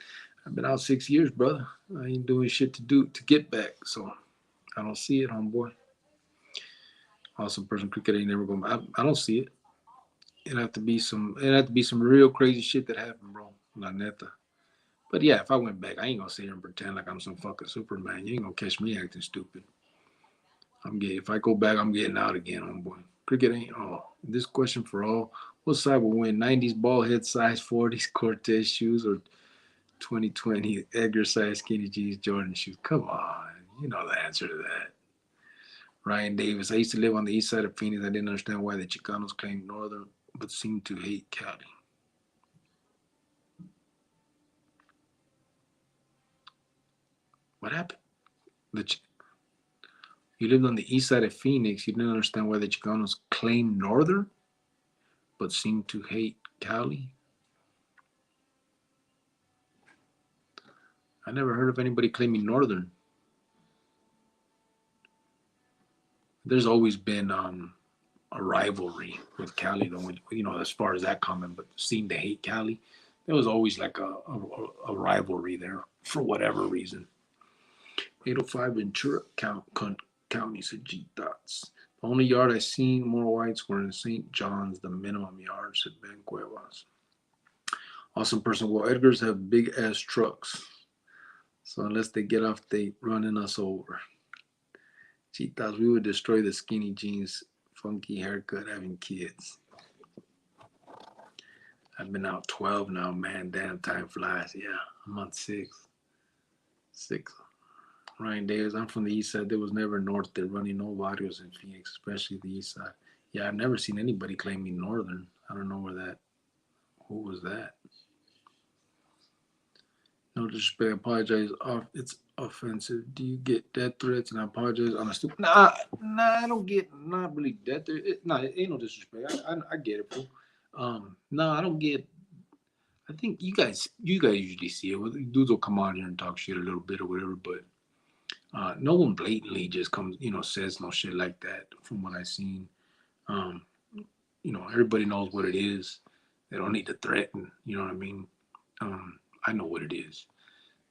I've been out 6 years, brother. I ain't doing shit to get back. So I don't see it, homeboy. Awesome person cricket ain't never going back. I don't see it. It'd have to be some real crazy shit that happened, bro. La neta. But yeah, if I went back, I ain't gonna sit here and pretend like I'm some fucking Superman. You ain't gonna catch me acting stupid. I'm getting if I go back, I'm getting out again, homeboy. Cricket ain't this question for all. What side will win? 90s ball head size 40s Cortez shoes or 2020 Edgar size skinny jeans Jordan shoes? Come on. You know the answer to that. Ryan Davis. I used to live on the east side of Phoenix. I didn't understand why the Chicanos claimed northern but seemed to hate Cali. What happened? The You lived on the east side of Phoenix. You didn't understand why the Chicanos claim Northern, but seem to hate Cali. I never heard of anybody claiming Northern. There's always been a rivalry with Cali, though. As far as that comment, but seem to hate Cali, there was always like a rivalry there for whatever reason. 805 Ventura County said G Dots. The only yard I seen more whites were in St. John's, the minimum yard, said Ben Cuevas. Awesome person. Well, Edgars have big ass trucks. So unless they get off, they running us over. Cheetas, we would destroy the skinny jeans, funky haircut, having kids. I've been out 12 now, man. Damn, time flies. Yeah, I'm on 6. Ryan Davis, I'm from the east side. There was never north there running no barrios in Phoenix, especially the east side. Yeah, I've never seen anybody claiming northern. I don't know who was that? No disrespect, apologize. It's offensive. Do you get death threats? And I apologize on a stupid. Nah, I don't get not really death threats. It ain't no disrespect. I get it, bro. I don't get. I think you guys usually see it. Dudes will come on here and talk shit a little bit or whatever, but no one blatantly just comes, says no shit like that. From what I've seen, everybody knows what it is. They don't need to threaten. You know what I mean? I know what it is.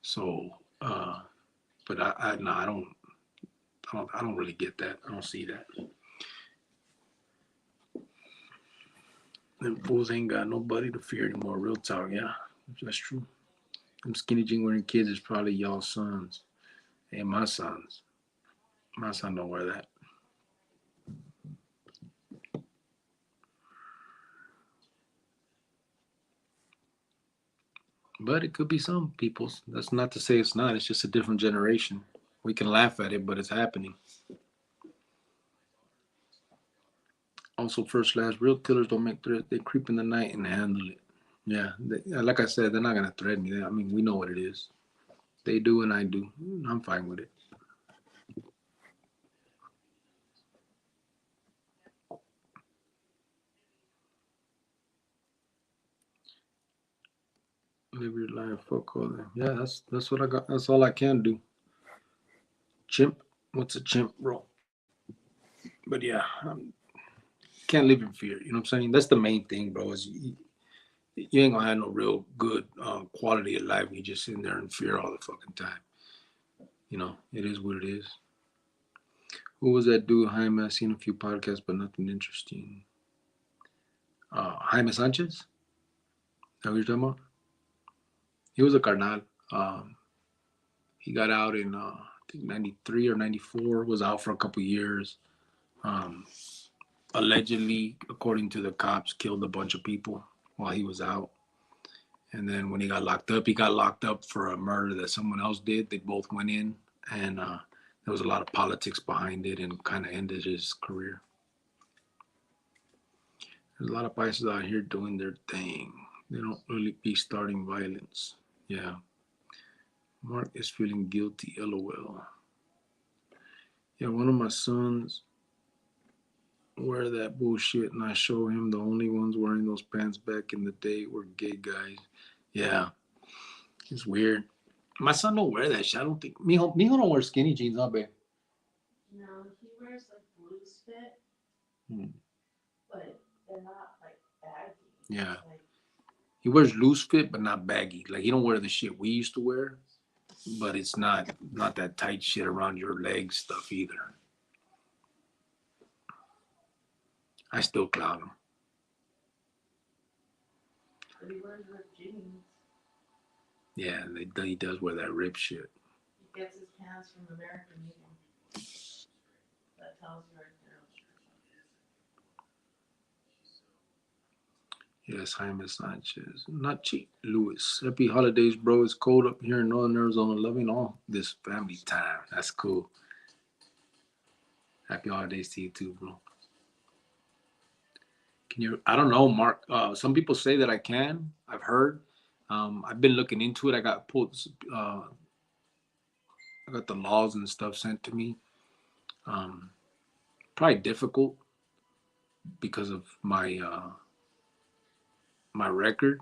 So, but I don't really get that. I don't see that. Them fools ain't got nobody to fear anymore. Real talk, yeah, that's true. Them skinny jean wearing kids is probably y'all sons. And my sons. My son don't wear that. But it could be some people's. That's not to say it's not. It's just a different generation. We can laugh at it, but it's happening. Also, first, last, real killers don't make threats. They creep in the night and handle it. Yeah, like I said, they're not gonna threaten you. I mean, we know what it is. They do, and I do. I'm fine with it. Live your life, fuck all that. Yeah, that's what I got. That's all I can do. Chimp, what's a chimp, bro? But yeah, can't live in fear. You know what I'm saying? That's the main thing, bro. Is you ain't gonna have no real good quality of life when you just sitting there in fear all the fucking time. It is what it is. Who was that dude, Jaime? I've seen a few podcasts, but nothing interesting. Jaime Sanchez? Is that what you're talking about? He was a carnal. He got out in, I think, 93 or 94, was out for a couple years. Allegedly, according to the cops, killed a bunch of people while he was out. And then when he got locked up for a murder that someone else did. They both went in, and there was a lot of politics behind it and kind of ended his career. There's a lot of places out here doing their thing. They don't really be starting violence. Yeah. Mark is feeling guilty, LOL. Yeah, one of my sons wear that bullshit, and I show him the only ones wearing those pants back in the day were gay guys. Yeah, it's weird. My son don't wear that shit. I don't think Mijo don't wear skinny jeans, huh, babe? No, he wears like loose fit, but they're not like baggy. Yeah. He wears loose fit, but not baggy. Like, he don't wear the shit we used to wear, but it's not that tight shit around your legs stuff either. I still clown him. But he wears ripped jeans. Yeah, he does wear that rip shit. He gets his pants from American Eagle. That tells you right there. Yes, Jaime Sanchez. Not cheap. Lewis. Happy holidays, bro. It's cold up here in northern Arizona. Loving all this family time. That's cool. Happy holidays to you too, bro. I don't know, Mark. Some people say that I can. I've heard. I've been looking into it. I got I got the laws and stuff sent to me. Probably difficult because of my my record.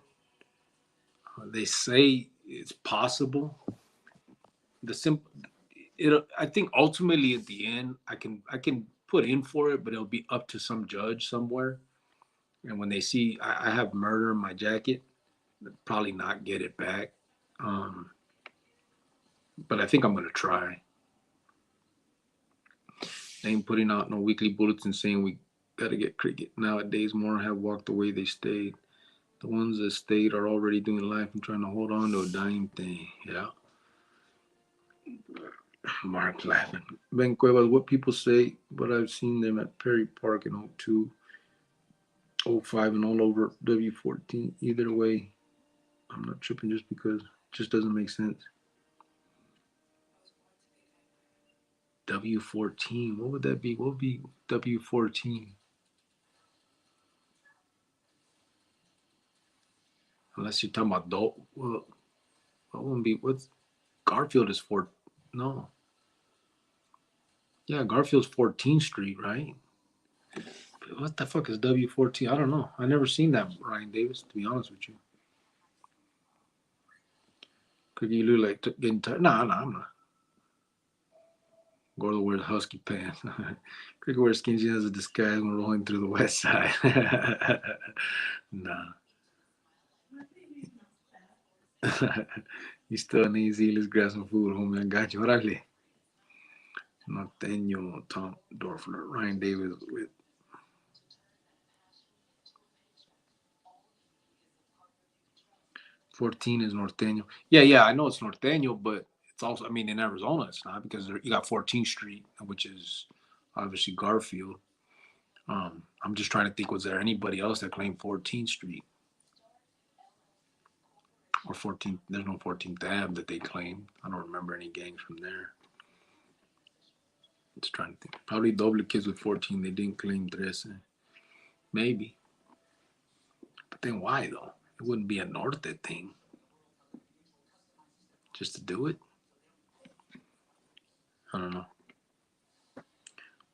They say it's possible. The simple, it. I think ultimately at the end, I can put in for it, but it'll be up to some judge somewhere. And when they see I have murder in my jacket, they'll probably not get it back. Um, but I think I'm gonna try. They ain't putting out no weekly bulletin saying we gotta get cricket. Nowadays, more have walked away, they stayed. The ones that stayed are already doing life and trying to hold on to a dying thing. Yeah. Mark laughing. Ben Cuevas, what people say, but I've seen them at Perry Park in 02, 05, and all over W14. Either way, I'm not tripping just because it just doesn't make sense. W14, what would that be? What would be W14? Unless you're talking about dope. Well, what wouldn't be? What's Garfield is four? No. Yeah, Garfield's 14th Street, right? What the fuck is W14? I don't know. I never seen that, Ryan Davis, to be honest with you. Could you look like getting tired? Nah, I'm not. Gordo wears husky pants. Cricket wears skinny jeans as a disguise when rolling through the west side. Nah. You still in easy. Let's grab some food, homie. I got you. Órale. Norteño, Tom Dorfler, Ryan Davis with 14 is Norteño. Yeah, I know it's Norteño, but it's also, I mean, in Arizona, it's not because you got 14th Street, which is obviously Garfield. I'm just trying to think, was there anybody else that claimed 14th Street or 14th? There's no 14th Ave that they claimed. I don't remember any gangs from there. Just trying to think. Probably Doble kids with 14. They didn't claim 13. Maybe. But then why though? It wouldn't be a Norte thing. Just to do it? I don't know.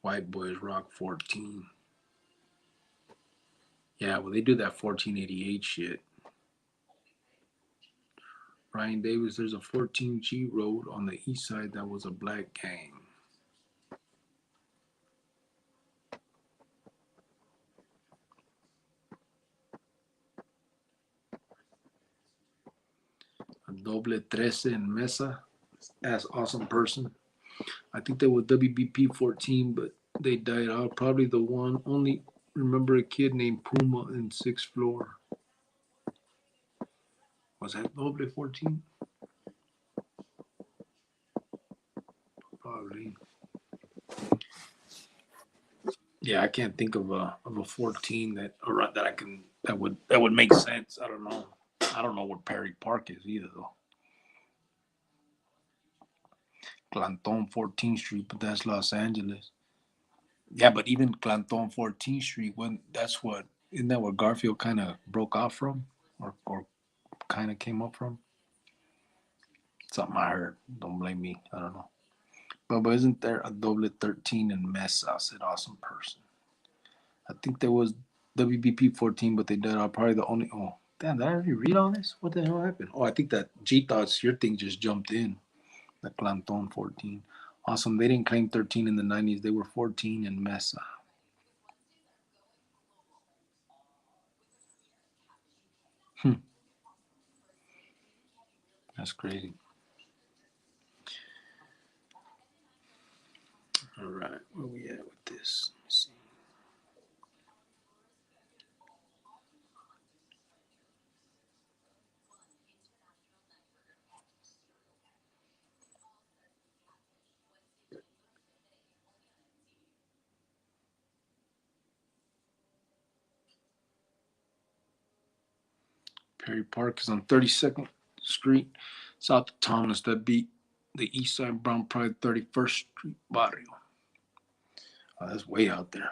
White boys rock 14. Yeah, well, they do that 1488 shit. Ryan Davis, there's a 14G road on the east side that was a black gang. A doble 13 in Mesa. That's awesome person. I think they were WBP 14, but they died out. Probably the one. Only remember a kid named Puma in 6th floor. Was that doble 14? Probably. Yeah, I can't think of a 14 that I can that would make sense. I don't know. I don't know where Perry Park is either though. Clanton 14th Street, but that's Los Angeles. Yeah, but even Clanton 14th Street, when that's what isn't that where Garfield kind of broke off from, or kind of came up from? Something I heard. Don't blame me. I don't know. But isn't there a doble 13 in Mesa? I said awesome person. I think there was WBP 14, but they died out. Probably the only. Oh, damn! Did I already read all this? What the hell happened? Oh, I think that G Thoughts, your thing just jumped in. The Clanton 14. Awesome. They didn't claim 13 in the 90s. They were 14 in Mesa. That's crazy. All right. Where we at with this? Let me see. Perry Park is on 32nd Street, south of Thomas. That beat the east side Brown Pride 31st Street barrio. Oh, that's way out there.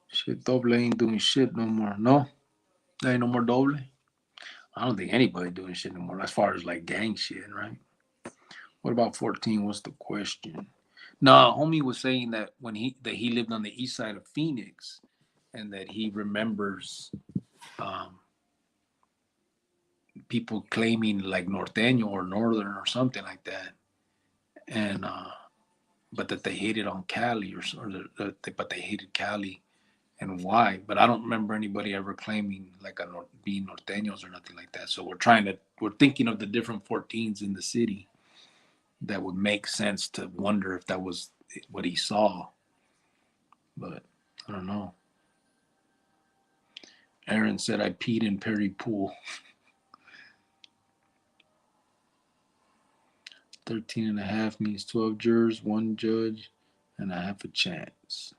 Shit, Doble ain't doing shit no more. No? There ain't no more Doble? I don't think anybody doing shit anymore as far as like gang shit, right? What about 14? What's the question? No, homie was saying that when he lived on the east side of Phoenix, and that he remembers um, people claiming like norteño or northern or something like that, and but that they hated on Cali but they hated Cali and why. But I don't remember anybody ever claiming like being norteños or nothing like that. So we're thinking of the different 14s in the city that would make sense to wonder if that was what he saw. But I don't know. Aaron said I peed in Perry Pool. 13 and a half means 12 jurors, one judge, and a half a chance.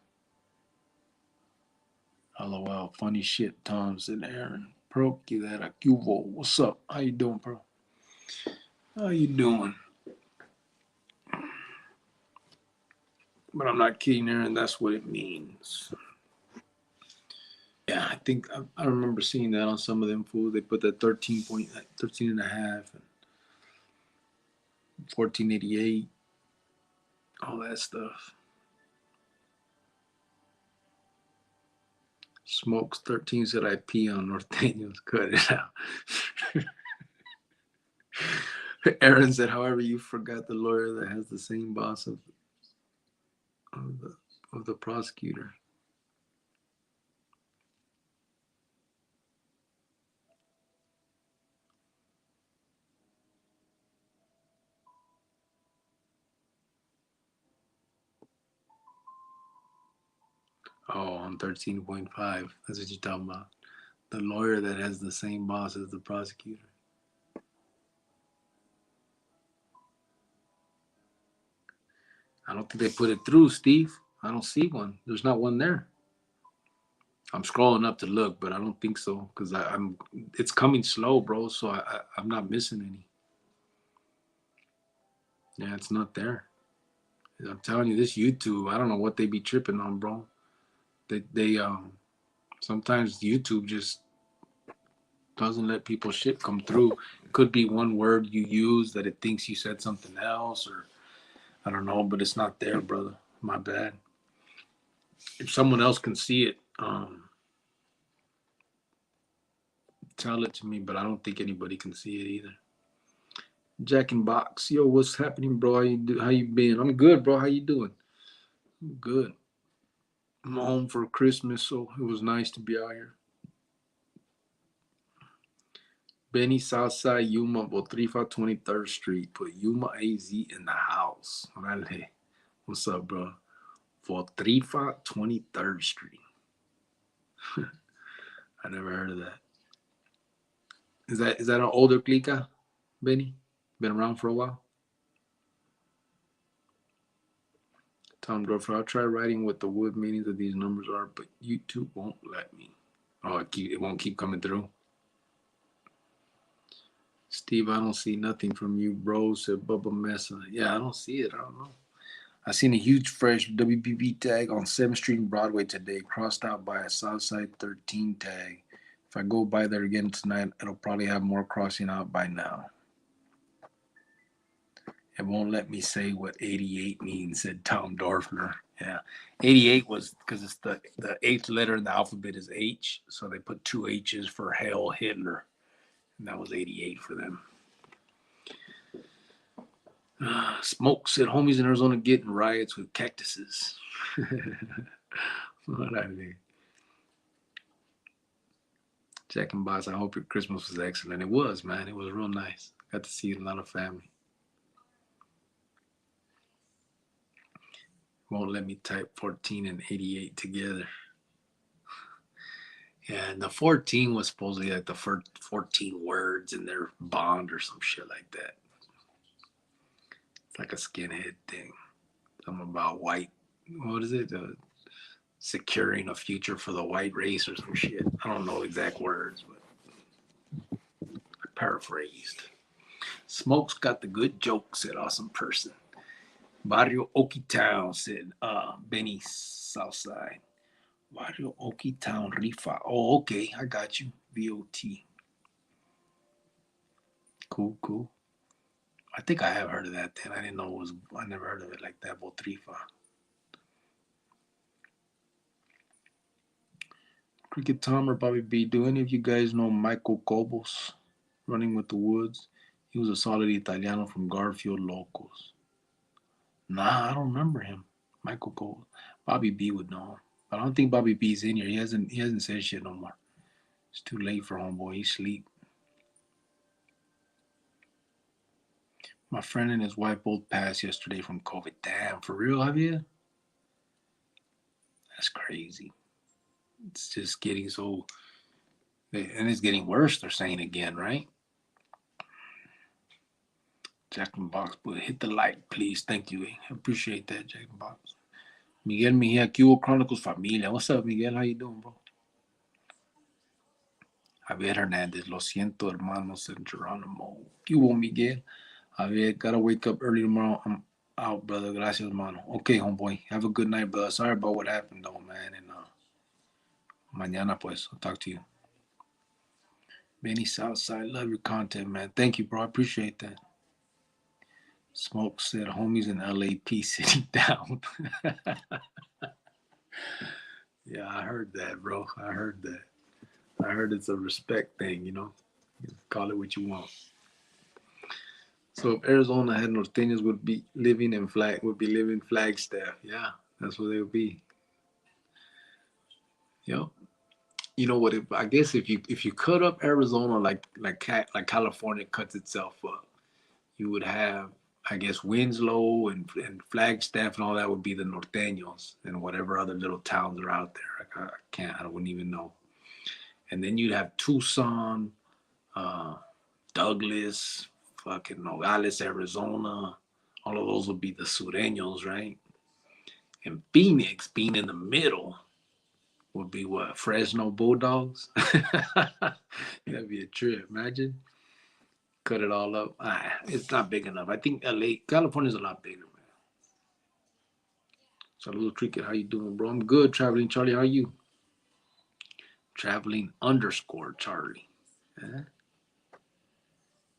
LOL, funny shit, Tom said Aaron. Pro, that Cubo. What's up? How you doing, bro? How you doing? But I'm not kidding, Aaron. That's what it means. Yeah, I think I remember seeing that on some of them fools. They put that 13 and a half, and 1488, all that stuff. Smokes 13 said I pee on Norteños. Cut it out. Aaron said, however, you forgot the lawyer that has the same boss of the prosecutor. Oh, on 13.5. That's what you're talking about. The lawyer that has the same boss as the prosecutor. I don't think they put it through, Steve. I don't see one. There's not one there. I'm scrolling up to look, but I don't think so because I'm. It's coming slow, bro. So I'm not missing any. Yeah, it's not there. I'm telling you, this YouTube, I don't know what they be tripping on, bro. They sometimes YouTube just doesn't let people shit come through. Could be one word you use that it thinks you said something else, or I don't know, but it's not there, brother. My bad. If someone else can see it, tell it to me, but I don't think anybody can see it either. Jack in Box, yo, what's happening, bro? How you been? I'm good, bro. How you doing? I'm good. I'm home for Christmas, so it was nice to be out here. Benny Southside Yuma Botrifa 23rd Street. Put Yuma AZ in the house. Orale. What's up, bro? Botrifa 23rd Street. I never heard of that. Is that an older clica, Benny? Been around for a while? Tom Dorfer, I'll try writing what the wood meanings of these numbers are, but YouTube won't let me. Oh, it won't keep coming through. Steve, I don't see nothing from you, bro, said Bubba Mesa. Yeah, I don't see it. I don't know. I seen a huge fresh WBB tag on 7th Street and Broadway today, crossed out by a Southside 13 tag. If I go by there again tonight, it'll probably have more crossing out by now. It won't let me say what 88 means, said Tom Dorfler. Yeah, 88 was because it's the eighth letter in the alphabet is H, so they put two H's for Hail Hitler, and that was 88 for them. Smoke said, homies in Arizona getting riots with cactuses. What I mean. Jack and Boss, I hope your Christmas was excellent. It was, man. It was real nice. Got to see a lot of family. Won't let me type 14 and 88 together. Yeah, and the 14 was supposedly like the first 14 words in their bond or some shit like that. It's like a skinhead thing. Something about white. What is it? Securing a future for the white race or some shit. I don't know exact words, but I paraphrased. Smoke's got the good joke, said awesome person. Barrio Okie Town, said Benny Southside. Barrio Okie Town Rifa. Oh, okay. I got you. VOT. Cool, cool. I think I have heard of that then. I didn't know it was, I never heard of it like that, Botrifa. Cricket Tom or Bobby B, do any of you guys know Michael Cobos, Running with the Woods? He was a solid Italiano from Garfield Locals. Nah, I don't remember him. Michael Cobos. Bobby B would know him. But I don't think Bobby B's in here. He hasn't said shit no more. It's too late for homeboy. He sleep. My friend and his wife both passed yesterday from COVID. Damn, for real, Javier? That's crazy. It's just getting so, and it's getting worse, they're saying again, right? Jack and Box, but hit the like, please. Thank you. I appreciate that, Jack and Box. Miguel Mejia, Cubo Chronicles Familia. What's up, Miguel? How you doing, bro? Javier Hernandez, lo siento, hermanos, en Geronimo. Cubo, Miguel. Javier, gotta wake up early tomorrow. I'm out, brother. Gracias, mano. Okay, homeboy. Have a good night, brother. Sorry about what happened, though, man. And mañana, pues. I'll talk to you. Benny Southside, love your content, man. Thank you, bro. I appreciate that. Smoke said, homies in LAP sitting down. Yeah, I heard that, bro. I heard that. I heard it's a respect thing, you know. You call it what you want. So if Arizona had norteños, would be living Flagstaff. Yeah, that's what they would be. Yep. You know what? I guess if you cut up Arizona like California cuts itself up, you would have, I guess, Winslow and Flagstaff and all that would be the norteños, and whatever other little towns are out there. I wouldn't even know. And then you'd have Tucson, Douglas, fucking Nogales, Arizona. All of those would be the sureños, right? And Phoenix, being in the middle, would be what? Fresno Bulldogs? That'd be a trip. Imagine. Cut it all up. It's not big enough. I think LA, California's a lot bigger, man. Saludos, Cricket. How you doing, bro? I'm good. Traveling Charlie, how are you? Traveling _ Charlie. Eh?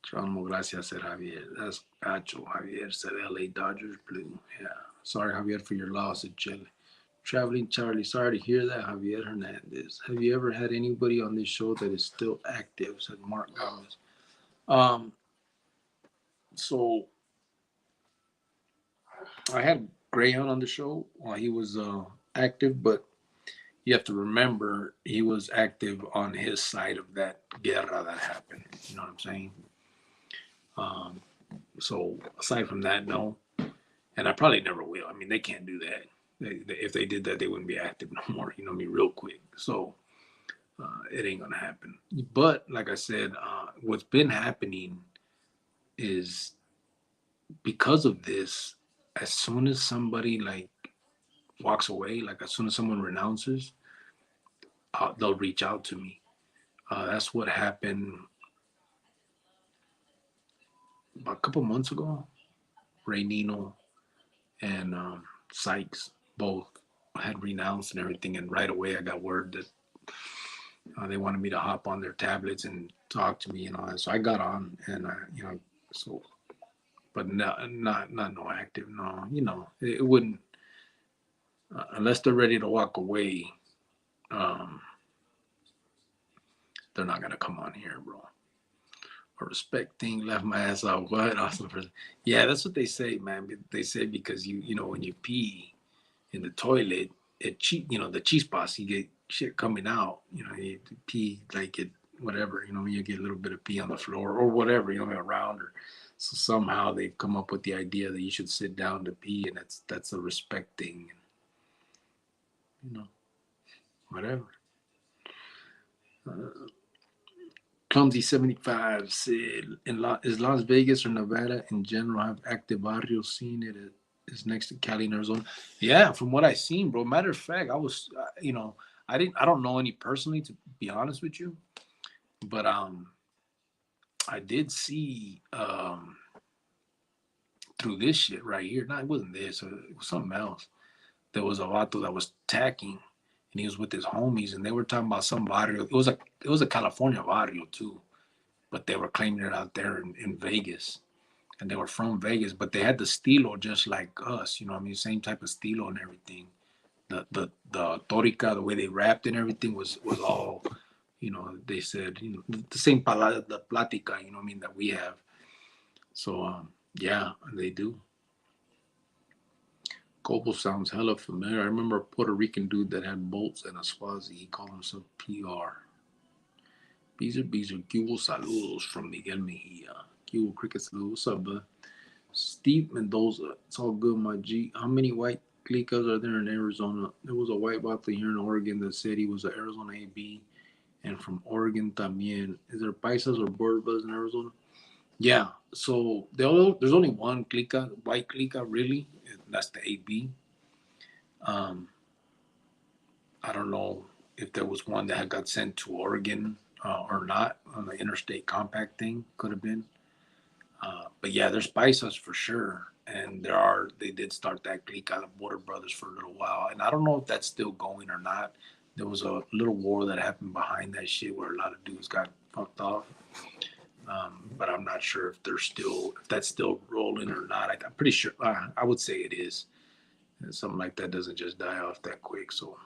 Geronimo, gracias, said Javier. That's Gacho. Javier said LA Dodgers blue. Yeah. Sorry, Javier, for your loss at Chile. Traveling Charlie. Sorry to hear that, Javier Hernandez. Have you ever had anybody on this show that is still active? Said Mark Gomez. So I had Greyhound on the show while he was active, but you have to remember he was active on his side of that guerra that happened. You know what I'm saying? So aside from that, no. And I probably never will. I mean, they can't do that. If they did that, they wouldn't be active no more. You know what I mean? Real quick. So it ain't gonna happen. But like I said, what's been happening is because of this. As soon as somebody like walks away, like as soon as someone renounces, they'll reach out to me. That's what happened about a couple months ago. Ray Nino and Sykes both had renounced and everything, and right away I got word that they wanted me to hop on their tablets and talk to me and all that. So I got on, and but not no active. No, it wouldn't unless they're ready to walk away. They're not gonna come on here, bro. A respect thing left my ass out. What? Awesome. Yeah, that's what they say, man. They say because you know when you pee in the toilet, the chispas, you get shit coming out. You pee like it, whatever. You get a little bit of pee on the floor or whatever. Around her. So somehow they've come up with the idea that you should sit down to pee, and that's a respect thing. Whatever. Clumsy 75 said, is Las Vegas or Nevada in general have active barrio scene? It is next to Cali and Arizona. Yeah, from what I seen, bro. Matter of fact, I was, I don't know any personally, to be honest with you, but I did see through this shit right here. No, it wasn't this. It was something else. There was a vato that was tacking, and he was with his homies, and they were talking about some barrio. It was a California barrio too, but they were claiming it out there in Vegas, and they were from Vegas, but they had the estilo just like us, you know what I mean? Same type of estilo and everything. The torica, the way they rapped and everything was all, you know, they said, you know, the same the platica, you know what I mean, that we have. So yeah, they do. Cobo sounds hella familiar. I remember a Puerto Rican dude that had bolts and a Swazi. He called himself PR. Beezer, Cubo saludos from Miguel Mejia. Cubo Cricket saludos. What's up, bud? Steve Mendoza. It's all good, my G. How many white clicas are there in Arizona? There was a white vato here in Oregon that said he was an Arizona AB, and from Oregon también. Is there paisas or border brothers in Arizona? Yeah. So there's only one clica, white clica, really. That's the AB. Um, I don't know if there was one that had got sent to Oregon or not on the interstate compact thing. Could have been. But yeah, there's paisas for sure. And they did start that clique out of Border Brothers for a little while. And I don't know if that's still going or not. There was a little war that happened behind that shit where a lot of dudes got fucked off. But I'm not sure if that's still rolling or not. I'm pretty sure. I would say it is. And something like that doesn't just die off that quick. So,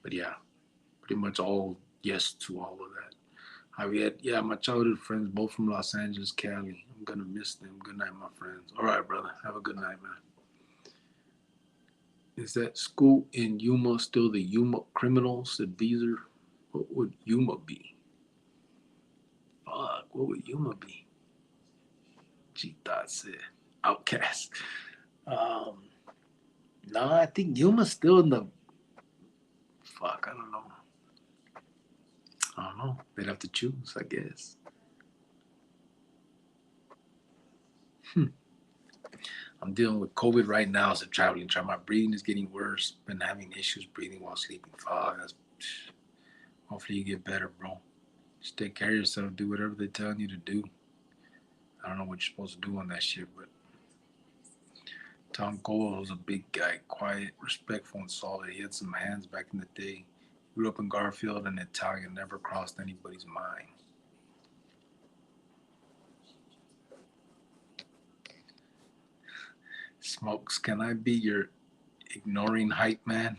but yeah, pretty much all yes to all of that. Javier, yeah, my childhood friends, both from Los Angeles, Cali. I'm gonna miss them. Good night, my friends. All right, brother. Have a good night, man. Is that school in Yuma still the Yuma Criminals? Said Beezer. What would Yuma be? Fuck, what would Yuma be? Cheetah said. Outcast. Um, no, I think Yuma's still in the. Fuck, I don't know. I don't know. They'd have to choose, I guess. I'm dealing with COVID right now as a traveling child. My breathing is getting worse. Been having issues breathing while sleeping. Fuck, hopefully you get better, bro. Just take care of yourself. Do whatever they're telling you to do. I don't know what you're supposed to do on that shit, but Tom Cole was a big guy, quiet, respectful, and solid. He had some hands back in the day. Grew up in Garfield and Italian, never crossed anybody's mind. Smokes, can I be your ignoring hype man?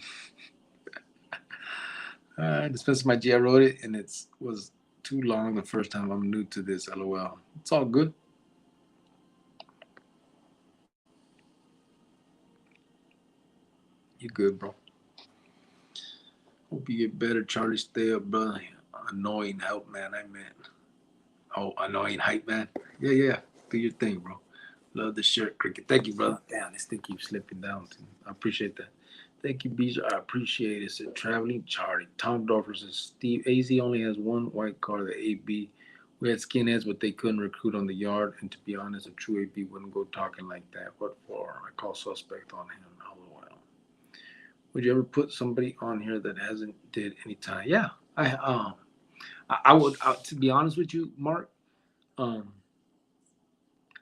Dispense my G. I wrote it and it was too long the first time. I'm new to this. LOL. It's all good. You good, bro? Hope you get better, Charlie. Stay up, brother. Annoying help, man. I meant. Oh, annoying hype, man. Yeah. Do your thing, bro. Love the shirt, Cricket. Thank you, brother. Damn, this thing keeps slipping down. Too. I appreciate that. Thank you, Beezer. I appreciate it. Said Traveling Charlie. Tom Dorfer says Steve AZ only has one white car, the AB. We had skinheads, but they couldn't recruit on the yard. And to be honest, a true AB wouldn't go talking like that. What for? I call suspect on him. LOL. Would you ever put somebody on here that hasn't did any time? Yeah, I would. To be honest with you, Mark, um,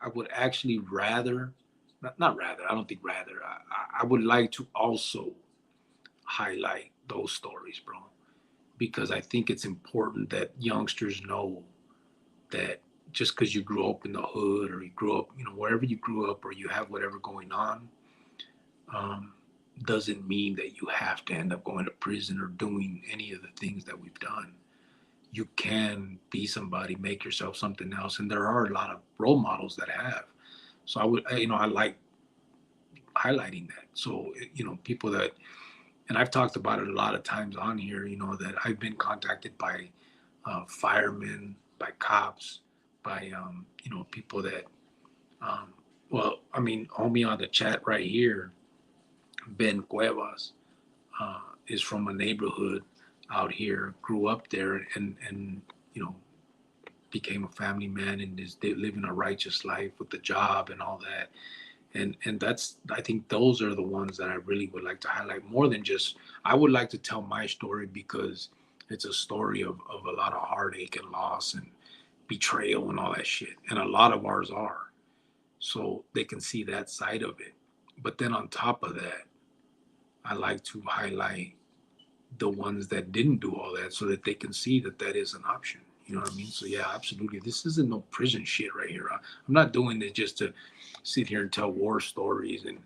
I would actually rather, not rather. I don't think rather. I would like to also highlight those stories, bro, because I think it's important that youngsters know that just because you grew up in the hood or you grew up, you know, wherever you grew up or you have whatever going on, um, doesn't mean that you have to end up going to prison or doing any of the things that we've done. You can be somebody, make yourself something else, and there are a lot of role models that have. So I like highlighting that. So, people that, and I've talked about it a lot of times on here, that I've been contacted by firemen, by cops, by, people that, homie on the chat right here, Ben Cuevas, is from a neighborhood out here, grew up there, and became a family man and is living a righteous life with the job and all that. And that's, I think those are the ones that I really would like to highlight more than just, I would like to tell my story because it's a story of a lot of heartache and loss and betrayal and all that shit. And a lot of ours are. So they can see that side of it. But then on top of that, I like to highlight the ones that didn't do all that so that they can see that that is an option. You know what I mean? So yeah, absolutely. This isn't no prison shit right here. I'm not doing it just to sit here and tell war stories and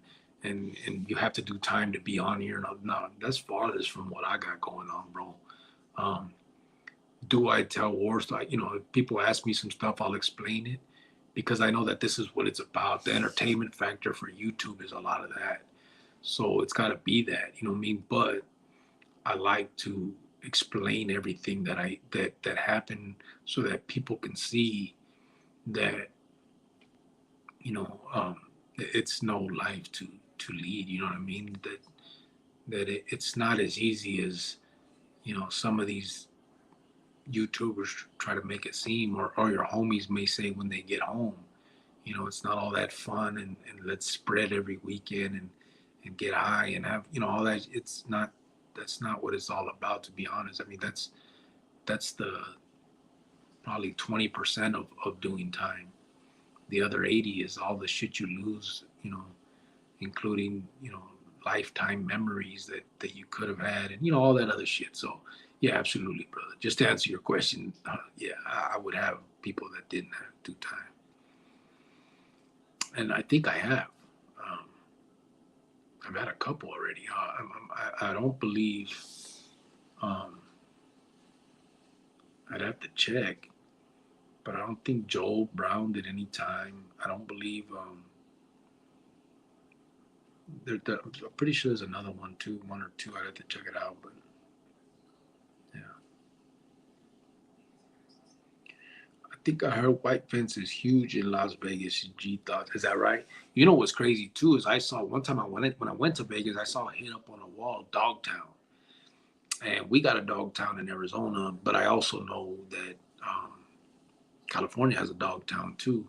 you have to do time to be on here. No, no, that's farthest from what I got going on, bro. Um, do I tell war stories? You know, if people ask me some stuff, I'll explain it because I know that this is what it's about. The entertainment factor for YouTube is a lot of that. So it's got to be that, you know what I mean? But I like to explain everything that happened so that people can see that, you know, it's no life to lead. You know what I mean? It's not as easy as, you know, some of these YouTubers try to make it seem, or your homies may say when they get home. You know, it's not all that fun and let's spread every weekend and get high and have, you know, all that. It's not, that's not what it's all about, to be honest. I mean, that's the probably 20% of doing time. The other 80 is all the shit you lose, you know, including, you know, lifetime memories that you could have had and, you know, all that other shit. So, yeah, absolutely, brother. Just to answer your question, yeah, I would have people that didn't have do time. And I think I have. Um, I've had a couple already. I don't believe, um, I'd have to check, but I don't think Joel Brown did any time. I don't believe, I'm pretty sure there's another one too, one or two. I'd have to check it out, but yeah. I think I heard White Fence is huge in Las Vegas. G thought, is that right? You know what's crazy too is I saw one time when I went to Vegas, I saw a hit up on a wall, Dogtown, and we got a Dogtown in Arizona, but I also know that California has a Dogtown too.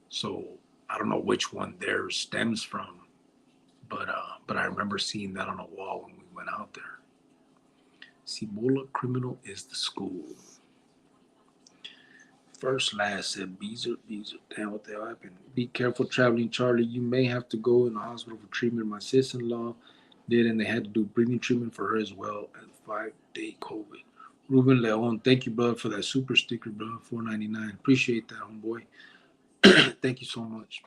So I don't know which one theirs stems from, but I remember seeing that on a wall when we went out there. Cibola Criminal is the school. First last said Beezer. Damn, what the hell happened? Be careful traveling, Charlie. You may have to go in the hospital for treatment. My sister-in-law did, and they had to do breathing treatment for her as well as 5-day COVID. Ruben Leon, thank you, brother, for that super sticker, brother. $4.99. Appreciate that, homeboy. Thank you so much.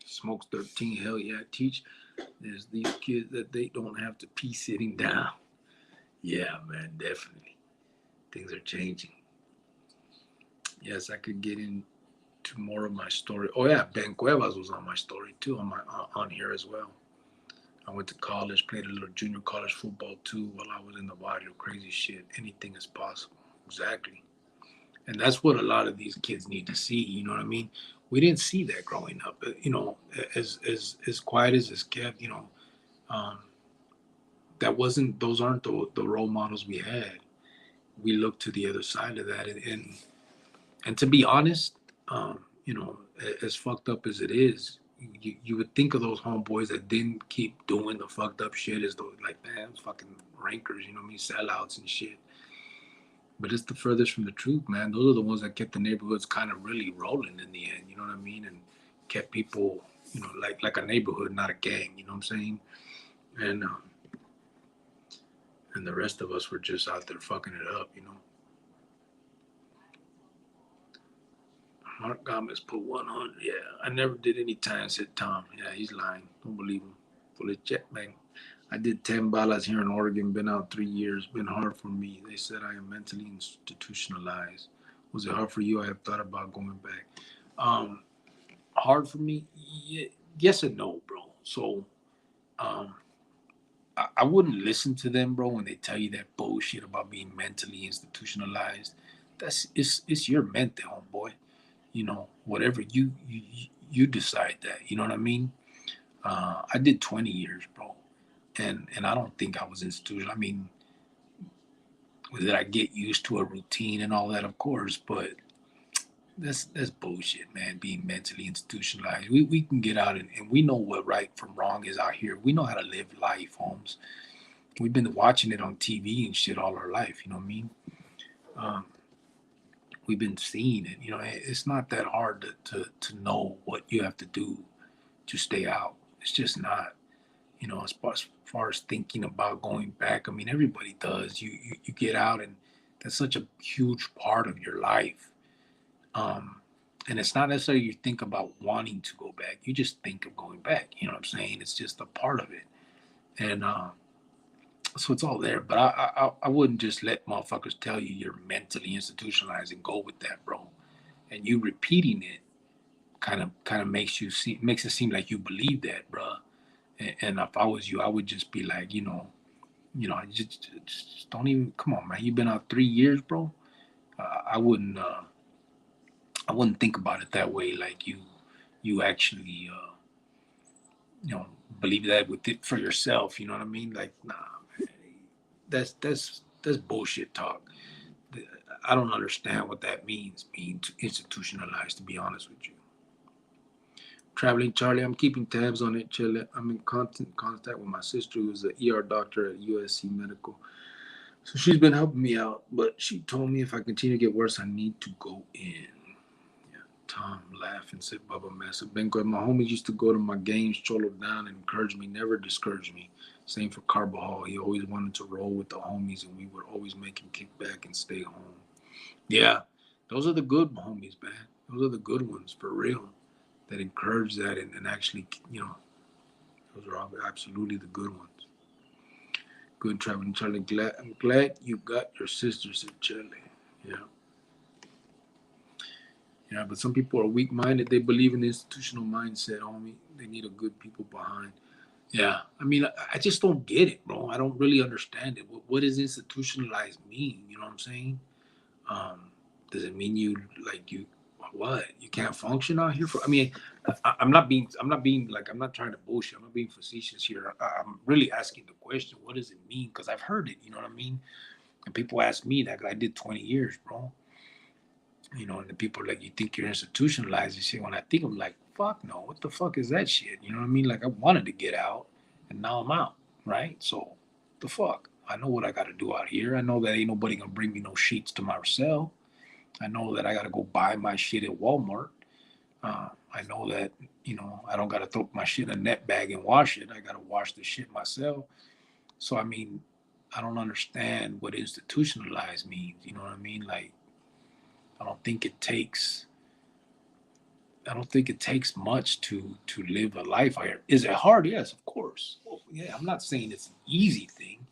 Smokes 13. Hell yeah. Teach there's these kids that they don't have to pee sitting down. Yeah, man, definitely. Things are changing. Yes, I could get into more of my story. Oh yeah, Ben Cuevas was on my story too, on here as well. I went to college, played a little junior college football too while I was in the barrio. Crazy shit. Anything is possible. Exactly. And that's what a lot of these kids need to see. You know what I mean? We didn't see that growing up. You know, as quiet as it's kept. You know, um, that wasn't. Those aren't the role models we had. We looked to the other side of that, and to be honest, you know, as fucked up as it is, you would think of those homeboys that didn't keep doing the fucked up shit as those, like, man, fucking rankers, you know what I mean, sellouts and shit. But it's the furthest from the truth, man. Those are the ones that kept the neighborhoods kind of really rolling in the end, you know what I mean, and kept people, you know, like a neighborhood, not a gang, you know what I'm saying, and and the rest of us were just out there fucking it up, you know. Mark Gomez put 100. Yeah, I never did any time, said Tom. Yeah, he's lying. Don't believe him. Full of check, man. I did 10 balas here in Oregon. Been out 3 years. Been hard for me. They said I am mentally institutionalized. Was it hard for you? I have thought about going back. Um, Hard for me? Yeah, yes and no, bro. So um, I wouldn't listen to them, bro, when they tell you that bullshit about being mentally institutionalized. It's your mente, homeboy. You know, whatever you decide that. You know what I mean? I did 20 years, bro, and I don't think I was institutional. I mean, did I get used to a routine and all that? Of course, but that's bullshit, man. Being mentally institutionalized, we can get out and we know what right from wrong is out here. We know how to live life, Holmes. We've been watching it on TV and shit all our life. You know what I mean? Um, we've been seeing it. You know, it's not that hard to know what you have to do to stay out. It's just not. You know, as far as thinking about going back, I mean, everybody does. You get out and that's such a huge part of your life. And it's not necessarily you think about wanting to go back. You just think of going back. You know what I'm saying? It's just a part of it. And so it's all there. But I wouldn't just let motherfuckers tell you you're mentally institutionalized and go with that, bro. And you repeating it kind of makes it seem like you believe that, bro. And if I was you, I would just be like, just don't even, come on, man. You've been out 3 years, bro. I wouldn't think about it that way. Like you actually, believe that with it for yourself. You know what I mean? Like, nah, man, that's bullshit talk. I don't understand what that means, being institutionalized, to be honest with you. Traveling Charlie, I'm keeping tabs on it, Chile. I'm in constant contact with my sister, who's an ER doctor at USC Medical. So she's been helping me out, but she told me if I continue to get worse, I need to go in. Yeah, Tom laughed and said, Bubba Massa. Benko, my homies used to go to my games, cholo down, and encourage me, never discourage me. Same for Carbajal. He always wanted to roll with the homies, and we would always make him kick back and stay home. Yeah, those are the good homies, man. Those are the good ones, for real, that encourage that and actually, those are absolutely the good ones. Good traveling, Charlie. I'm glad you got your sisters in Chile. Yeah. Yeah, but some people are weak-minded. They believe in the institutional mindset, homie. They need a good people behind. Yeah. I mean, I just don't get it, bro. I don't really understand it. What does institutionalized mean? You know what I'm saying? Does it mean you what? You can't function out here I mean, I'm not trying to bullshit. I'm not being facetious here. I'm really asking the question, what does it mean? Because I've heard it, you know what I mean? And people ask me that, 'cause I did 20 years, bro. And the people are like, you think you're institutionalized? You see, when I think, I'm like, fuck no, what the fuck is that shit? You know what I mean? Like, I wanted to get out, and now I'm out, right? So, the fuck? I know what I got to do out here. I know that ain't nobody gonna bring me no sheets to my cell. I know that I got to go buy my shit at Walmart. I know that, I don't got to throw my shit in a net bag and wash it. I got to wash the shit myself. So, I mean, I don't understand what institutionalized means. You know what I mean? Like, I don't think it takes much to live a life here. Is it hard? Yes, of course. Well, yeah, I'm not saying it's an easy thing.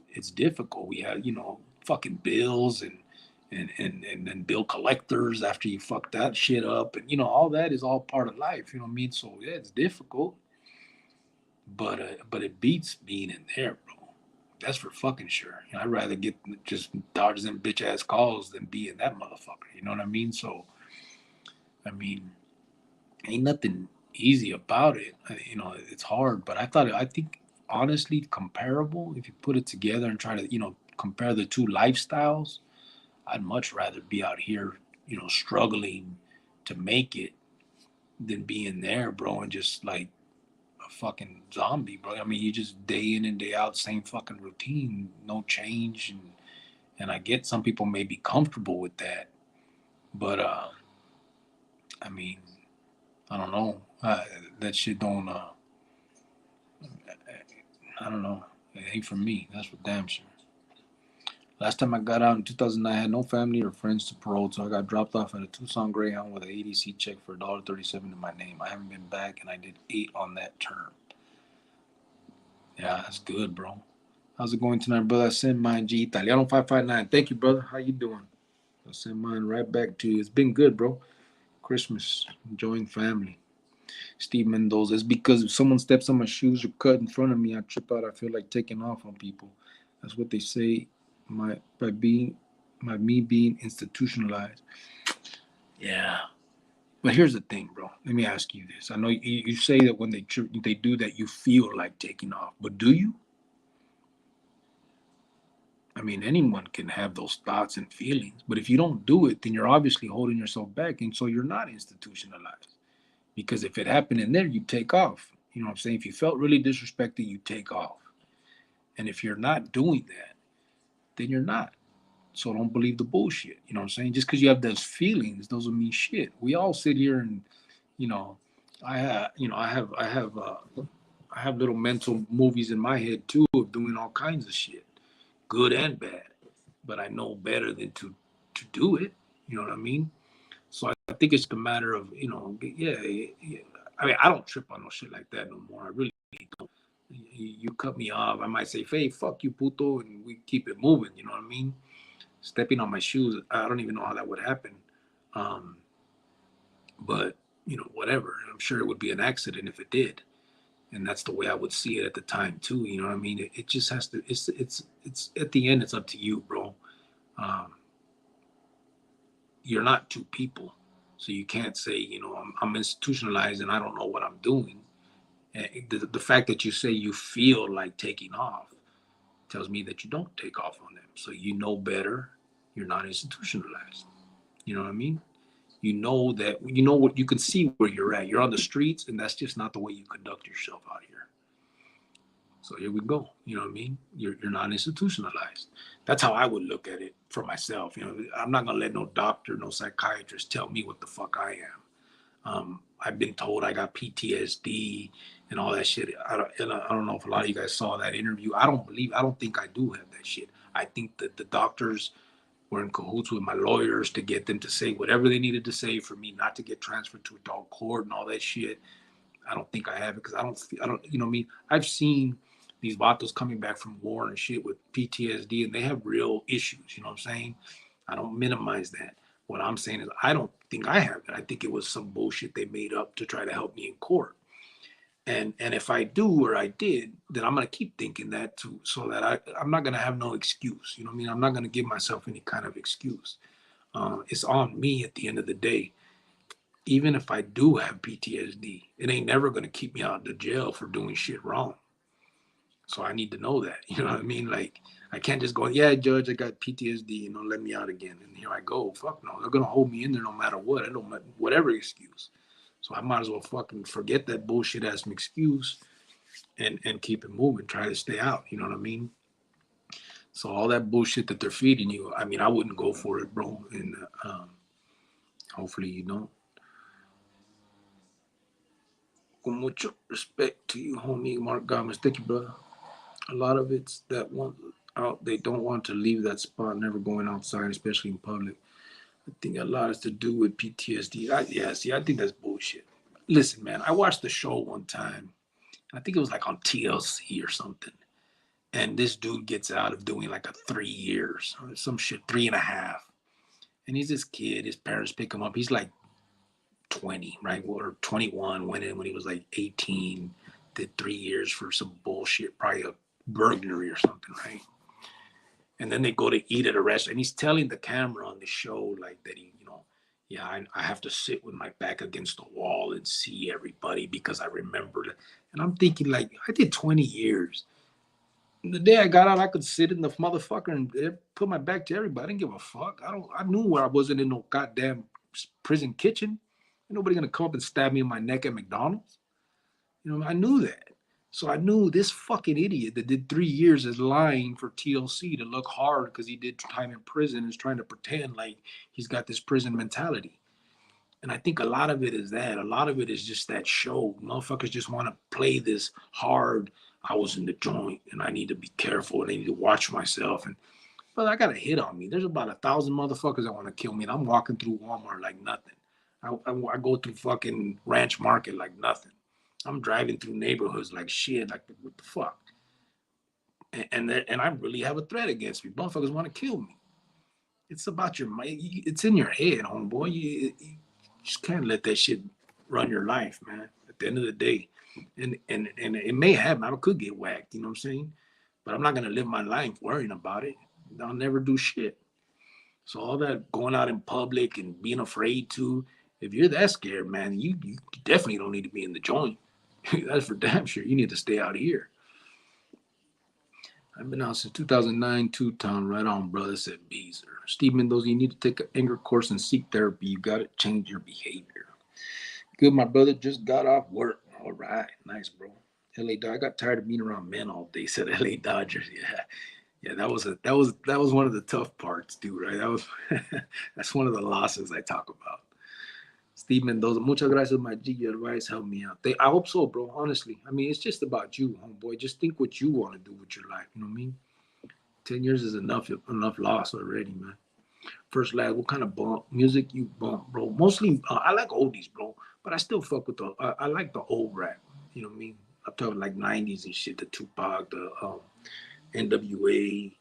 It's difficult. We have, fucking bills and then bill collectors after you fuck that shit up, and all that is all part of life. You know what I mean? So yeah, it's difficult, but it beats being in there, bro. That's for fucking sure. I'd rather get just dodge them bitch ass calls than be in that motherfucker. You know what I mean? So, I mean, ain't nothing easy about it. It's hard, but I think honestly comparable. If you put it together and try to compare the two lifestyles, I'd much rather be out here, struggling to make it than being there, bro, and just like a fucking zombie, bro. I mean, you just day in and day out, same fucking routine, no change. And I get some people may be comfortable with that, but I mean, I don't know. That shit don't. I don't know. It ain't for me. That's for damn sure. Last time I got out in 2009, I had no family or friends to parole, so I got dropped off at a Tucson Greyhound with an ADC check for $1.37 in my name. I haven't been back, and I did 8 on that term. Yeah, that's good, bro. How's it going tonight, brother? I send mine, G Italiano 559. Thank you, brother. How you doing? I'll send mine right back to you. It's been good, bro. Christmas, enjoying family. Steve Mendoza. It's because if someone steps on my shoes or cut in front of me, I trip out. I feel like taking off on people. That's what they say. My me being institutionalized. Yeah. But here's the thing, bro. Let me ask you this. I know you say that when they do that, you feel like taking off. But do you? I mean, anyone can have those thoughts and feelings. But if you don't do it, then you're obviously holding yourself back. And so you're not institutionalized. Because if it happened in there, you take off. You know what I'm saying? If you felt really disrespected, you take off. And if you're not doing that, then you're not. So don't believe the bullshit. You know what I'm saying? Just because you have those feelings doesn't mean shit. We all sit here and, I have little mental movies in my head too of doing all kinds of shit, good and bad. but I know better than to do it. You know what I mean? So I think it's a matter of, you know, yeah. I mean, I don't trip on no shit like that no more. I really don't. You cut me off, I might say, "Hey, fuck you, puto," and we keep it moving. You know what I mean? Stepping on my shoes, I don't even know how that would happen. Um, but you know, whatever. I'm sure it would be an accident if it did, and that's the way I would see it at the time too. You know what I mean? It just has to. It's at the end. It's up to you, bro. Um, you're not two people, so you can't say, you know, I'm institutionalized and I don't know what I'm doing. And the fact that you say you feel like taking off tells me that you don't take off on them. So you know better. You're not institutionalized. You know what I mean? You know that, you know what, you can see where you're at. You're on the streets, and that's just not the way you conduct yourself out here. So here we go. You know what I mean? You're not institutionalized. That's how I would look at it for myself. You know, I'm not gonna let no doctor, no psychiatrist tell me what the fuck I am. I've been told I got PTSD and all that shit. I don't know if a lot of you guys saw that interview. I don't think I do have that shit. I think that the doctors were in cahoots with my lawyers to get them to say whatever they needed to say for me not to get transferred to adult court and all that shit. I don't think I have it because I don't, you know what I mean? I've seen these vatos coming back from war and shit with PTSD, and they have real issues. You know what I'm saying? I don't minimize that. What I'm saying is I don't think I have it. I think it was some bullshit they made up to try to help me in court. And if I do or I did, then I'm gonna keep thinking that too, so that I'm not gonna have no excuse. You know what I mean? I'm not gonna give myself any kind of excuse. It's on me at the end of the day. Even if I do have PTSD, it ain't never gonna keep me out of the jail for doing shit wrong. So I need to know that. You know what I mean? Like I can't just go, yeah, judge, I got PTSD, you know, let me out again. And here I go. Fuck no, they're gonna hold me in there no matter what. I don't matter whatever excuse. So I might as well fucking forget that bullshit ass excuse and keep it moving. Try to stay out. You know what I mean? So all that bullshit that they're feeding you, I mean, I wouldn't go for it, bro. And hopefully you don't. Con mucho respect to you, homie Mark Gomez. Thank you, brother. A lot of it's that one out. They don't want to leave that spot, never going outside, especially in public. I think a lot has to do with PTSD. I think that's bullshit. Listen, man, I watched the show one time. I think it was like on TLC or something. And this dude gets out of doing like a 3 years or some shit, 3.5. And he's this kid. His parents pick him up. He's like 20, right? Or 21, went in when he was like 18, did 3 years for some bullshit, probably a burglary or something, right? And then they go to eat at a restaurant, and he's telling the camera on the show like that he, you know, yeah, I have to sit with my back against the wall and see everybody because I remember it. And I'm thinking, like, I did 20 years. The day I got out, I could sit in the motherfucker and put my back to everybody. I didn't give a fuck. I knew where I wasn't in no goddamn prison kitchen. Ain't nobody gonna come up and stab me in my neck at McDonald's. You know, I knew that. So I knew this fucking idiot that did 3 years is lying for TLC to look hard because he did time in prison and is trying to pretend like he's got this prison mentality. And I think a lot of it is that. A lot of it is just that show. Motherfuckers just want to play this hard. I was in the joint and I need to be careful and I need to watch myself. And but I got a hit on me. There's about 1,000 motherfuckers that want to kill me, and I'm walking through Walmart like nothing. I go through fucking Ranch Market like nothing. I'm driving through neighborhoods like shit. Like what the fuck? And I really have a threat against me. Motherfuckers want to kill me. It's about your mind. It's in your head, homeboy. You just can't let that shit run your life, man. At the end of the day, and it may happen. I could get whacked. You know what I'm saying? But I'm not gonna live my life worrying about it. I'll never do shit. So all that going out in public and being afraid to, if you're that scared, man, you definitely don't need to be in the joint. That's for damn sure. You need to stay out here. I've been out since 2009, two-town, right on, brother, said Beezer. Steve Mendoza, you need to take an anger course and seek therapy. You got to change your behavior. Good, my brother just got off work. All right, nice, bro. LA Dodgers. I got tired of being around men all day, said LA Dodgers. Yeah, that was one of the tough parts, dude, right? That was that's one of the losses I talk about. Steve Mendoza, muchas gracias, my G. Your advice helped me out. I hope so, bro. Honestly, I mean, it's just about you, homeboy. Just think what you want to do with your life. You know what I mean? 10 years is enough loss already, man. First lad, what kind of bump music you bump, bro? Mostly, I like oldies, bro, but I still fuck with I like the old rap. You know what I mean? I'm talking like 90s and shit, the Tupac, the NWA,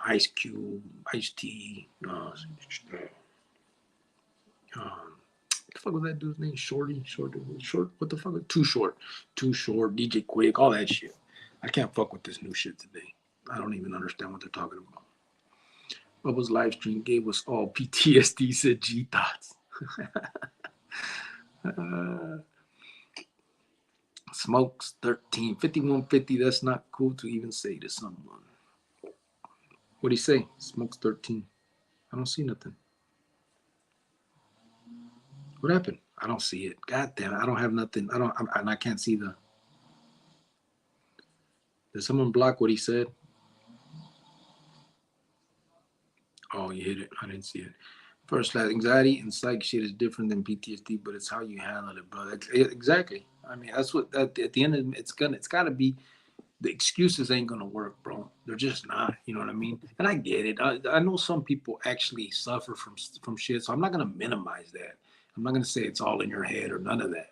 Ice Cube, Ice T, what the fuck was that dude's name? Short. What the fuck? Too Short, DJ Quick, all that shit. I can't fuck with this new shit today. I don't even understand what they're talking about. Bubba's live stream gave us all PTSD, said G Thoughts. Smokes 13, 5150. That's not cool to even say to someone. What'd he say? Smokes 13. I don't see nothing. What happened? I don't see it. God damn it. I don't have nothing. I can't see the. Did someone block what he said? Oh, you hit it. I didn't see it. First, anxiety and psych shit is different than PTSD, but it's how you handle it, bro. Exactly. I mean, that's what at the end of it, it's got to be. The excuses ain't gonna work, bro. They're just not. You know what I mean? And I get it. I know some people actually suffer from shit, so I'm not gonna minimize that. I'm not gonna say it's all in your head or none of that,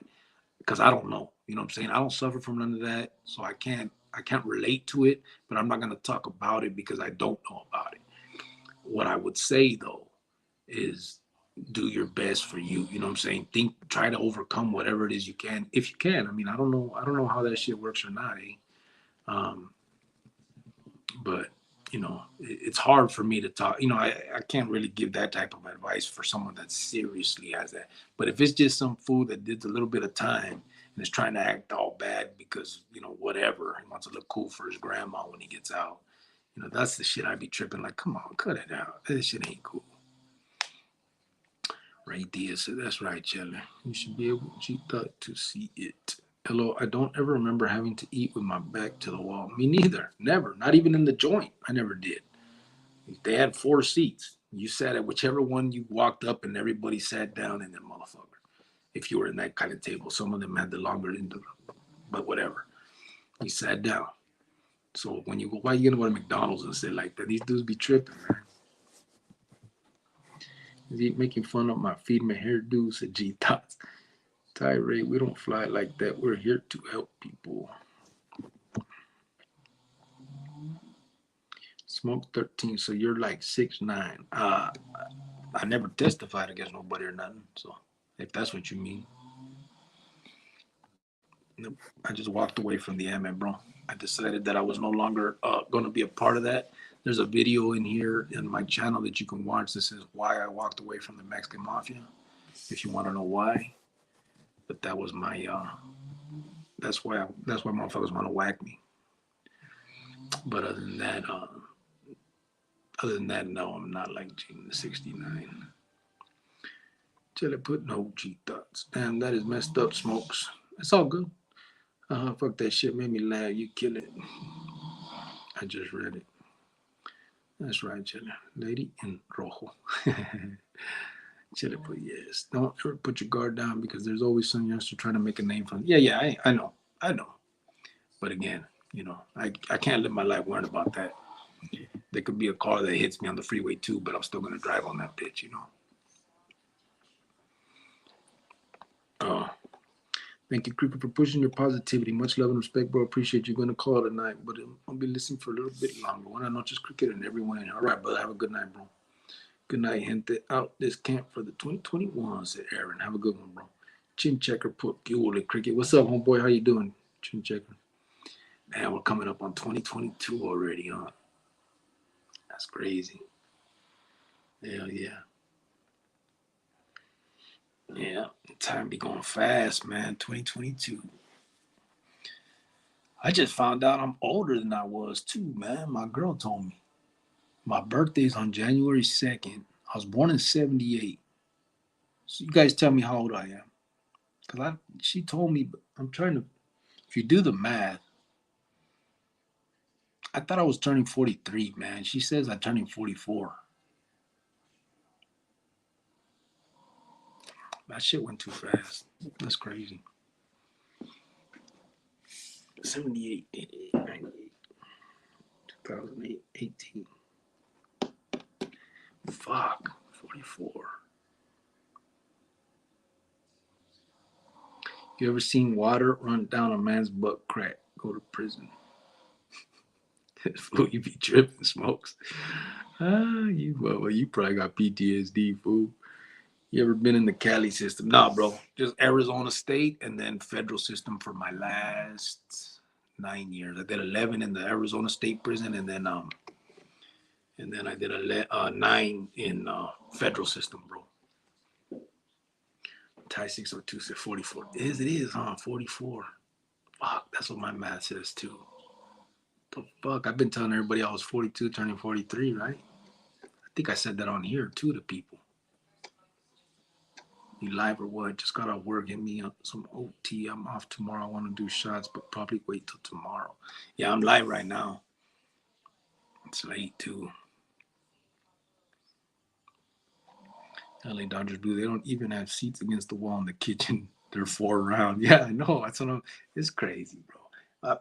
because I don't know. You know what I'm saying? I don't suffer from none of that, so I can't relate to it. But I'm not gonna talk about it because I don't know about it. What I would say though is do your best for you. You know what I'm saying? Try to overcome whatever it is you can, if you can. I mean, I don't know how that shit works or not, eh? But you know, it's hard for me to talk. You know, I can't really give that type of advice for someone that seriously has that. But if it's just some fool that did a little bit of time and is trying to act all bad because, you know, whatever, he wants to look cool for his grandma when he gets out, you know, that's the shit I'd be tripping. Like, come on, cut it out. That shit ain't cool. Ray Diaz said, that's right, Cheddar. You should be able to see it. Hello, I don't ever remember having to eat with my back to the wall. Me neither. Never. Not even in the joint. I never did. They had 4 seats. You sat at whichever one you walked up and everybody sat down in that motherfucker. If you were in that kind of table. Some of them had the longer end, but whatever. You sat down. So when you go, why are you going to go to McDonald's and sit like that? These dudes be tripping, man. Is he making fun of my feed my hairdo? Said G Tots. Tirade, we don't fly like that. We're here to help people. Smoke 13, so you're like 6'9". I never testified against nobody or nothing, so if that's what you mean. Nope. I just walked away from the AMA, bro. I decided that I was no longer going to be a part of that. There's a video in here in my channel that you can watch. This is why I walked away from the Mexican Mafia, if you want to know why. But that was my, that's why motherfuckers want to whack me. But other than that, no, I'm not like Gene the 69. Till I put no G Thoughts. Damn, that is messed up, Smokes. It's all good. Fuck that shit, made me laugh. You kill it. I just read it. That's right, Chile. Lady in rojo. Chile put yes. Don't ever put your guard down because there's always some youngster trying to make a name for him. Yeah, I know. But again, you know, I can't live my life worrying about that. There could be a car that hits me on the freeway too, but I'm still gonna drive on that bitch, you know. Thank you, Creeper, for pushing your positivity. Much love and respect, bro. Appreciate you. Going to call tonight, but I'll be listening for a little bit longer. Buenas noches, Cricket, and everyone. All right, brother. Have a good night, bro. Good night, gente. Out this camp for the 2021, said Aaron. Have a good one, bro. Chin Checker put Buell Cricket. What's up, homeboy? How you doing, Chin Checker? Man, we're coming up on 2022 already, huh? That's crazy. Hell yeah. Yeah, time be going fast, man. 2022. I just found out I'm older than I was too, man. My girl told me. My birthday's on January 2nd. I was born in 78. So you guys tell me how old I am. Because she told me, but I'm trying to, if you do the math, I thought I was turning 43, man. She says I'm turning 44. That shit went too fast. That's crazy. 78, 88, 98, 2008, 18. Fuck, 44. You ever seen water run down a man's butt crack? Go to prison. Fool, you be tripping, Smokes. You probably got PTSD, fool. You ever been in the Cali system? Nah, bro. Just Arizona State and then federal system for my last 9 years. I did 11 in the Arizona State prison, and then I did 9 in federal system, bro. Ty 602 said 44. It is, huh? 44. Fuck, that's what my math says too. The fuck? I've been telling everybody I was 42, turning 43, right? I think I said that on here too to people. You live or what? Just got off work. Hit me up some OT. I'm off tomorrow. I want to do shots, but probably wait till tomorrow. Yeah, I'm live right now. It's late too. LA Dodgers Blue. They don't even have seats against the wall in the kitchen. They're 4 round. Yeah, I know. That's what it's crazy, bro.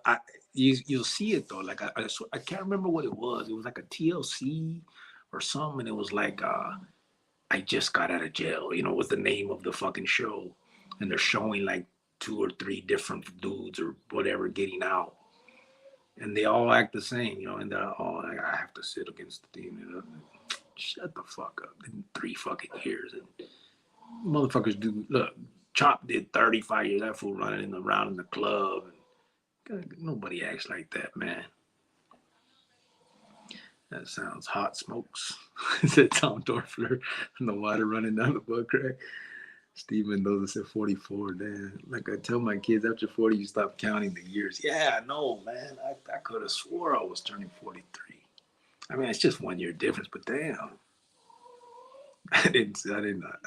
You'll see it though. Like I can't remember what it was. It was like a TLC or something. And it was like I just got out of jail. You know, was the name of the fucking show, and they're showing like 2 or 3 different dudes or whatever getting out, and they all act the same. You know, and they're all like, I have to sit against the team. You know? Shut the fuck up. In 3 fucking years, and motherfuckers do. Look, Chop did 35 years. That fool running around in the club. And nobody acts like that, man. That sounds hot, Smokes. Said Tom Dorfler. And the water running down the butt crack. Steve Mendoza said 44. Damn. Like I tell my kids, after 40, you stop counting the years. Yeah, I know, man. I could have swore I was turning 43. I mean, it's just 1 year difference, but damn. I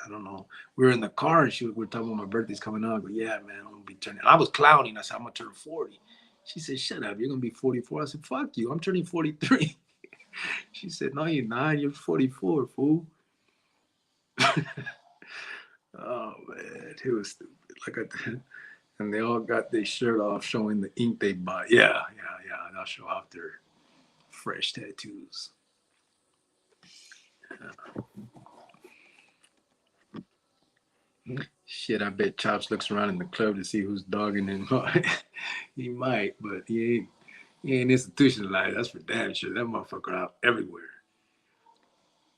don't know. We were in the car and we were talking about my birthday's coming up. I go, yeah, man, I'm gonna be turning. I was clowning. I said, I'm gonna turn 40. She said, shut up, you're gonna be 44. I said, fuck you, I'm turning 43. She said, no, you're not. You're 44, fool. Oh man, it was stupid. And they all got their shirt off, showing the ink they bought. Yeah. They'll show off their fresh tattoos. Shit, I bet Chops looks around in the club to see who's dogging him. He might, but he ain't institutionalized. That's for damn sure. That motherfucker out everywhere.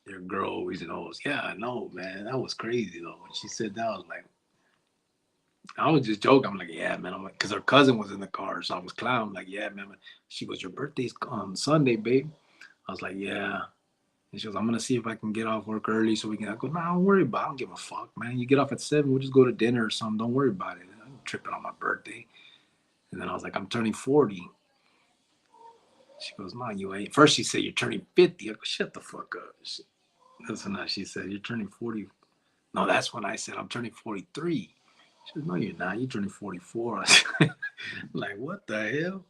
Your girl always knows. Yeah, I know, man. That was crazy though. When she said that, I was like, I was just joking. I'm like, yeah, man. I'm like, because her cousin was in the car, so I was clowning. I'm like, yeah, man. She goes, your birthday's on Sunday, babe. I was like, yeah. And she goes, I'm going to see if I can get off work early so we can. I go, nah, don't worry about it. I don't give a fuck, man. You get off at 7, we'll just go to dinner or something. Don't worry about it. I'm tripping on my birthday. And then I was like, I'm turning 40. She goes, no, you ain't. First she said, you're turning 50. I go, shut the fuck up. That's when she said, you're turning 40. No, that's when I said, I'm turning 43. She goes, no, you're not. You're turning 44. I said, like, what the hell?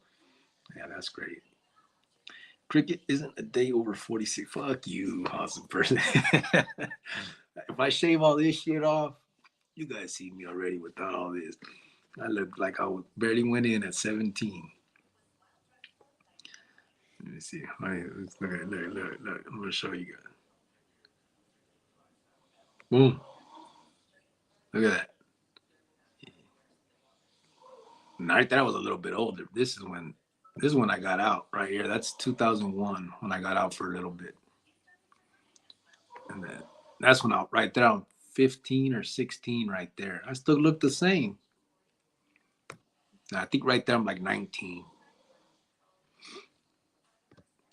Yeah, that's great. Cricket isn't a day over 46. Fuck you, awesome person. If I shave all this shit off, you guys see me already without all this. I look like I barely went in at 17. Let me see. Let's look. I'm going to show you guys. Boom. Look at that. Right there, I was a little bit older. This is when I got out right here. That's 2001 when I got out for a little bit. And then that's when right there, I'm 15 or 16 right there. I still look the same. I think right there, I'm like 19.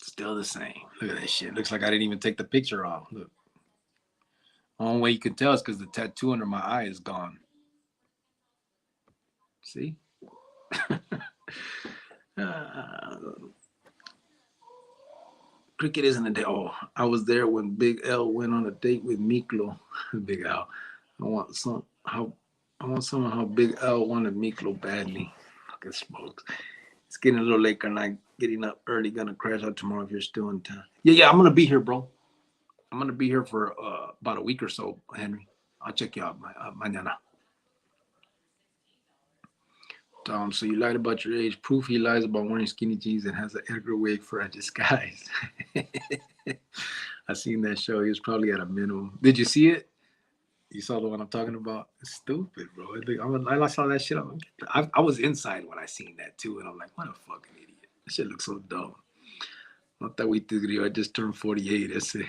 Still the same. Look at that shit. Looks like I didn't even take the picture off. Look. Only way you can tell is because the tattoo under my eye is gone. See? Cricket isn't a day. Oh, I was there when Big L went on a date with Miklo. Big L. I want someone how Big L wanted Miklo badly. Fucking Smokes. It's getting a little late and I'm getting up early. Gonna crash out tomorrow if you're still in town. Yeah, I'm gonna be here, bro. I'm gonna be here for about a week or so, Henry. I'll check you out mañana. So you lied about your age. Proof he lies about wearing skinny jeans and has an Edgar wig for a disguise. I seen that show. He was probably at a minimum. Did you see it? You saw the one I'm talking about? It's stupid, bro. I saw that shit. I was inside when I seen that too, and I'm like, what a fucking idiot. That shit looks so dumb. Not that we I just turned 48. That's it.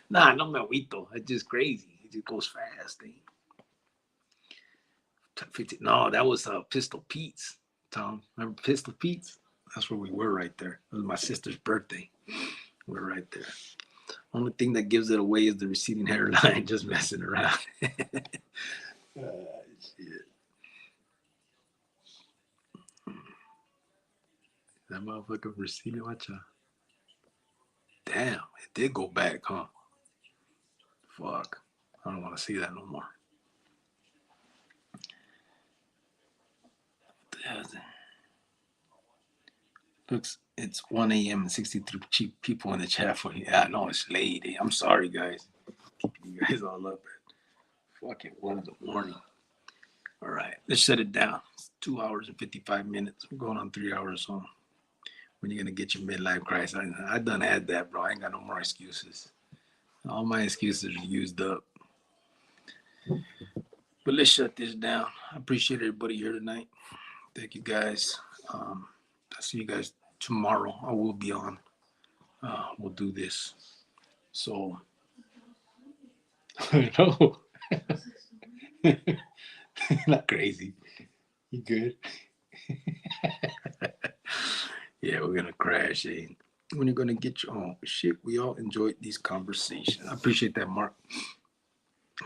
Nah, no me agüito. It's just crazy. It just goes fast. No, that was Pistol Pete's, Tom. Remember Pistol Pete's? That's where we were right there. It was my sister's birthday. We're right there. Only thing that gives it away is the receding hairline, just messing around. Shit. That motherfucker receding, watch out. Damn, it did go back, huh? Fuck. I don't want to see that no more. Looks, it's 1 a.m. and 63 cheap people in the chat for you. Yeah, I know it's late. I'm sorry, guys. Keeping you guys all up at fucking 1 in the morning. All right, let's shut it down. It's 2 hours and 55 minutes. We're going on 3 hours on. When you're going to get your midlife crisis. I done had that, bro. I ain't got no more excuses. All my excuses are used up. But let's shut this down. I appreciate everybody here tonight. Thank you, guys. I'll see you guys tomorrow. I will be on. We'll do this. So, I know. Not crazy. You good? Yeah, we're going to crash. When you're going to get your own shit, we all enjoyed these conversations. I appreciate that, Mark.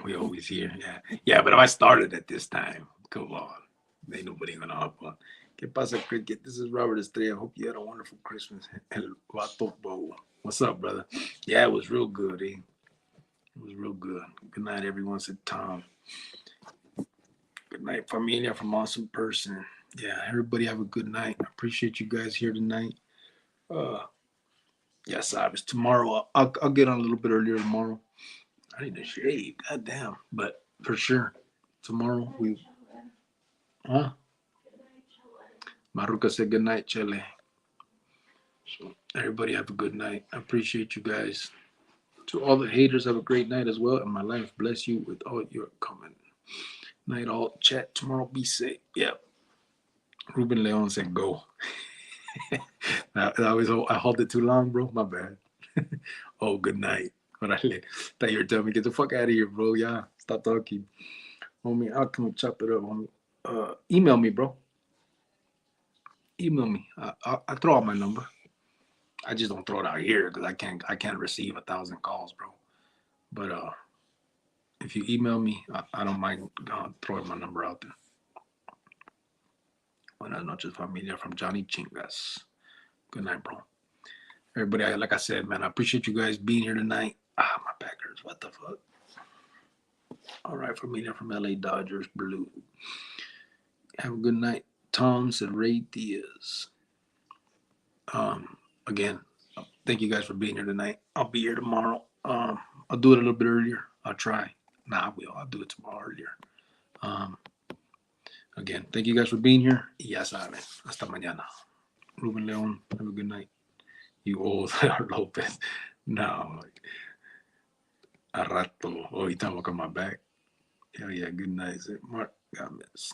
We always hear. Yeah, but if I started at this time, come on. Ain't nobody going to hop on. ¿Qué pasa, Cricket? This is Robert Estrella. I hope you had a wonderful Christmas. El Vato Bowl. What's up, brother? Yeah, it was real good, It was real good. Good night, everyone, said Tom. Good night, familia from Awesome Person. Yeah, everybody have a good night. I appreciate you guys here tonight. Yes, Sabes. Tomorrow, I'll get on a little bit earlier tomorrow. I need to shave. God damn. But for sure, tomorrow Huh? Maruka said good night, Chele. So everybody have a good night. I appreciate you guys. To all the haters, have a great night as well. And my life bless you with all your comment. Night all. Chat tomorrow. Be safe. Yep. Ruben Leon said go. I hold it too long, bro. My bad. Oh, good night. But I thought you were telling me, get the fuck out of here, bro. Yeah, stop talking. Homie, I'll come chop it up, homie. Email me, bro. Email me. I throw out my number. I just don't throw it out here because I can't receive 1,000 calls, bro. But if you email me, I don't mind throwing my number out there. Buenas noches, familia, from Johnny Chingas. Good night, bro. Everybody, like I said, man, I appreciate you guys being here tonight. My back hurts. What the fuck? All right, familia from LA Dodgers Blue. Have a good night. Tom said Ray Diaz. Again, thank you guys for being here tonight. I'll be here tomorrow. I'll do it a little bit earlier. I'll try. I will. I'll do it tomorrow earlier. Again, thank you guys for being here. Y ya saben. Hasta mañana. Ruben Leon, have a good night. You old Lopez. No. A rato. Ahorita I'm on my back. Hell yeah, good night. Mark, God miss.